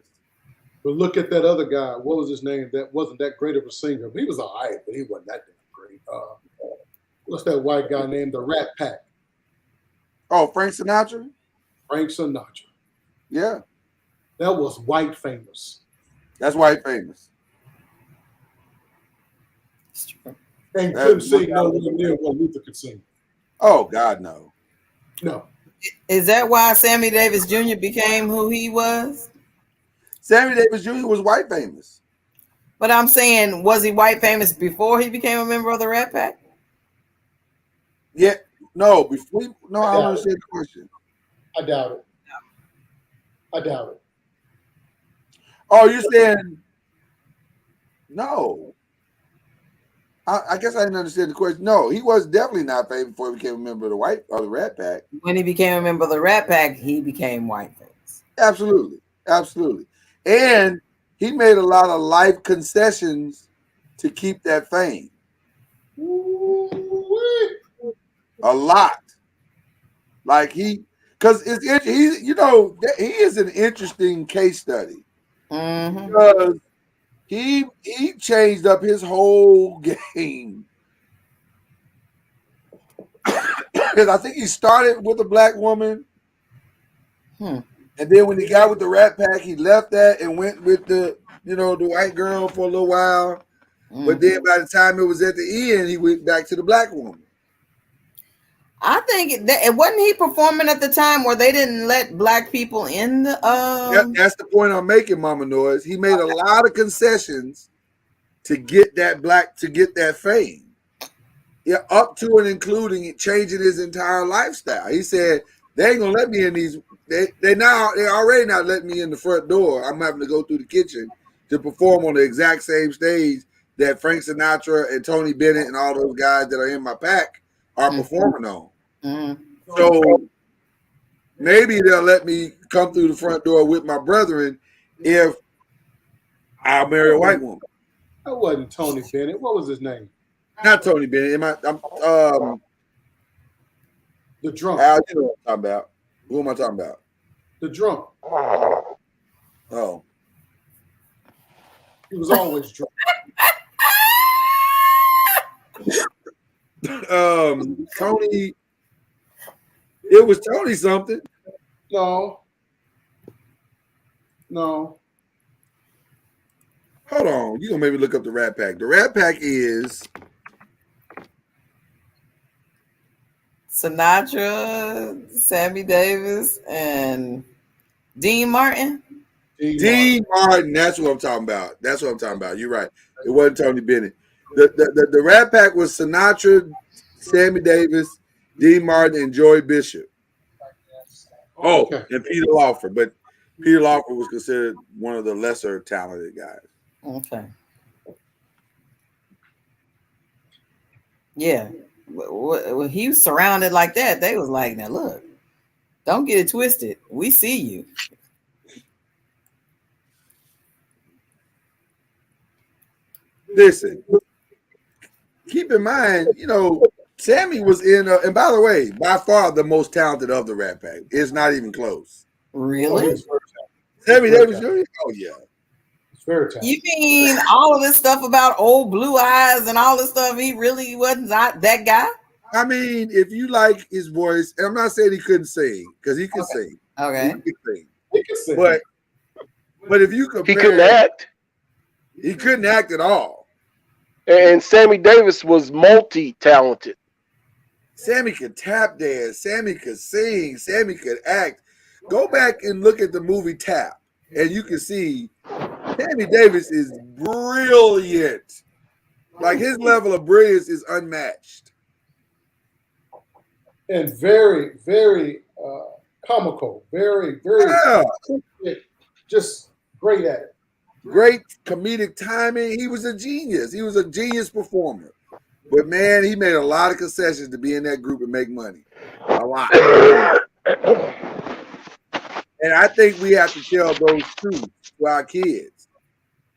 S10: But look at that other guy. What was his name? That wasn't that great of a singer. He was all right, but he wasn't that damn great. What's that white guy named the Rat Pack?
S11: Oh, Frank Sinatra?
S10: Frank Sinatra.
S11: Yeah.
S10: That was white famous.
S11: That's white famous.
S10: And couldn't sing nowhere near what Luther could sing.
S11: Oh, God, no.
S10: No.
S8: Is that why Sammy Davis Jr. became who he was?
S11: Sammy Davis Jr. was white famous.
S8: But I'm saying, was he white famous before he became a member of the Rat Pack?
S11: Yeah. No, before. No, I don't understand the question.
S10: I doubt it. I doubt it.
S11: Oh, you're saying no. I guess I didn't understand the question. No, he was definitely not famous before he became a member of the Rat Pack.
S8: When he became a member of the Rat Pack, he became white famous.
S11: Absolutely. Absolutely. And he made a lot of life concessions to keep that fame. A lot. Like because he is an interesting case study.
S8: Mm-hmm.
S11: Because he changed up his whole game. Because I think he started with a black woman. And then when he got with the Rat Pack, he left that and went with the white girl for a little while. But then by the time it was at the end, he went back to the black woman.
S8: I think it wasn't he performing at the time where they didn't let black people in the
S11: That's the point I'm making, Mama Noise. He made a lot of concessions to get that fame. Yeah, up to and including changing his entire lifestyle. He said, they ain't gonna let me in these. They already not letting me in the front door. I'm having to go through the kitchen to perform on the exact same stage that Frank Sinatra and Tony Bennett and all those guys that are in my pack are performing on. So maybe they'll let me come through the front door with my brethren if I'll marry a white woman.
S10: That wasn't Tony Bennett. What was his name?
S11: Not Tony Bennett.
S10: The drunk.
S11: Al, you know what I'm talking about. Who am I talking about?
S10: The drunk.
S11: Oh.
S10: He was always drunk.
S11: Tony. It was Tony something.
S10: No.
S11: Hold on. You're going to maybe look up the Rat Pack. The Rat Pack is
S8: Sinatra, Sammy Davis, and Dean Martin.
S11: Dean Martin. That's what I'm talking about. You're right. It wasn't Tony Bennett. The Rat Pack was Sinatra, Sammy Davis, Dean Martin, and Joey Bishop. Oh, okay. And Peter Lawford. But Peter Lawford was considered one of the lesser talented guys.
S8: Okay. Yeah. When he was surrounded like that, they was like, now look, don't get it twisted. We see you.
S11: Listen, keep in mind, Sammy was in, and by the way, by far the most talented of the Rat Pack. It's not even close.
S8: Really?
S11: Sammy Davis Jr.? Oh, yeah.
S8: You mean all of this stuff about old blue eyes and all this stuff? He really wasn't that guy?
S11: I mean, if you like his voice, and I'm not saying he couldn't sing, because he could sing.
S8: Okay.
S10: He could sing.
S11: But if you compare,
S9: He couldn't act.
S11: He couldn't act at all.
S9: And Sammy Davis was multi-talented.
S11: Sammy could tap dance. Sammy could sing. Sammy could act. Go back and look at the movie Tap, and you can see Sammy Davis is brilliant. Like his level of brilliance is unmatched.
S10: And very, very comical. Very, very just great at it.
S11: Great comedic timing. He was a genius. He was a genius performer. But man, he made a lot of concessions to be in that group and make money. A lot. And I think we have to tell those truths to our kids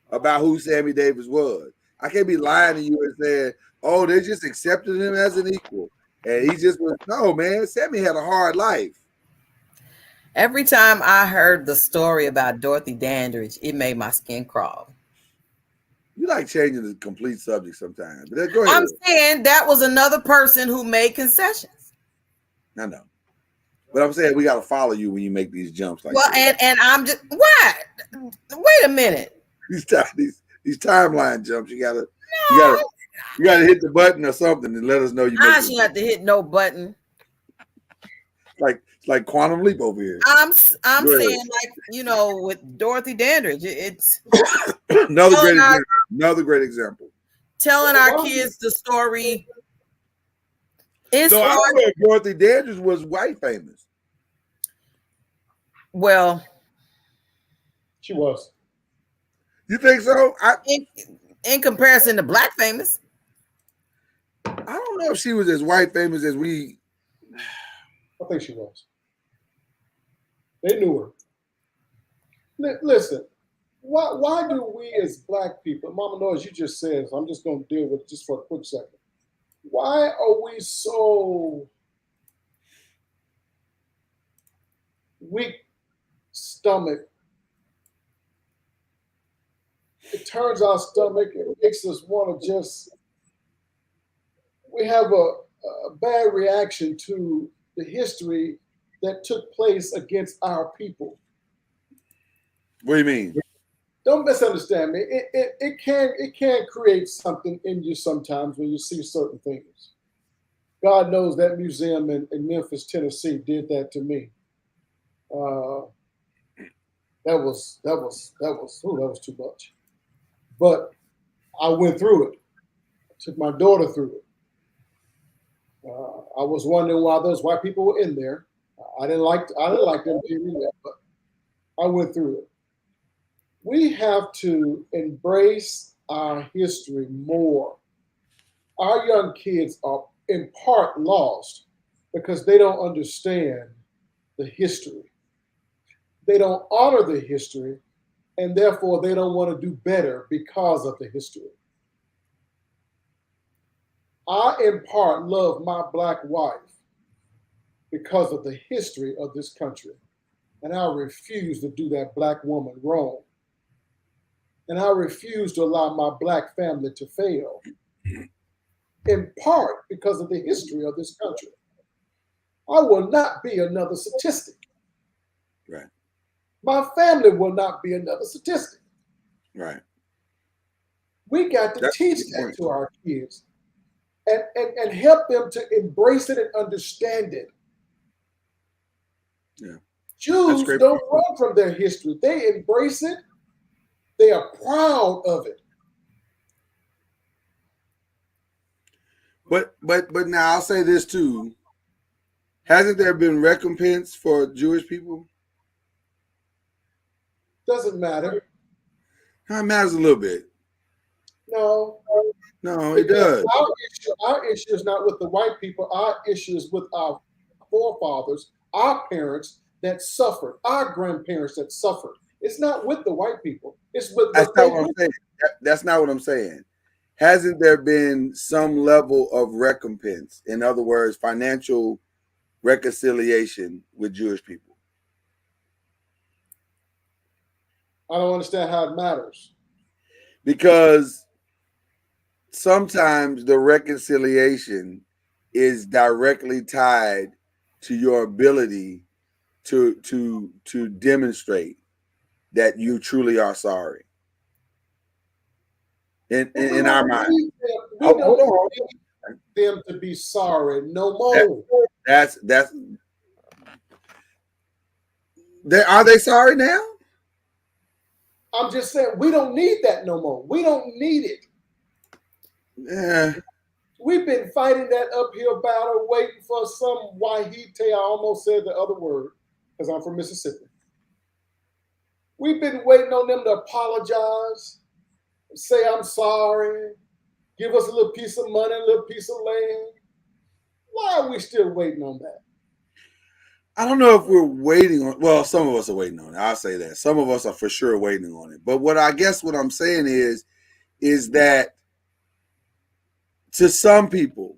S11: about who Sammy Davis was. I can't be lying to you and saying, oh, they just accepted him as an equal. And he just was, no, man, Sammy had a hard life.
S8: Every time I heard the story about Dorothy Dandridge, it made my skin crawl.
S11: You like changing the complete subject sometimes. But go ahead.
S8: I'm saying that was another person who made concessions.
S11: I know. But I'm saying we got to follow you when you make these jumps like
S8: well,
S11: that.
S8: and I'm just what? Wait a minute.
S11: These timeline jumps, you gotta hit the button or something and let us know you.
S8: I shouldn't have to hit no button.
S11: It's like quantum leap over here.
S8: I'm saying with Dorothy Dandridge, it's
S11: another great example.
S8: Telling our kids the story. It's
S11: so I don't know if Dorothy Dandridge was white famous.
S8: Well,
S10: she was.
S11: You think so?
S8: In comparison to black famous,
S11: I don't know if she was as white famous as we.
S10: I think she was. They knew her. Listen, why do we as black people, Mama Noise, you just said, so I'm just going to deal with it just for a quick second. Why are we so weak stomach? It turns our stomach and makes us want to just, we have a bad reaction to the history that took place against our people.
S11: What do you mean?
S10: Don't misunderstand me. It can create something in you sometimes when you see certain things. God knows that museum in Memphis, Tennessee, did that to me. That was too much. But I went through it. I took my daughter through it. I was wondering why those white people were in there. I didn't like them being in there, but I went through it. We have to embrace our history more. Our young kids are in part lost because they don't understand the history. They don't honor the history, and therefore they don't want to do better because of the history. I, in part, love my black wife because of the history of this country, and I refuse to do that black woman wrong. And I refuse to allow my black family to fail, in part because of the history of this country. I will not be another statistic.
S11: Right.
S10: My family will not be another statistic.
S11: Right.
S10: We got to teach that to our kids and help them to embrace it and understand it.
S11: Yeah.
S10: Jews don't run from their history. They embrace it. They are proud of it.
S11: But now I'll say this too. Hasn't there been recompense for Jewish people?
S10: Doesn't matter.
S11: It matters a little bit.
S10: No,
S11: it does.
S10: Our issue is not with the white people. Our issue is with our forefathers, our parents that suffered, our grandparents that suffered. It's not with the white people. It's with
S11: That's not what I'm saying. That's not what I'm saying. Hasn't there been some level of recompense? In other words, financial reconciliation with Jewish people?
S10: I don't understand how it matters.
S11: Because sometimes the reconciliation is directly tied to your ability to demonstrate that you truly are sorry. In our mind,
S10: we don't need them to be sorry no more.
S11: Are they sorry now?
S10: I'm just saying we don't need that no more. We don't need it.
S11: Yeah.
S10: We've been fighting that uphill battle, waiting for some Wahite. I almost said the other word because I'm from Mississippi. We've been waiting on them to apologize, say I'm sorry, give us a little piece of money, a little piece of land. Why are we still waiting on that?
S11: I don't know if we're waiting on. Well, some of us are waiting on it. I'll say that. Some of us are for sure waiting on it. But what I'm saying is that to some people,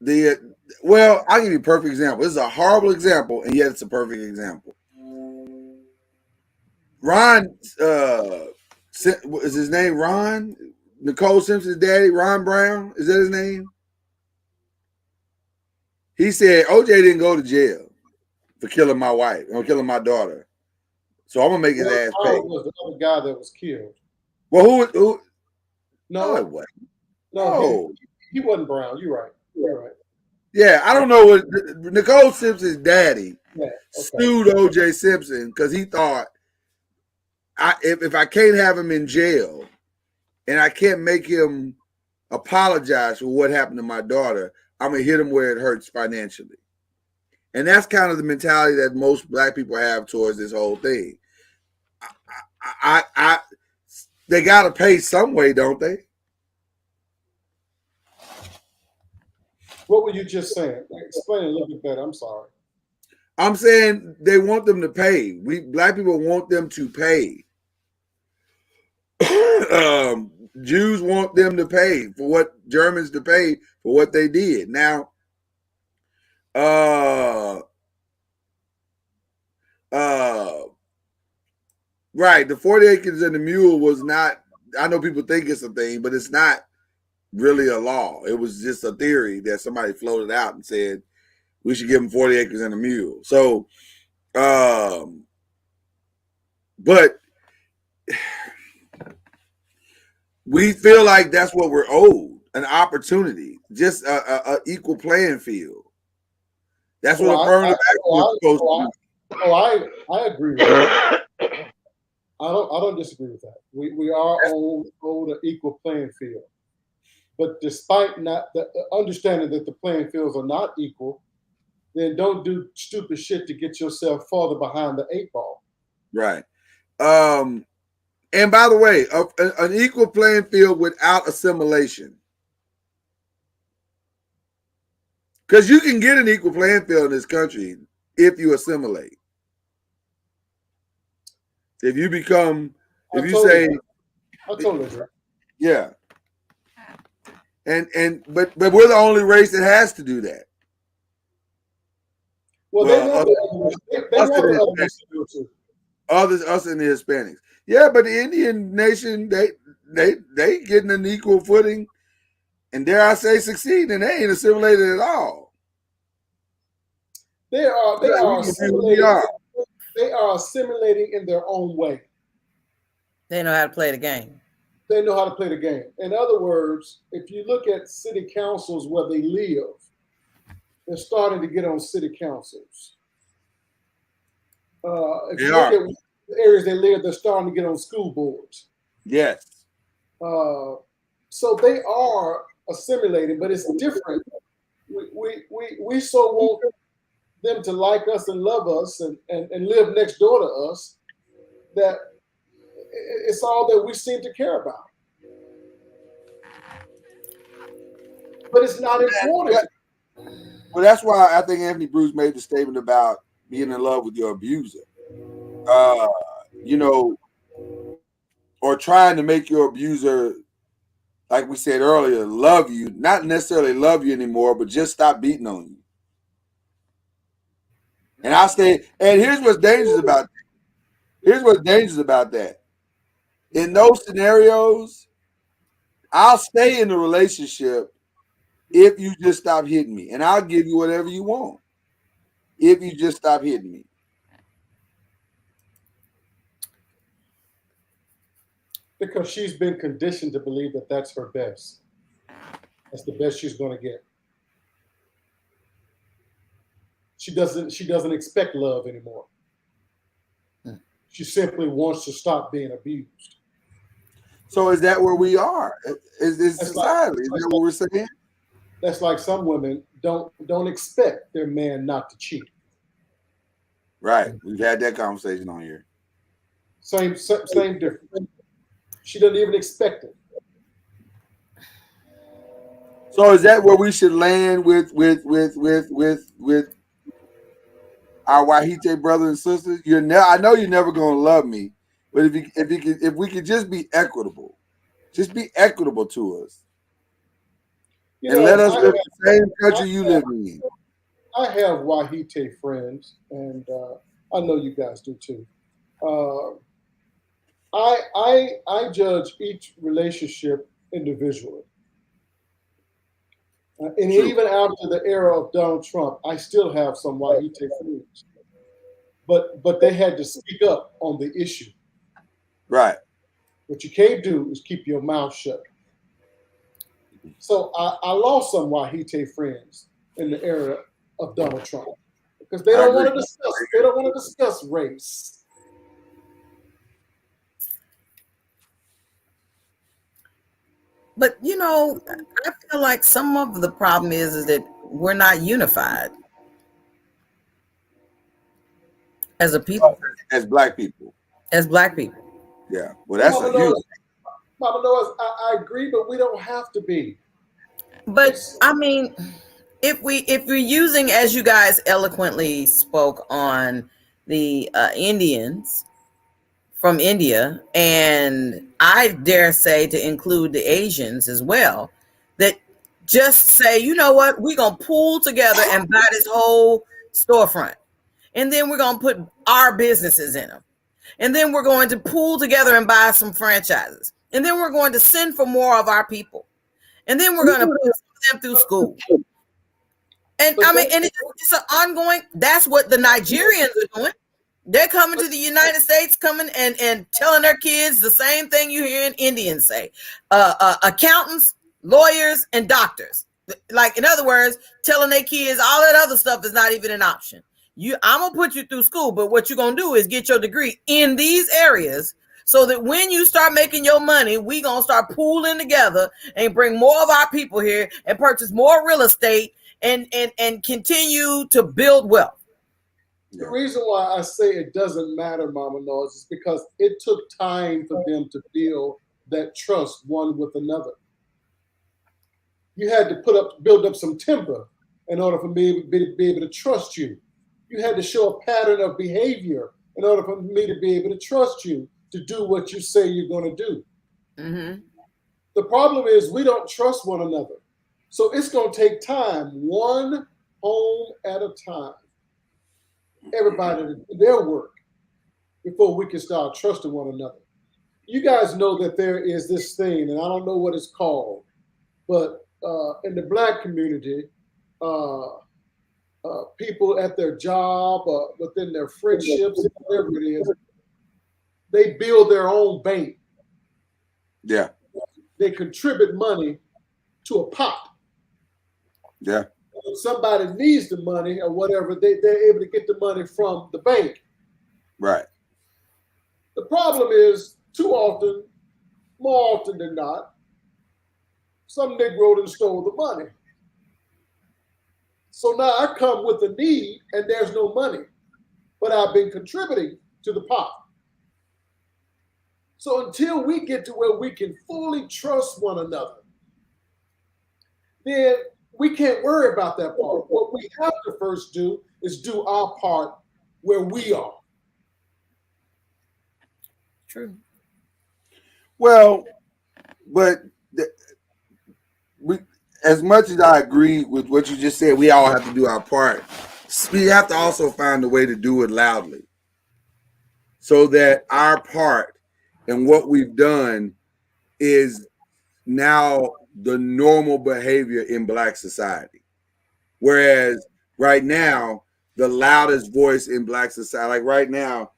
S11: I'll give you a perfect example. This is a horrible example, and yet it's a perfect example. Ron, is his name Ron? Nicole Simpson's daddy, Ron Brown, is that his name? He said OJ didn't go to jail for killing my wife or killing my daughter. So I'm gonna make his ass pay.
S10: Was the other guy that was killed?
S11: Well, who?
S10: No,
S11: it wasn't.
S10: No, he wasn't Brown. You're right. You're right.
S11: Yeah, I don't know what Nicole Simpson's daddy sued OJ Simpson because he thought if I can't have him in jail and I can't make him apologize for what happened to my daughter, I'm gonna hit him where it hurts financially. And that's kind of the mentality that most black people have towards this whole thing. They gotta pay some way, don't they?
S10: What were you just saying? Explain a little bit better. I'm sorry.
S11: I'm saying they want them to pay. Black people want them to pay. Jews want them to pay for what Germans to pay for what they did. Now, right, the 40 acres and the mule was not. I know people think it's a thing, but it's not really a law. It was just a theory that somebody floated out and said we should give them 40 acres and a mule. So, but we feel like that's what we're owed, an opportunity, just a equal playing field. That's what affirmative action is supposed to
S10: do. I agree with that. I don't disagree with that. We are owed an equal playing field. But despite not the understanding that the playing fields are not equal, then don't do stupid shit to get yourself farther behind the 8 ball.
S11: Right. And by the way, an equal playing field without assimilation. Because you can get an equal playing field in this country if you assimilate. If you become, I totally agree. Yeah. But we're the only race that has to do that.
S10: Well, they want
S11: us and the Hispanics. Yeah, but the Indian nation, they getting an equal footing, and dare I say succeed, and they ain't assimilated at all.
S10: They are assimilating in their own way.
S8: They know how to play the game.
S10: They know how to play the game. In other words, if you look at city councils where they live, they're starting to get on city councils. If you look at the areas they live, they're starting to get on school boards.
S11: Yes.
S10: So they are assimilating, but it's different. We so want them to like us and love us and live next door to us that it's all that we seem to care about. But it's not important.
S11: Well, that's why I think Anthony Bruce made the statement about being in love with your abuser. Or trying to make your abuser, like we said earlier, love you, not necessarily love you anymore, but just stop beating on you. And here's what's dangerous about that. Here's what's dangerous about that. In those scenarios, I'll stay in the relationship if you just stop hitting me, and I'll give you whatever you want if you just stop hitting me.
S10: Because she's been conditioned to believe that that's her best. That's the best she's going to get. She doesn't expect love anymore. She simply wants to stop being abused.
S11: So is that where we are? Is
S10: That's
S11: society? Is that what we're saying?
S10: That's like some women don't expect their man not to cheat.
S11: Right. We've had that conversation on here.
S10: Same difference. She doesn't even expect it.
S11: So is that where we should land with our Wahite brothers and sisters? I know you're never gonna love me, but if we could just be equitable to us, and let us live in the same country you live in.
S10: I have Wahite friends, and I know you guys do too. I judge each relationship individually. And
S11: True.
S10: even after the era of Donald Trump, I still have some Wahite friends. But they had to speak up on the issue.
S11: Right.
S10: What you can't do is keep your mouth shut. So I lost some Wahite friends in the era of Donald Trump because they don't want to discuss. They don't want to discuss race.
S8: But you know, I feel like some of the problem is that we're not unified as a people,
S11: as black people.
S8: As black people.
S11: Yeah. Well, that's
S10: Mama
S11: a huge.
S10: Mama Noah, I agree, but we don't have to be.
S8: But I mean, if we're using, as you guys eloquently spoke on the Indians from India, and I dare say to include the Asians as well, that just say, you know what, we're gonna pool together and buy this whole storefront, and then we're gonna put our businesses in them, and then we're going to pool together and buy some franchises, and then we're going to send for more of our people, and then we're going to put them through school. And I mean, and it's an ongoing. That's what the Nigerians are doing. They're coming to the United States, coming and telling their kids the same thing you hear Indians say. Accountants, lawyers, and doctors. Like, in other words, telling their kids all that other stuff is not even an option. I'm gonna put you through school, but what you're gonna do is get your degree in these areas, so that when you start making your money, we gonna start pooling together and bring more of our people here and purchase more real estate and continue to build wealth.
S10: The reason why I say it doesn't matter, Mama Noise, is because it took time for them to build that trust one with another. You had to build up some timber in order for me to be able to trust you. You had to show a pattern of behavior in order for me to be able to trust you to do what you say you're going to do.
S8: Mm-hmm.
S10: The problem is we don't trust one another. So it's going to take time, one home at a time. Everybody to do their work before we can start trusting one another. You guys know that there is this thing, and I don't know what it's called, but in the Black community, people at their job, within their friendships, whatever it is, they build their own bank.
S11: Yeah.
S10: They contribute money to a pot.
S11: Yeah.
S10: If somebody needs the money or whatever, they're able to get the money from the bank.
S11: Right.
S10: The problem is, too often, more often than not, some Negro done stole the money. So now I come with a need and there's no money, but I've been contributing to the pot. So until we get to where we can fully trust one another, then we can't worry about that part. What we have to first do is do our part where we are.
S8: True.
S11: Well, but as much as I agree with what you just said, we all have to do our part. We have to also find a way to do it loudly, so that our part and what we've done is now the normal behavior in Black society. Whereas right now, the loudest voice in Black society, like right now,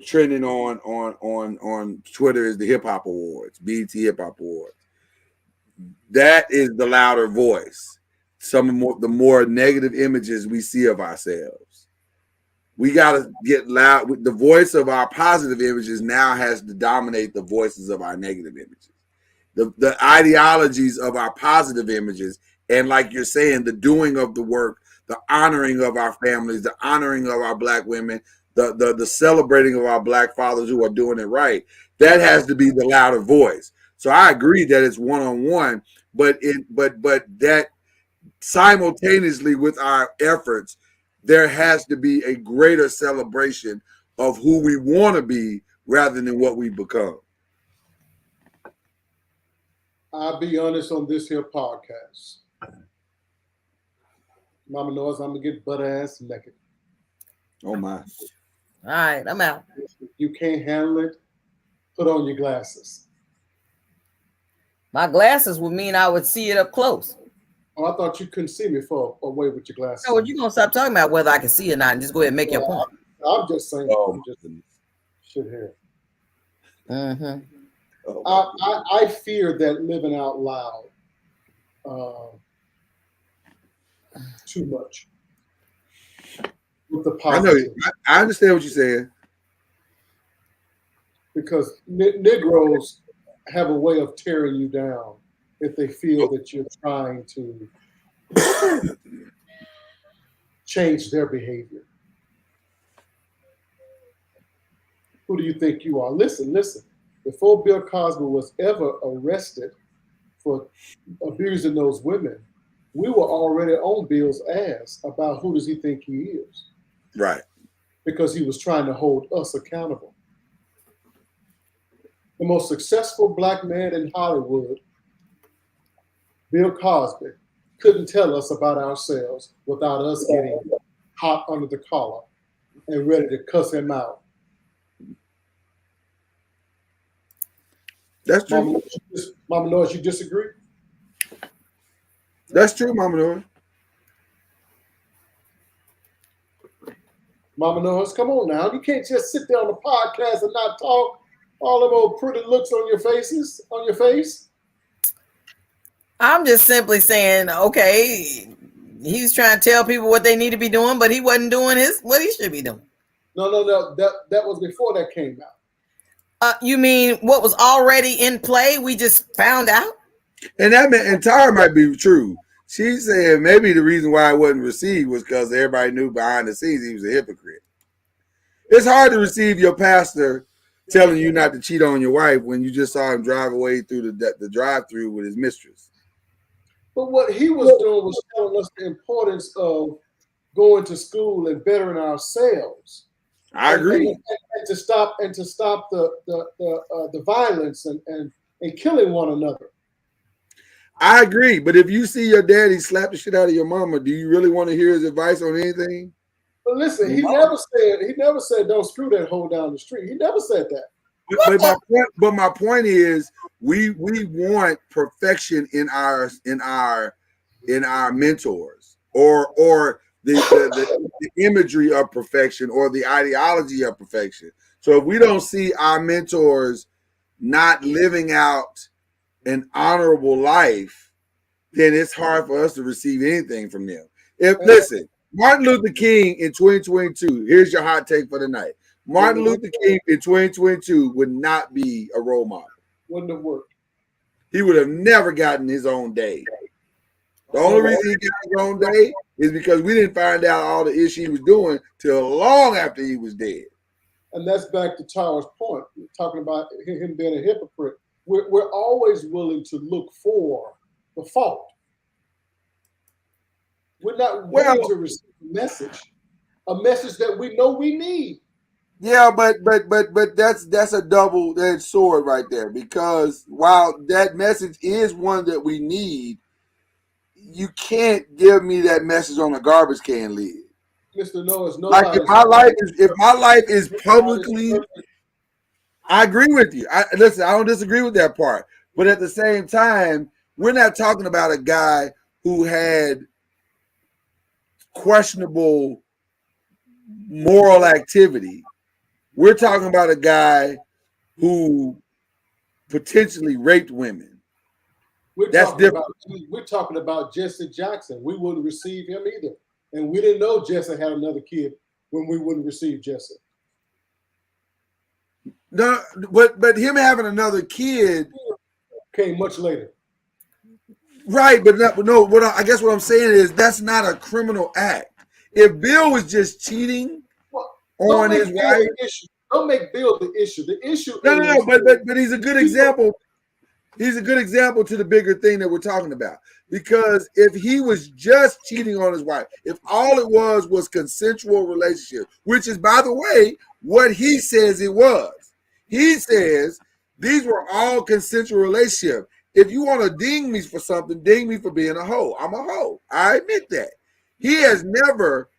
S11: trending on Twitter is the Hip Hop Awards, BET Hip Hop Awards. That is the louder voice. The more negative images we see of ourselves. We got to get loud. The voice of our positive images now has to dominate the voices of our negative images. The ideologies of our positive images, and like you're saying, the doing of the work, the honoring of our families, the honoring of our black women, the celebrating of our black fathers who are doing it right. That has to be the louder voice. So I agree that it's one-on-one, but that simultaneously with our efforts, there has to be a greater celebration of who we want to be rather than what we become.
S10: I'll be honest on this here podcast. Mama knows I'm gonna get butt ass naked.
S11: Oh my.
S8: All right, I'm out.
S10: If you can't handle it, put on your glasses.
S8: My glasses would mean I would see it up close.
S10: Oh, I thought you couldn't see me for away with your glasses.
S8: So you gonna stop talking about whether I can see or not and just go ahead and make your point.
S10: I'm just saying.
S11: Oh,
S10: I'm just shit here.
S8: Mm-hmm.
S10: I fear that living out loud too much with the
S11: I know.
S10: positive.
S11: I understand what you're saying.
S10: Because Negroes have a way of tearing you down if they feel that you're trying to change their behavior. Who do you think you are? Listen. Before Bill Cosby was ever arrested for abusing those women, we were already on Bill's ass about who does he think he is.
S11: Right.
S10: Because he was trying to hold us accountable. The most successful black man in Hollywood, Bill Cosby, couldn't tell us about ourselves without us getting hot under the collar and ready to cuss him out.
S11: That's true.
S10: Mama knows you disagree?
S11: That's true, Mama Nora.
S10: Mama knows, come on now. You can't just sit there on the podcast and not talk. All them old pretty looks on your face.
S8: I'm just simply saying, okay, he's trying to tell people what they need to be doing, but he wasn't doing what he should be doing.
S10: No. That was before that came out.
S8: You mean what was already in play? We just found out?
S11: And that entire might be true. She's saying maybe the reason why it wasn't received was because everybody knew behind the scenes he was a hypocrite. It's hard to receive your pastor telling you not to cheat on your wife when you just saw him drive away through the drive-through with his mistress.
S10: But what he was doing was telling us the importance of going to school and bettering ourselves.
S11: I agree.
S10: And to stop the violence and killing one another.
S11: I agree. But if you see your daddy slap the shit out of your mama, do you really want to hear his advice on anything?
S10: But listen, he never said don't screw that hoe down the street. He never said that.
S11: But my point is we want perfection in our mentors or the imagery of perfection or the ideology of perfection. So if we don't see our mentors not living out an honorable life, then it's hard for us to receive anything from them. Listen, Martin Luther King in 2022, here's your hot take for the night. Martin Luther King in 2022 would not be a role model.
S10: Wouldn't have worked.
S11: He would have never gotten his own day. The only reason he got his own day is because we didn't find out all the issues he was doing till long after he was dead.
S10: And that's back to Tower's point, talking about him being a hypocrite. We're always willing to look for the fault. We're not willing to receive a message that we know we need.
S11: Yeah, but that's a double-edged sword right there, because while that message is one that we need, you can't give me that message on a garbage can lid.
S10: Mr. Noah's
S11: like if my life is publicly, I agree with you. I don't disagree with that part. But at the same time, we're not talking about a guy who had questionable moral activity. We're talking about a guy who potentially raped women.
S10: We're talking about Jesse Jackson. We wouldn't receive him either. And we didn't know Jesse had another kid when we wouldn't receive Jesse.
S11: No, but him having another kid
S10: came much later.
S11: Right, but no. I guess what I'm saying is that's not a criminal act. If Bill was just cheating on his wife,
S10: don't make Bill the issue. The issue
S11: no. But he's a good example. He's a good example to the bigger thing that we're talking about. Because if he was just cheating on his wife, if all it was consensual relationship, which is, by the way, what he says it was. He says these were all consensual relationship. If you want to ding me for something, ding me for being a hoe. I'm a hoe. I admit that. He has never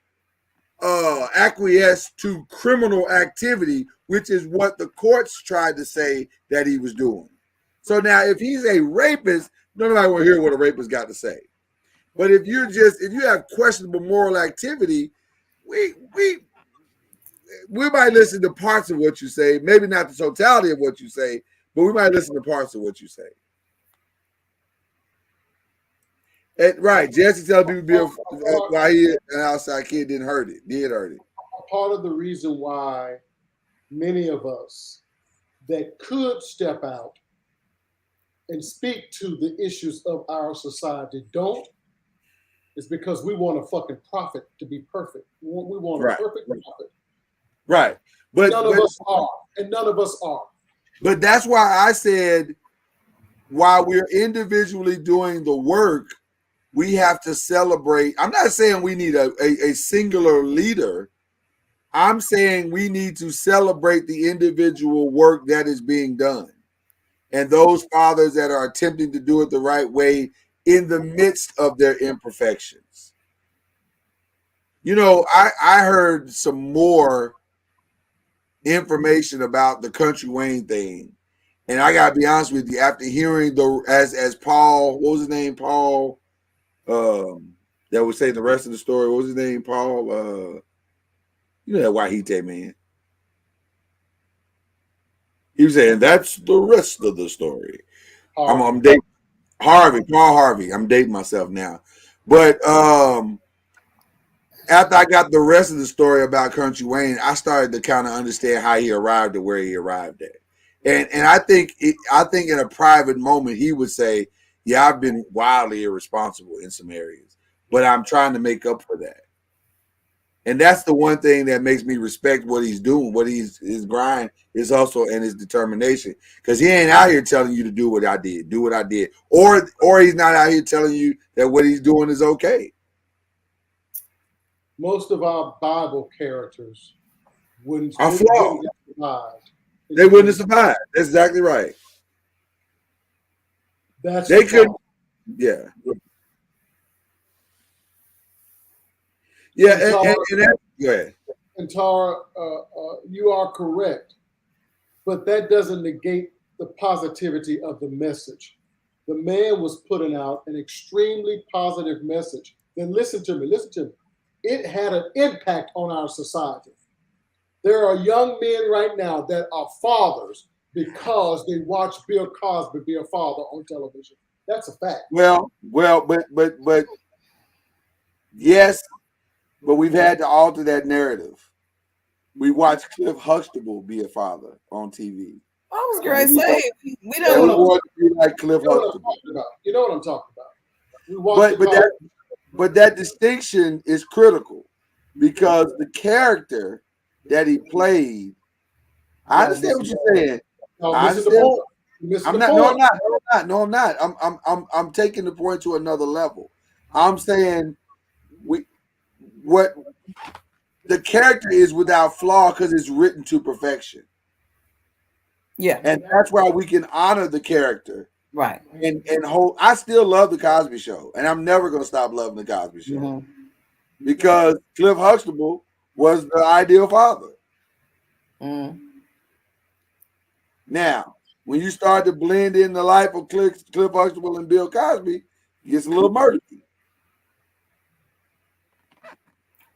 S11: acquiesced to criminal activity, which is what the courts tried to say that he was doing. So now if he's a rapist, nobody will hear what a rapist got to say. But if you have questionable moral activity, we might listen to parts of what you say, maybe not the totality of what you say, but we might listen to parts of what you say. Right, Jesse tells people why he an outside kid did hurt it.
S10: Part of the reason why many of us that could step out and speak to the issues of our society don't is because we want a fucking prophet to be perfect. We want a perfect prophet.
S11: Right. But
S10: none of us are. And none of us are.
S11: But that's why I said while we're individually doing the work, we have to celebrate. I'm not saying we need a singular leader. I'm saying we need to celebrate the individual work that is being done. And those fathers that are attempting to do it the right way in the midst of their imperfections. You know, I heard some more information about the Country Wayne thing. And I gotta be honest with you, after hearing as Paul, what was his name? Paul, that would say the rest of the story. What was his name? Paul, you know that Wahite man. He was saying that's the rest of the story. I'm dating Paul Harvey. I'm dating myself now. But after I got the rest of the story about Country Wayne, I started to kind of understand how he arrived at where he arrived at. And I think in a private moment he would say, yeah, I've been wildly irresponsible in some areas, but I'm trying to make up for that. And that's the one thing that makes me respect what he's doing, his grind is also, and his determination. Because he ain't out here telling you to do what I did. Or he's not out here telling you that what he's doing is okay.
S10: Most of our Bible characters wouldn't
S11: are flawed. They wouldn't have survived. That's exactly right. They could, yeah. Yeah, go ahead.
S10: And Tara, you are correct, but that doesn't negate the positivity of the message. The man was putting out an extremely positive message. Then listen to me. It had an impact on our society. There are young men right now that are fathers because they watch Bill Cosby be a father on television. That's a fact.
S11: Well, but yes. But we've had to alter that narrative. We watched Cliff Huxtable be a father on TV.
S8: I was going to say, we don't
S11: want to be like Cliff Huxtable.
S10: You know what I'm talking about.
S11: But that distinction is critical because the character that he played, I understand what you're saying. I'm not. I'm taking the point to another level. I'm saying what the character is without flaw because it's written to perfection.
S8: Yeah.
S11: And that's why we can honor the character.
S8: Right.
S11: And I still love the Cosby Show. And I'm never gonna stop loving the Cosby Show. Mm-hmm. Because Cliff Huxtable was the ideal father. Mm. Now, when you start to blend in the life of Cliff Huxtable and Bill Cosby, it gets a little murky.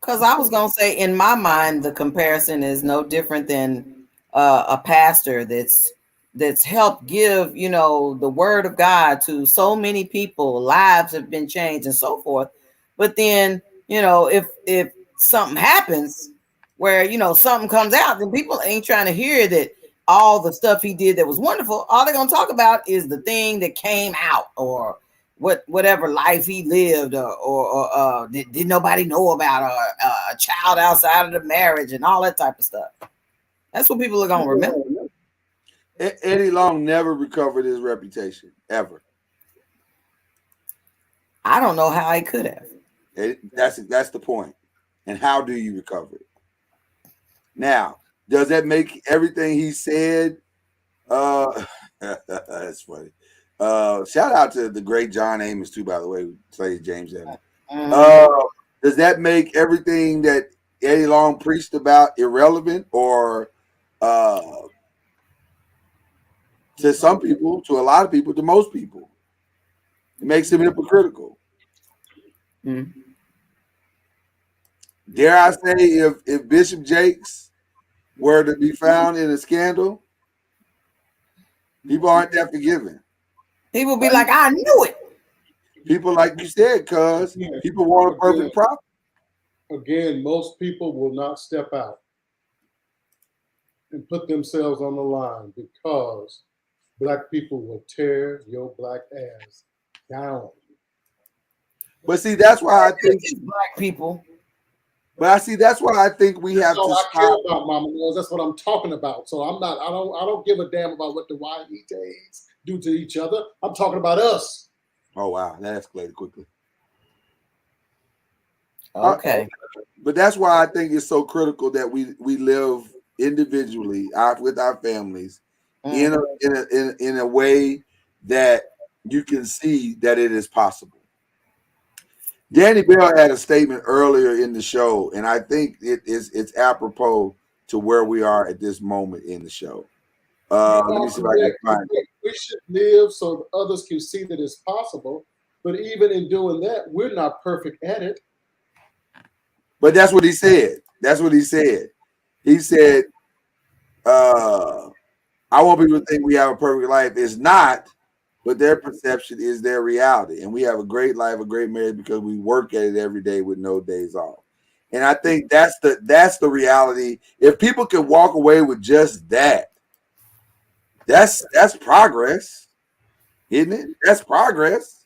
S8: Because I was going to say, in my mind, the comparison is no different than a pastor that's helped give, the word of God to so many people, lives have been changed and so forth. But then, if something happens, where something comes out, then people ain't trying to hear that all the stuff he did that was wonderful. All they're gonna talk about is the thing that came out, or whatever life he lived, or did nobody know about, or a child outside of the marriage and all that type of stuff. That's what people are gonna remember.
S11: Eddie Long never recovered his reputation ever.
S8: I don't know how he could have.
S11: That's the point. And how do you recover it? Now, does that make everything he said? That's funny. Shout out to the great John Amos too, by the way, who plays James Evans. Does that make everything that Eddie Long preached about irrelevant, or to some people, to a lot of people, to most people, it makes him hypocritical? Dare I say, if Bishop Jakes were to be found in a scandal, people aren't that forgiving.
S8: He will be like, I knew it.
S11: People, like you said, cuz people want a perfect prophet.
S10: Again, most people will not step out and put themselves on the line, because black people will tear your black ass down.
S11: But see, that's why I think
S8: black people.
S11: But I see that's why I think we have to
S10: I
S11: stop.
S10: care about Mama Noise. That's what I'm talking about. So I don't give a damn about what the YEJs do to each other. I'm talking about us.
S11: Oh wow, that escalated quickly.
S8: Okay.
S11: But that's why I think it's so critical that we live individually with our families in a way that you can see that it is possible. Danny Bell had a statement earlier in the show, and I think it's apropos to where we are at this moment in the show. Let me see if I can find it.
S10: We should live so others can see that it's possible. But even in doing that, we're not perfect at it.
S11: But that's what he said. That's what he said. He said, I want people to think we have a perfect life. It's not, but their perception is their reality. And we have a great life, a great marriage, because we work at it every day with no days off. And I think that's the reality. If people can walk away with just that, that's progress, isn't it? That's progress.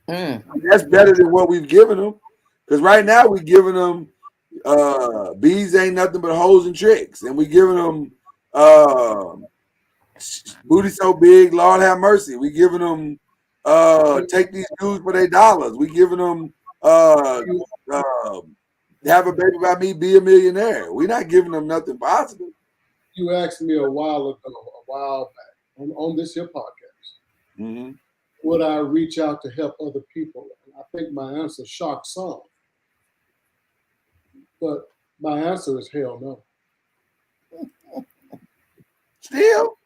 S11: That's better than what we've given them. Because right now we're giving them bees ain't nothing but hoes and tricks. And we're giving them booty so big, Lord have mercy. We're giving them take these dudes for their dollars. We're giving them have a baby by me, be a millionaire. We're not giving them nothing positive.
S10: You asked me a while back on this here podcast, would I reach out to help other people? And I think my answer shocked some. But my answer is hell no.
S11: Still?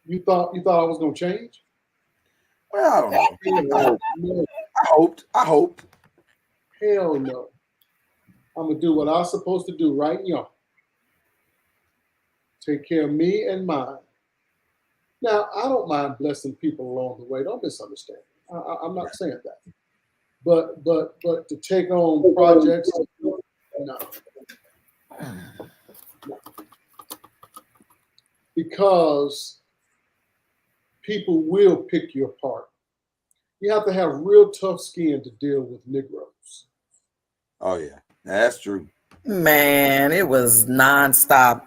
S10: You thought I was gonna change?
S11: Well, I don't know. I hoped.
S10: Hell no. I'm gonna do what I'm supposed to do right now. Take care of me and mine. Now, I don't mind blessing people along the way. Don't misunderstand. I'm not saying that. But to take on projects, no. Because people will pick you apart. You have to have real tough skin to deal with Negroes.
S11: Oh yeah, that's true.
S8: Man, it was nonstop.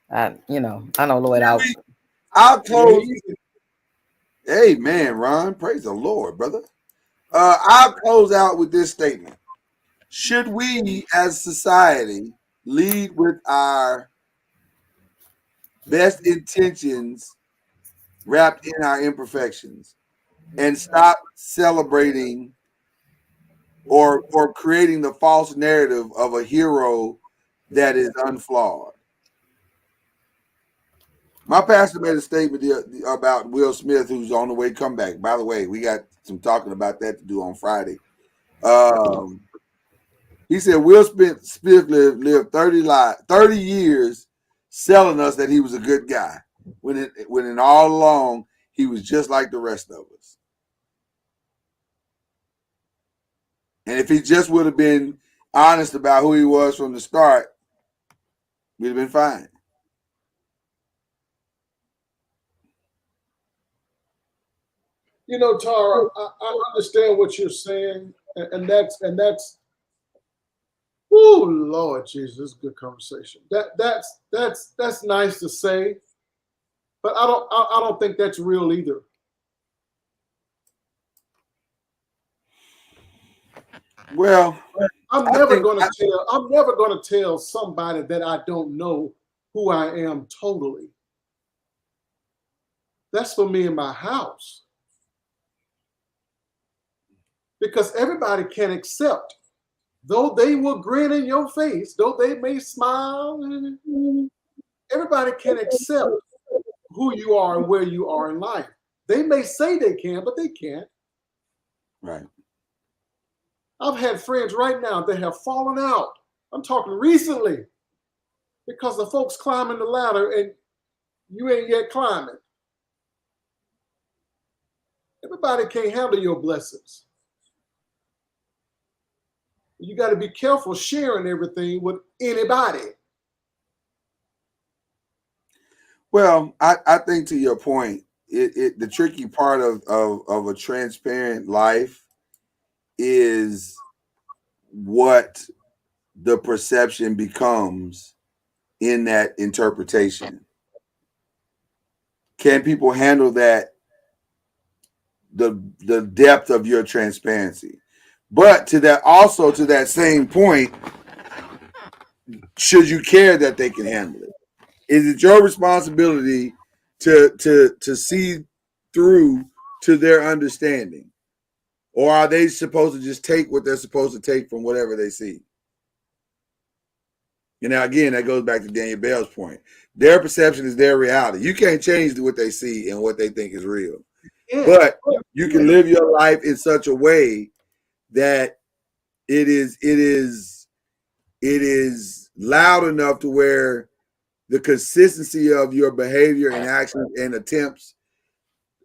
S8: I know Lloyd out.
S11: I'll close. Hey man, Ron, praise the Lord, brother. I'll close out with this statement. Should we as society lead with our best intentions wrapped in our imperfections and stop celebrating or creating the false narrative of a hero that is unflawed? My pastor made a statement about Will Smith, who's on the way to come back. By the way, we got some talking about that to do on Friday. He said Will Smith lived 30 years selling us that he was a good guy, when in all along he was just like the rest of us. And if he just would have been honest about who he was from the start, we'd have been fine.
S10: You know, Tara, I understand what you're saying, and that's. Oh Lord Jesus, good conversation. That's nice to say, but I don't think that's real either.
S11: Well,
S10: I'm never gonna tell somebody that I don't know who I am totally. That's for me in my house. Because everybody can accept, though they will grin in your face, though they may smile, everybody can accept who you are and where you are in life. They may say they can, but they can't.
S11: Right.
S10: I've had friends right now that have fallen out. I'm talking recently because the folks climbing the ladder and you ain't yet climbing. Everybody can't handle your blessings. You got to be careful sharing everything with anybody.
S11: Well, I think to your point, the tricky part of a transparent life is what the perception becomes in that interpretation. Can people handle that, the depth of your transparency? But to that same point, should you care that they can handle it? Is it your responsibility to see through to their understanding? Or are they supposed to just take what they're supposed to take from whatever they see? And now again, that goes back to Daniel Bell's point. Their perception is their reality. You can't change what they see and what they think is real.
S10: Yeah.
S11: But you can live your life in such a way that it is loud enough to where the consistency of your behavior and actions and attempts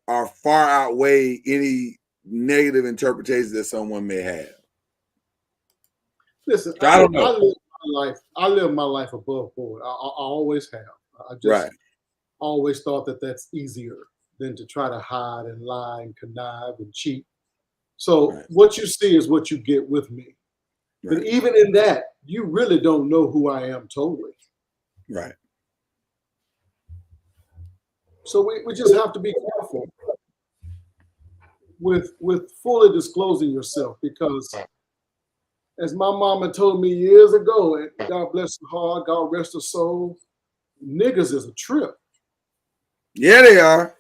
S11: are far outweigh any negative interpretations that someone may have.
S10: Listen,
S11: So I don't know.
S10: I live my life above board. I always have. I just always thought that that's easier than to try to hide and lie and connive and cheat. So what you see is what you get with me. But even in that, you really don't know who I am totally.
S11: Right.
S10: So we just have to be careful with fully disclosing yourself, because as my mama told me years ago, and God bless her heart, God rest her soul, niggas is a trip.
S11: Yeah, they are.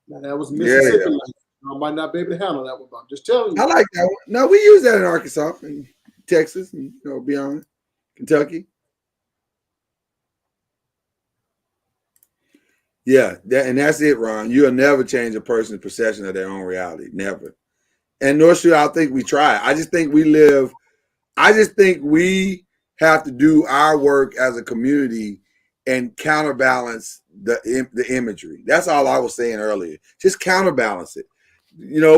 S10: Now that was Mississippi. I might not be able to handle that one, but I'm just telling you.
S11: I like that one. No, we use that in Arkansas and Texas and beyond, Kentucky. Yeah, and that's it, Ron. You'll never change a person's perception of their own reality. Never. And nor should I think we try. I just think we have to do our work as a community and counterbalance the imagery. That's all I was saying earlier. Just counterbalance it.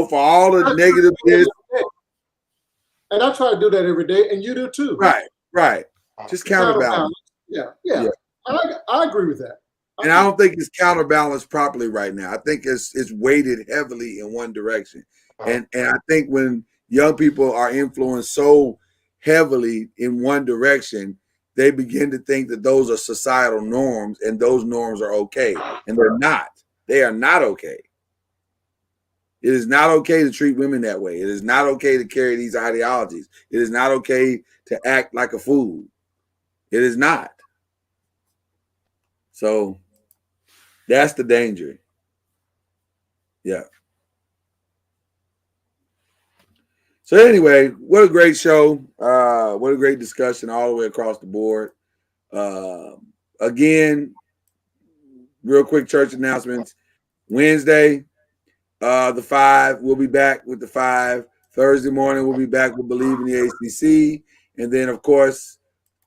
S11: For all the negative is.
S10: And I try to do that every day, and you do too.
S11: Right. Just counterbalance.
S10: Yeah. I agree with that.
S11: And I don't think it's counterbalanced properly right now. I think it's weighted heavily in one direction. And I think when young people are influenced so heavily in one direction, they begin to think that those are societal norms and those norms are okay. And they're not. They are not okay. It is not okay to treat women that way. It is not okay to carry these ideologies. It is not okay to act like a fool. It is not. So that's the danger. Yeah. So anyway, what a great show. What a great discussion all the way across the board. Again, real quick church announcements. Wednesday, the 5, we'll be back with the 5. Thursday morning, we'll be back with Believe in the ACC. And then, of course,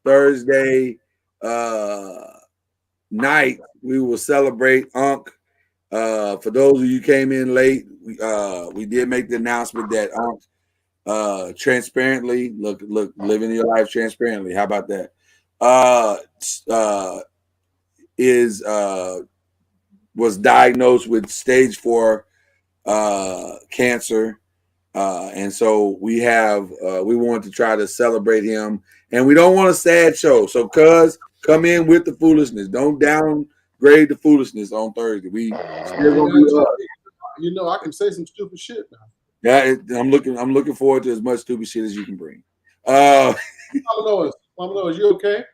S11: Thursday night, we will celebrate Unc. For those of you who came in late, we did make the announcement that transparently living your life transparently. How about that? Was diagnosed with stage 4 cancer. And so we want to try to celebrate him, and we don't want a sad show. So cuz come in with the foolishness. Don't downgrade the foolishness on Thursday. We still gonna be up.
S10: You know, I can say some stupid shit now.
S11: Yeah, I'm looking forward to as much stupid shit as you can bring.
S10: Mama Noise, you okay?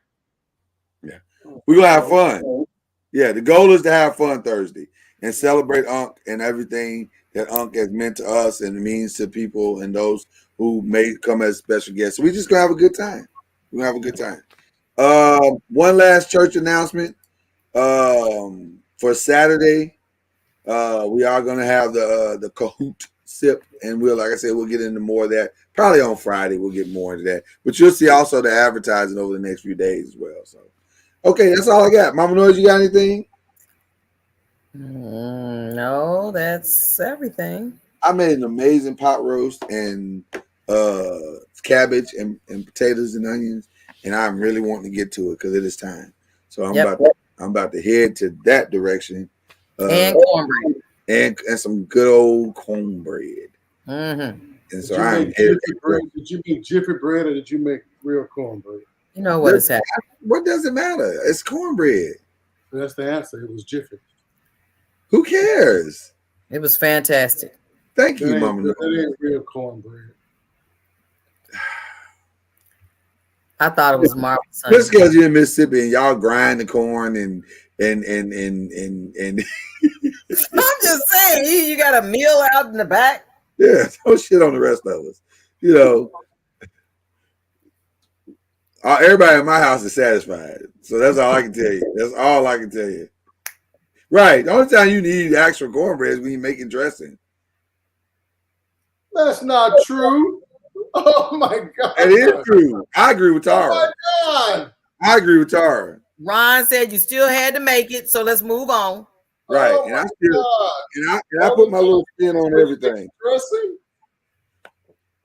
S11: Yeah. We're gonna have fun. Yeah, the goal is to have fun Thursday and celebrate Unc and everything that Unc has meant to us and means to people and those who may come as special guests. So we just gonna have a good time. We're gonna have a good time. One last church announcement. For Saturday, we are gonna have the Kahoot sip, and like I said, we'll get into more of that. Probably on Friday, we'll get more into that. But you'll see also the advertising over the next few days as well. So okay, that's all I got. Mama Noise, you got anything?
S8: No, that's everything.
S11: I made an amazing pot roast and cabbage and potatoes and onions, and I'm really wanting to get to it because it is time. So I'm about to head to that direction.
S8: And cornbread.
S11: And some good old cornbread.
S8: Mm-hmm.
S11: And so did
S10: you make Jiffy bread or did you make real cornbread?
S8: You know what is happening.
S11: What does it matter? It's cornbread.
S10: That's the answer. It was Jiffy.
S11: Who cares?
S8: It was fantastic.
S11: Thank you, Mama.
S10: That ain't real cornbread.
S8: I thought it was marvelous.
S11: Just because you're in Mississippi and y'all grind the corn and
S8: I'm just saying, you got a meal out in the back.
S11: Yeah, don't shit on the rest of us. You know, everybody in my house is satisfied. So that's all I can tell you. That's all I can tell you. Right. The only time you need actual cornbread is when you're making dressing.
S10: That's not true. Oh my God.
S11: It is true. I agree with Tara.
S10: Oh my God.
S11: I agree with Tara.
S8: Ron said you still had to make it, so let's move on.
S11: Right.
S10: Oh
S11: and I put my little spin on everything.
S10: Dressing?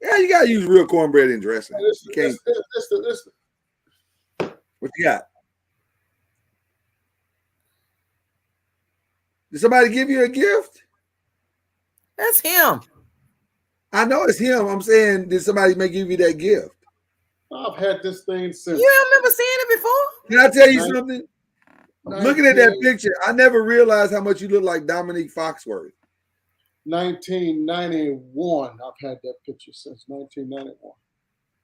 S11: Yeah, you gotta use real cornbread in dressing. You can't. What you got? Did somebody give you a gift?
S8: That's him.
S11: I know it's him. I'm saying, did somebody give you that gift?
S10: I've had this thing since.
S8: You remember seeing it before?
S11: Can I tell you something? Looking at that picture, I never realized how much you look like Dominique Foxworth.
S10: 1991. I've had that picture since 1991.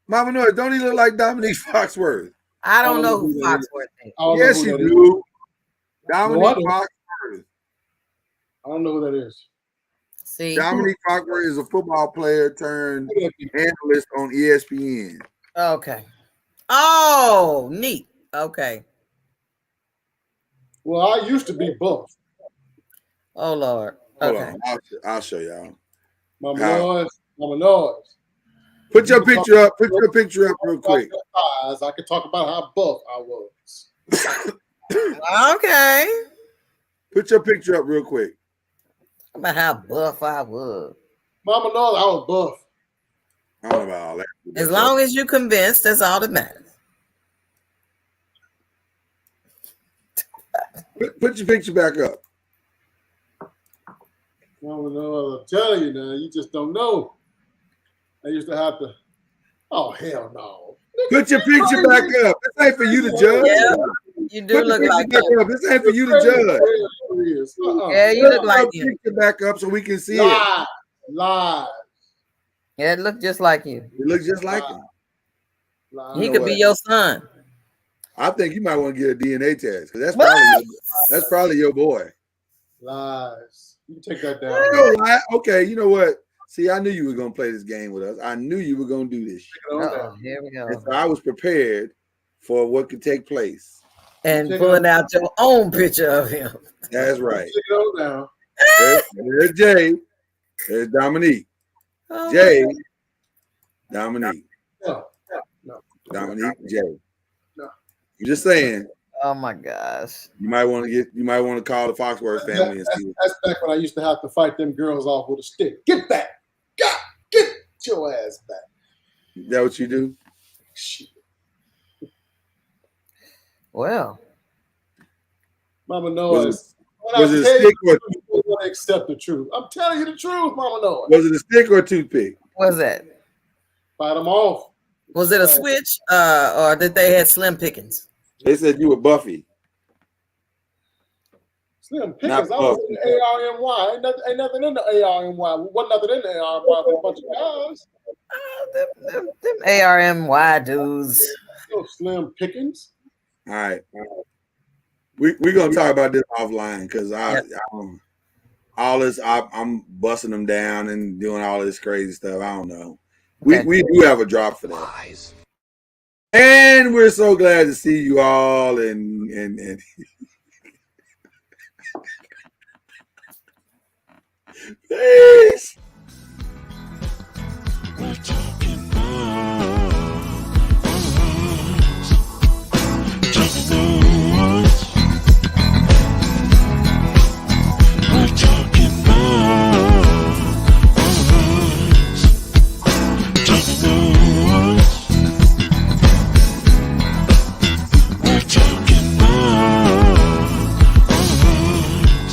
S11: Mama Noise, don't he look like Dominique Foxworth?
S8: I don't know who Foxworth is.
S11: Yes, you do. Dominique Foxworth.
S10: I don't know who that is.
S8: See,
S11: Dominique Foxworth is a football player turned analyst on ESPN.
S8: Okay. Oh, neat. Okay.
S10: Well, I used to be buff.
S8: Oh Lord.
S11: Hold
S8: Okay.
S11: on. I'll show y'all.
S10: Mama Noise.
S11: Put your picture up. Put your picture up real quick.
S10: I could talk about how buff I was.
S8: Okay.
S11: Put your picture up real quick.
S8: About how buff I was.
S10: Mama Noise, I was buff.
S11: I don't know about all that.
S8: As long as you're convinced, that's all that matters.
S11: Put your picture back up.
S10: Mama Noise, I'm telling you now, you just don't know. I used to have to. Oh hell no!
S11: Put your picture back up. This ain't for you to judge.
S8: Yeah, you do look like him.
S11: This ain't for you to judge.
S8: Yeah, you look like
S11: him. Picture back up so we can see
S10: it. Live.
S8: Yeah, it looked just like you.
S11: It looks just like him.
S8: He could be your son.
S11: I think you might want to get a DNA test because that's probably your boy.
S10: Lies. You can take that down.
S11: Okay, you know what? See, I knew you were going to play this game with us. I knew you were going to do this.
S8: Here we go.
S11: And so I was prepared for what could take place.
S8: And pulling out your own picture of him.
S11: That's right.
S10: Take it on down.
S11: There's Jay. There's Dominique.
S8: Oh,
S11: Jay. Dominique.
S10: No.
S11: Dominique. Jay.
S10: No.
S11: I'm just saying.
S8: Oh my gosh.
S11: You might want to call the Foxworth family and see.
S10: That's back when I used to have to fight them girls off with a stick. Get back. God, get your ass back.
S11: Is that what you do?
S10: Shit.
S8: Well,
S10: Mama Noise.
S11: Was it a stick or
S10: you want to accept the truth? I'm telling you the truth, Mama Noise.
S11: was it a stick or a toothpick?
S8: what was that?
S10: Fight them off.
S8: Was it a switch? Or did they had slim pickings?
S11: They said you were Buffy.
S10: Slim Pickens. I was in the ARMY. Ain't nothing in the ARMY. Wasn't nothing in the ARMY but a bunch of guys.
S8: Them ARMY dudes.
S10: Oh, Slim Pickens.
S11: All right. We're gonna talk about this offline because all this I'm busting them down and doing all this crazy stuff. I don't know.
S8: Okay.
S11: We do have a drop for that. And we're so glad to see you all and peace.